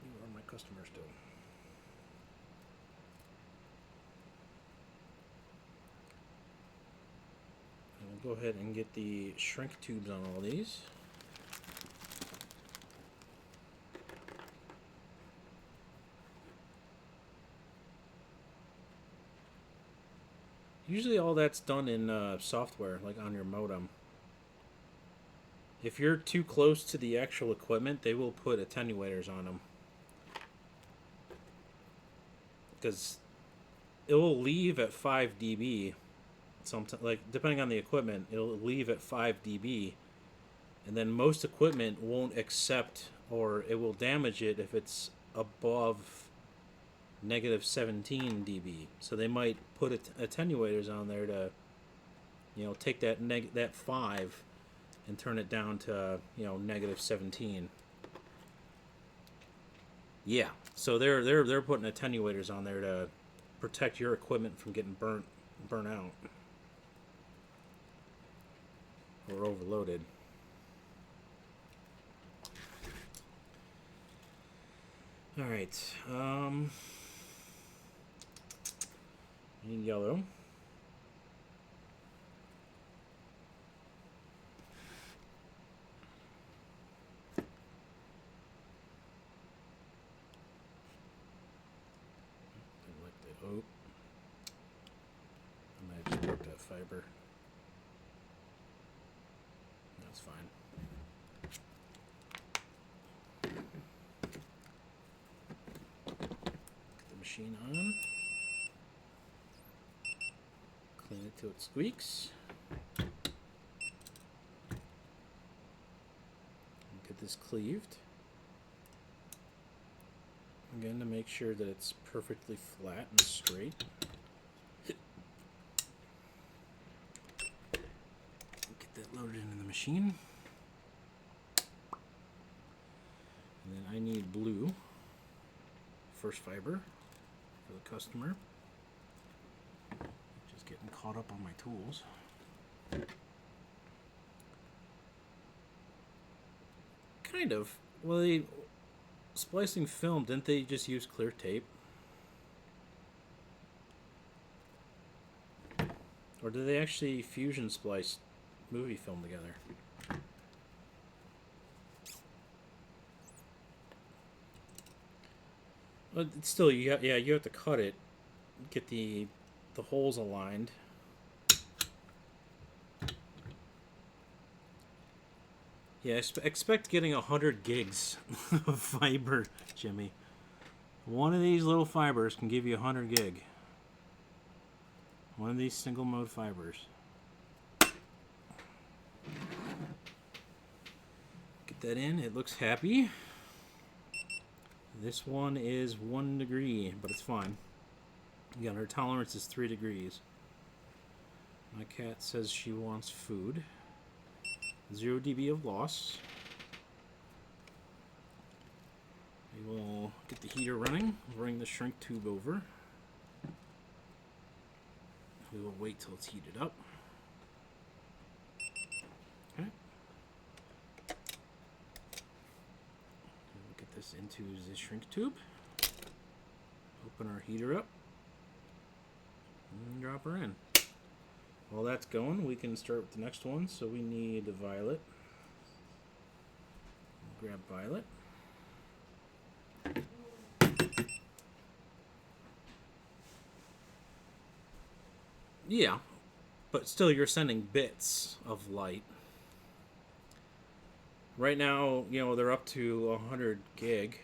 You are my customer still. Go ahead and get the shrink tubes on all these. Usually all that's done in software, like on your modem. If you're too close to the actual equipment, they will put attenuators on them. Because it will leave at 5 dB. Sometimes, like, depending on the equipment, it'll leave at 5 dB, and then most equipment won't accept, or it will damage it if it's above negative 17 dB. So they might put attenuators on there to take that 5 and turn it down to negative 17. Yeah, so they're putting attenuators on there to protect your equipment from getting burnt out or overloaded. All right. Need yellow. Oh, I might have just broke that fiber. That's fine. Get the machine on. Clean it till it squeaks. Get this cleaved. Again, to make sure that it's perfectly flat and straight. load it into the machine. And then I need blue, first fiber for the customer. Just getting caught up on my tools. Kind of. Well, they splicing film, didn't they just use clear tape? Or did they actually fusion splice movie film together? But still, you have to cut it, get the holes aligned. Yeah, expect getting 100 gigs of fiber, Jimmy. One of these little fibers can give you 100 gig. One of these single mode fibers. Get that in. It looks happy. This one is 1 degree, but it's fine. Again, her tolerance is 3 degrees. My cat says she wants food. 0 dB of loss. We will get the heater running, bring the shrink tube over. We will wait till it's heated up. Okay. We'll get this into the shrink tube. Open our heater up. And drop her in. While that's going, we can start with the next one. So we need a violet. Grab violet. Yeah, but still you're sending bits of light. Right now, you know, they're up to 100 gig.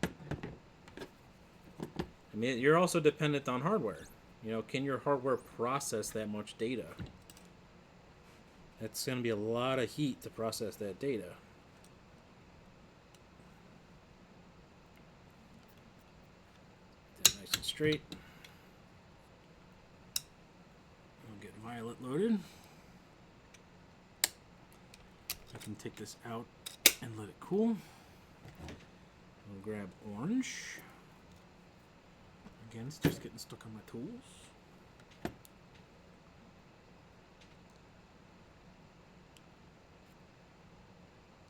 I mean, you're also dependent on hardware. You know, can your hardware process that much data? That's going to be a lot of heat to process that data. Get that nice and straight. I'll get violet loaded. I can take this out and let it cool. We'll grab orange. Again, it's just getting stuck on my tools.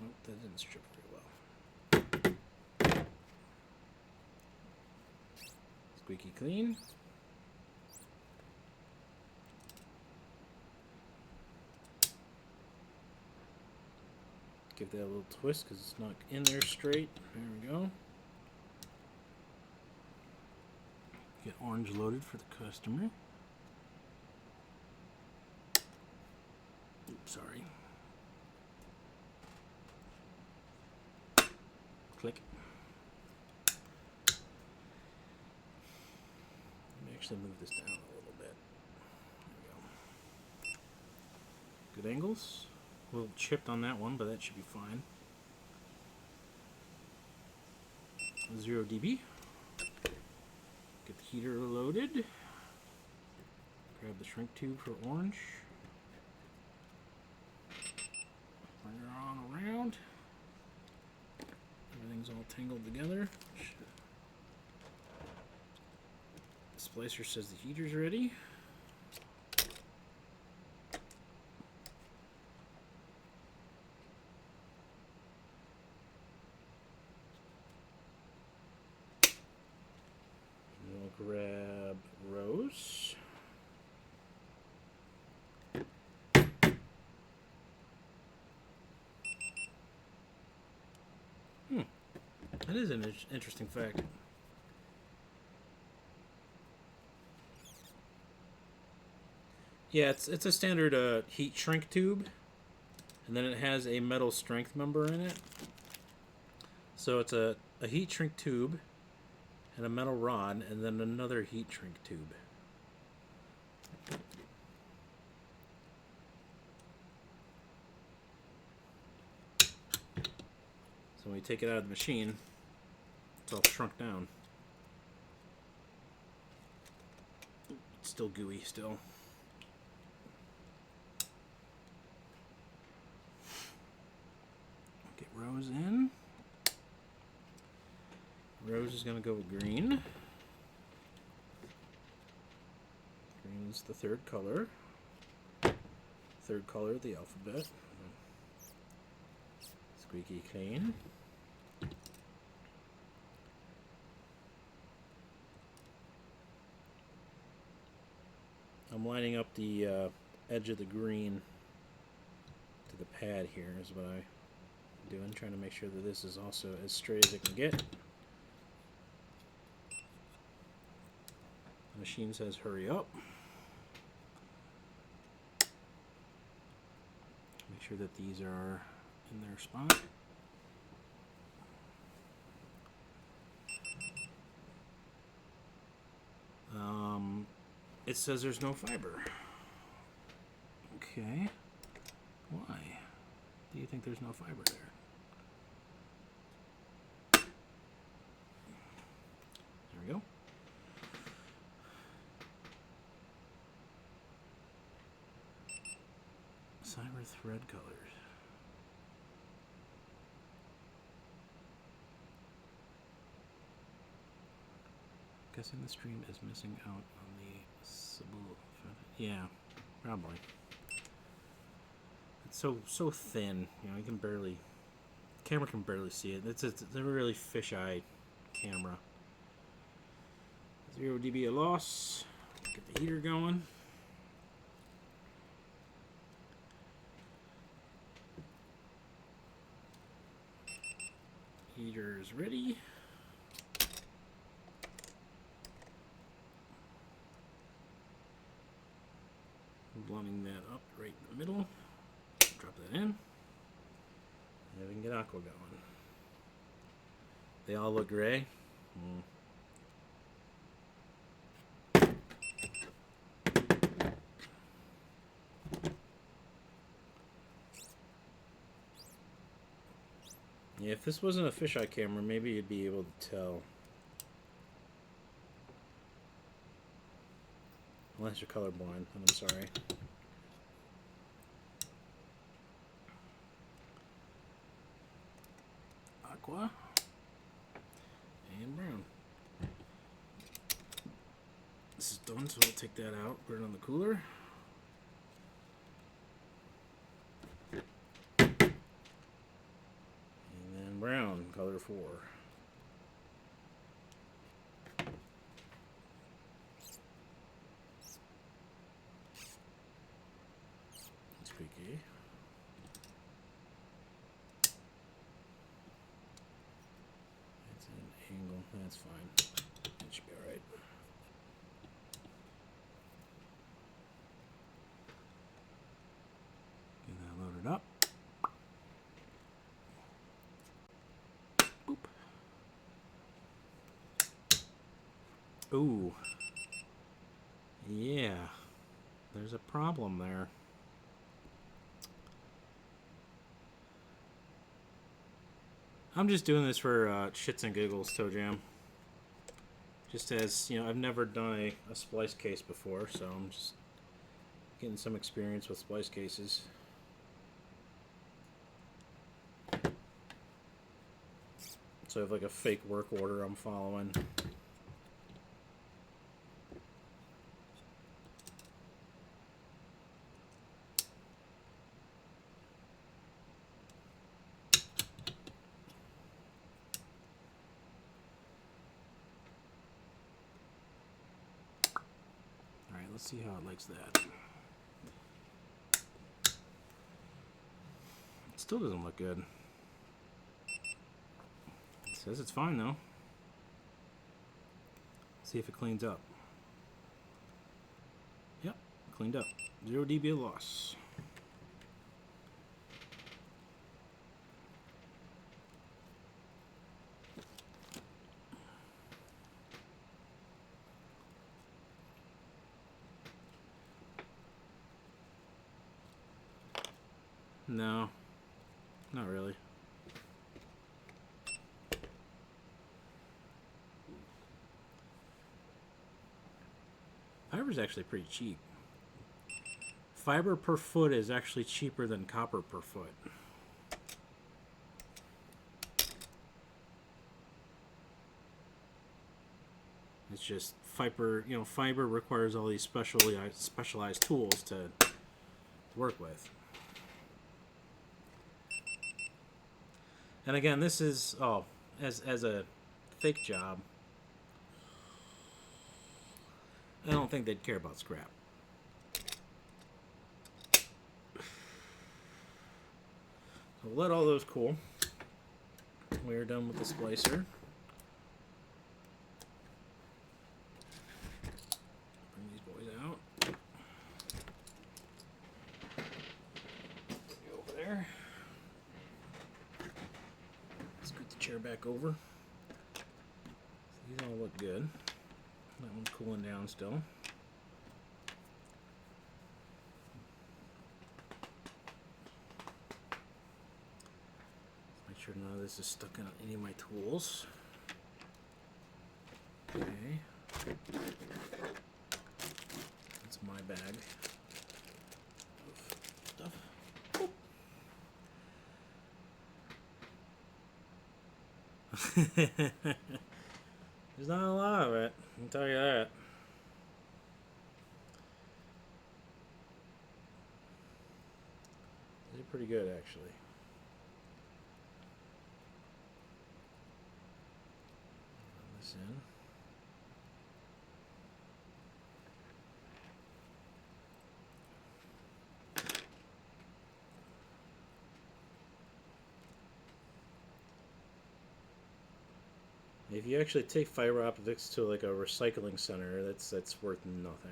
Oh, that didn't strip very well. Squeaky clean. Give that a little twist because it's not in there straight. There we go. Get orange loaded for the customer. Oops, sorry. Click. Let me actually move this down a little bit. There we go. Good angles. A little chipped on that one, but that should be fine. 0 dB. Get the heater loaded. Grab the shrink tube for orange. Bring her on around. Everything's all tangled together. The splicer says the heater's ready. Grab rose. That is an interesting fact. Yeah, it's a standard heat shrink tube, and then it has a metal strength member in it. So it's a heat shrink tube and a metal rod, and then another heat shrink tube. So when we take it out of the machine, it's all shrunk down. It's still gooey still. goes in. Rose is going to go with green. Green's the third color. Third color of the alphabet. Squeaky clean. I'm lining up the edge of the green to the pad here is what I'm doing, trying to make sure that this is also as straight as it can get. The machine says hurry up. Make sure that these are in their spot. It says there's no fiber. Okay. Why do you think there's no fiber there? There we go. Cyber thread colors. Guessing the stream is missing out on the subtle. Yeah, probably. It's so thin, you know. You can barely, camera can barely see it. It's a really fisheye camera. 0 dB of loss. Get the heater going. Heater is ready. Blending that up right in the middle. Drop that in. And we can get aqua going. They all look gray. Yeah, if this wasn't a fisheye camera, maybe you'd be able to tell. Unless you're colorblind, and I'm sorry. Aqua and brown. This is done, so I'll take that out, put it on the cooler. And then brown, color 4. Squeaky. That's an angle, that's fine. That should be alright. Get that loaded up. Boop. Ooh. Yeah. There's a problem there. I'm just doing this for shits and giggles, Toe Jam. Just as, you know, I've never done a splice case before, so I'm just getting some experience with splice cases. So I have like a fake work order I'm following. Let's see how it likes that. It still doesn't look good. It says it's fine though. See if it cleans up. Yep, cleaned up. 0 dB of loss. No, not really. Fiber's actually pretty cheap. Fiber per foot is actually cheaper than copper per foot. It's just fiber. Fiber requires all these specialized tools to work with. And again, this is as a fake job. I don't think they'd care about scrap. So we'll let all those cool. We're done with the splicer. Bring these boys out. Go over there. Scoot the chair back over. So these all look good. That one's cooling down still. Make sure none of this is stuck in any of my tools. Okay. That's my bag of stuff. There's not a lot of it, I can tell you that. These are pretty good, actually. Run this in. If you actually take fiber optics to like a recycling center, that's worth nothing.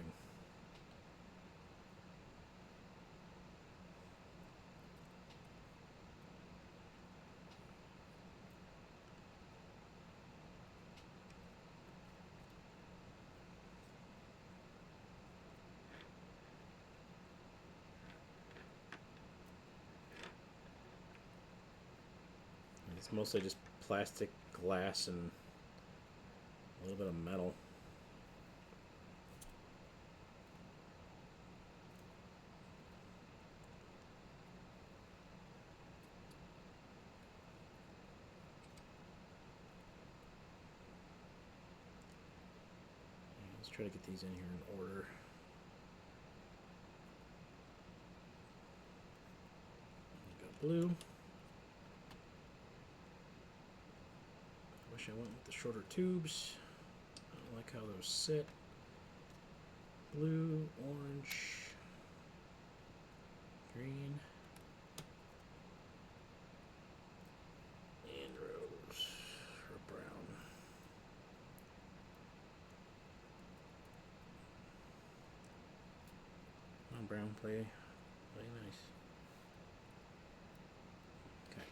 It's mostly just plastic, glass, and a little bit of metal. Let's try to get these in here in order. We got blue. Wish I went with the shorter tubes. I don't like how those sit. Blue, orange, green, and rose, or brown. Oh, brown play nice. Okay.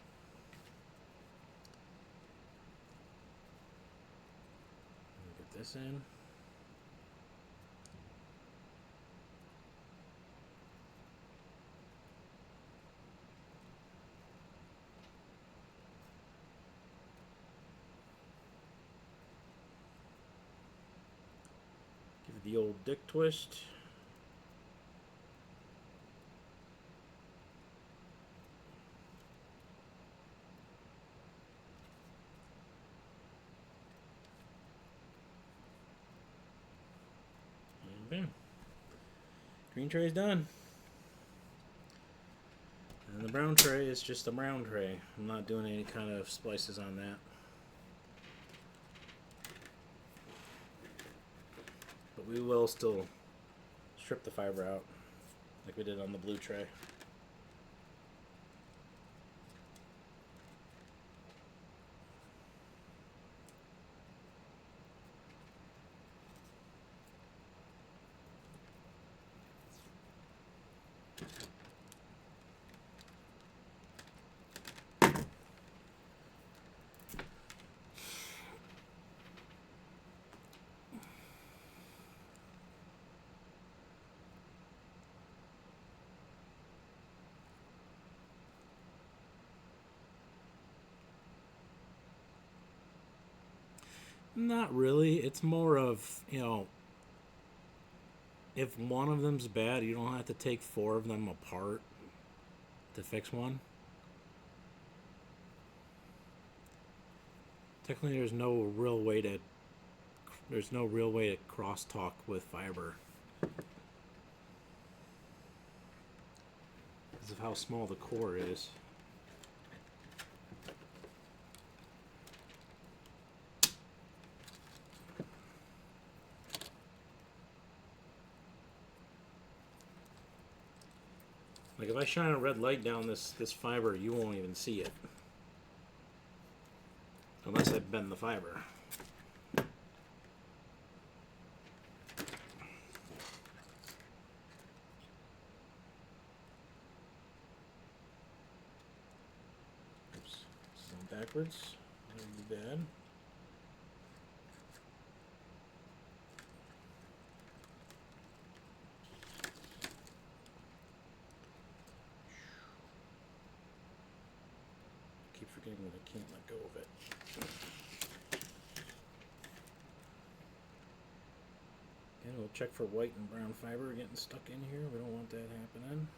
Get this in. Give it the old dick twist. And bam. Green tray is done. And the brown tray is just a brown tray. I'm not doing any kind of splices on that. But we will still strip the fiber out like we did on the blue tray. Not really. It's more of, if one of them's bad, you don't have to take 4 of them apart to fix one. Technically, there's no real way to There's no real way to crosstalk with fiber because of how small the core is. Like if I shine a red light down this fiber, you won't even see it. Unless I bend the fiber. Oops, this is backwards. That would be bad. Keep forgetting that I can't let go of it. And we'll check for white and brown fiber getting stuck in here. We don't want that happening.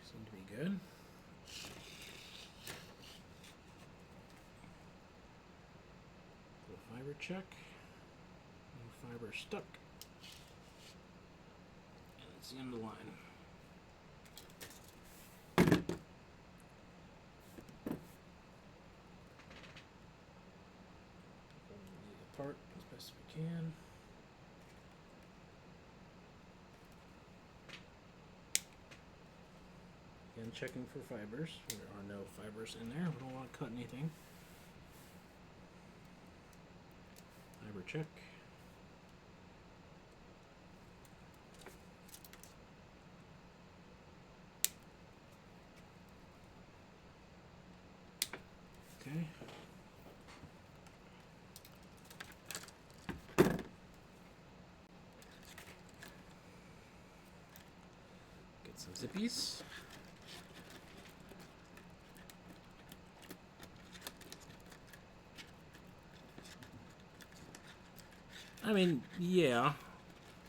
Seem to be good. Little fiber check. No fiber stuck. And it's the end of the line. Pull these apart as best we can. Again, checking for fibers. There are no fibers in there. We don't want to cut anything. Fiber check. Okay. Get some zippies. I mean, yeah,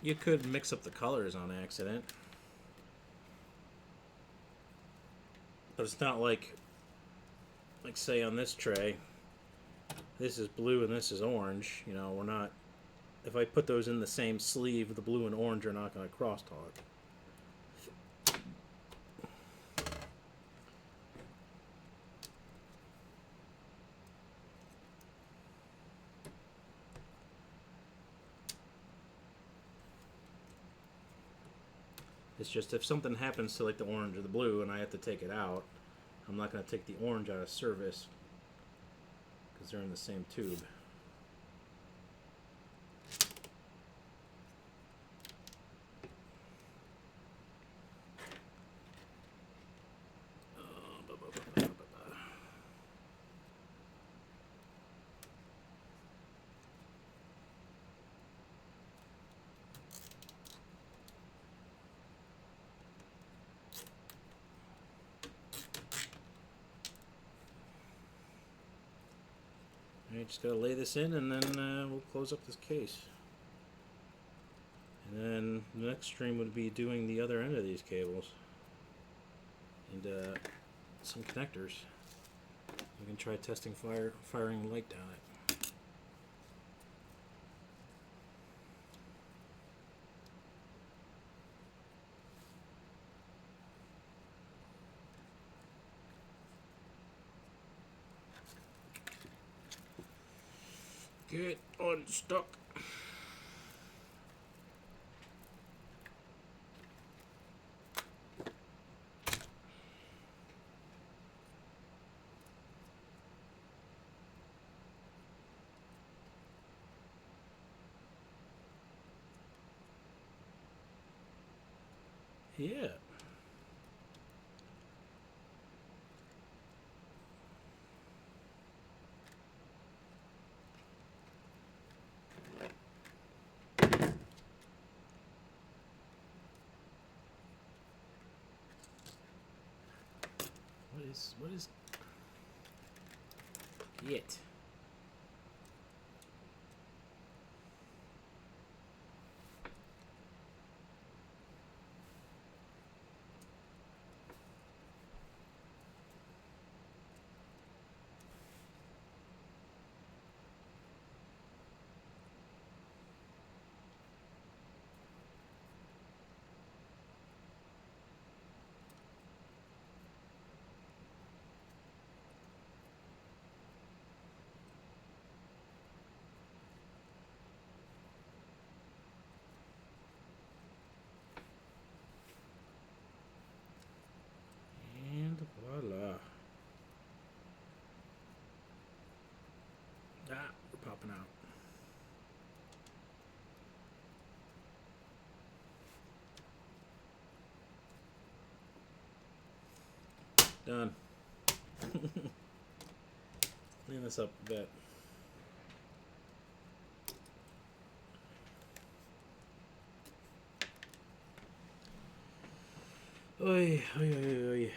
you could mix up the colors on accident. But it's not like say on this tray, this is blue and this is orange. You know, we're not, if I put those in the same sleeve, the blue and orange are not going to crosstalk. It's just if something happens to like the orange or the blue and I have to take it out, I'm not going to take the orange out of service because they're in the same tube. Alright, just gotta lay this in and then we'll close up this case. And then the next stream would be doing the other end of these cables. And some connectors. We can try testing firing light down it. Get unstuck. Yeah. What is it? Done. Clean this up a bit. Oy, oy, oy, oy.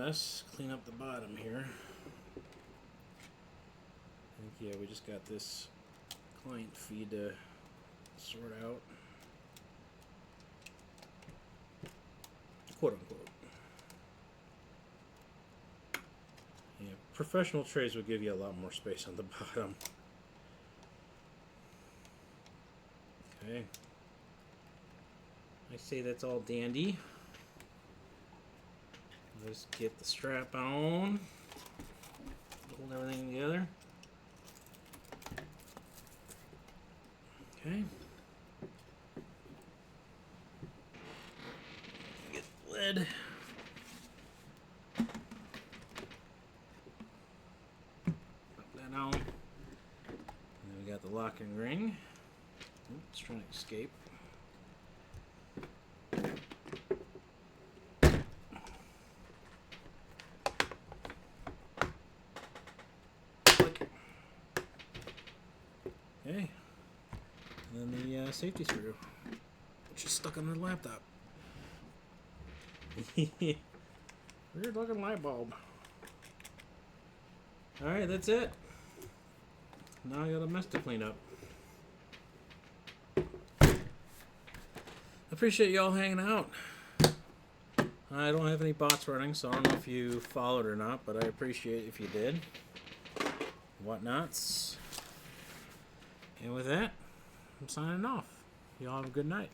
Let's clean up the bottom here. I think, yeah, we just got this client feed to sort out. Quote unquote. Yeah, professional trays would give you a lot more space on the bottom. Okay. I say that's all dandy. Let's get the strap on. Hold everything together. Okay. Get the lid. Pop that on. And then we got the locking ring. Oops, it's trying to escape. Okay, and then the safety screw, which is stuck on the laptop. Weird looking light bulb. Alright, that's it. Now I got a mess to clean up. Appreciate y'all hanging out. I don't have any bots running, so I don't know if you followed or not, but I appreciate it if you did. Whatnots. And with that, I'm signing off. Y'all have a good night.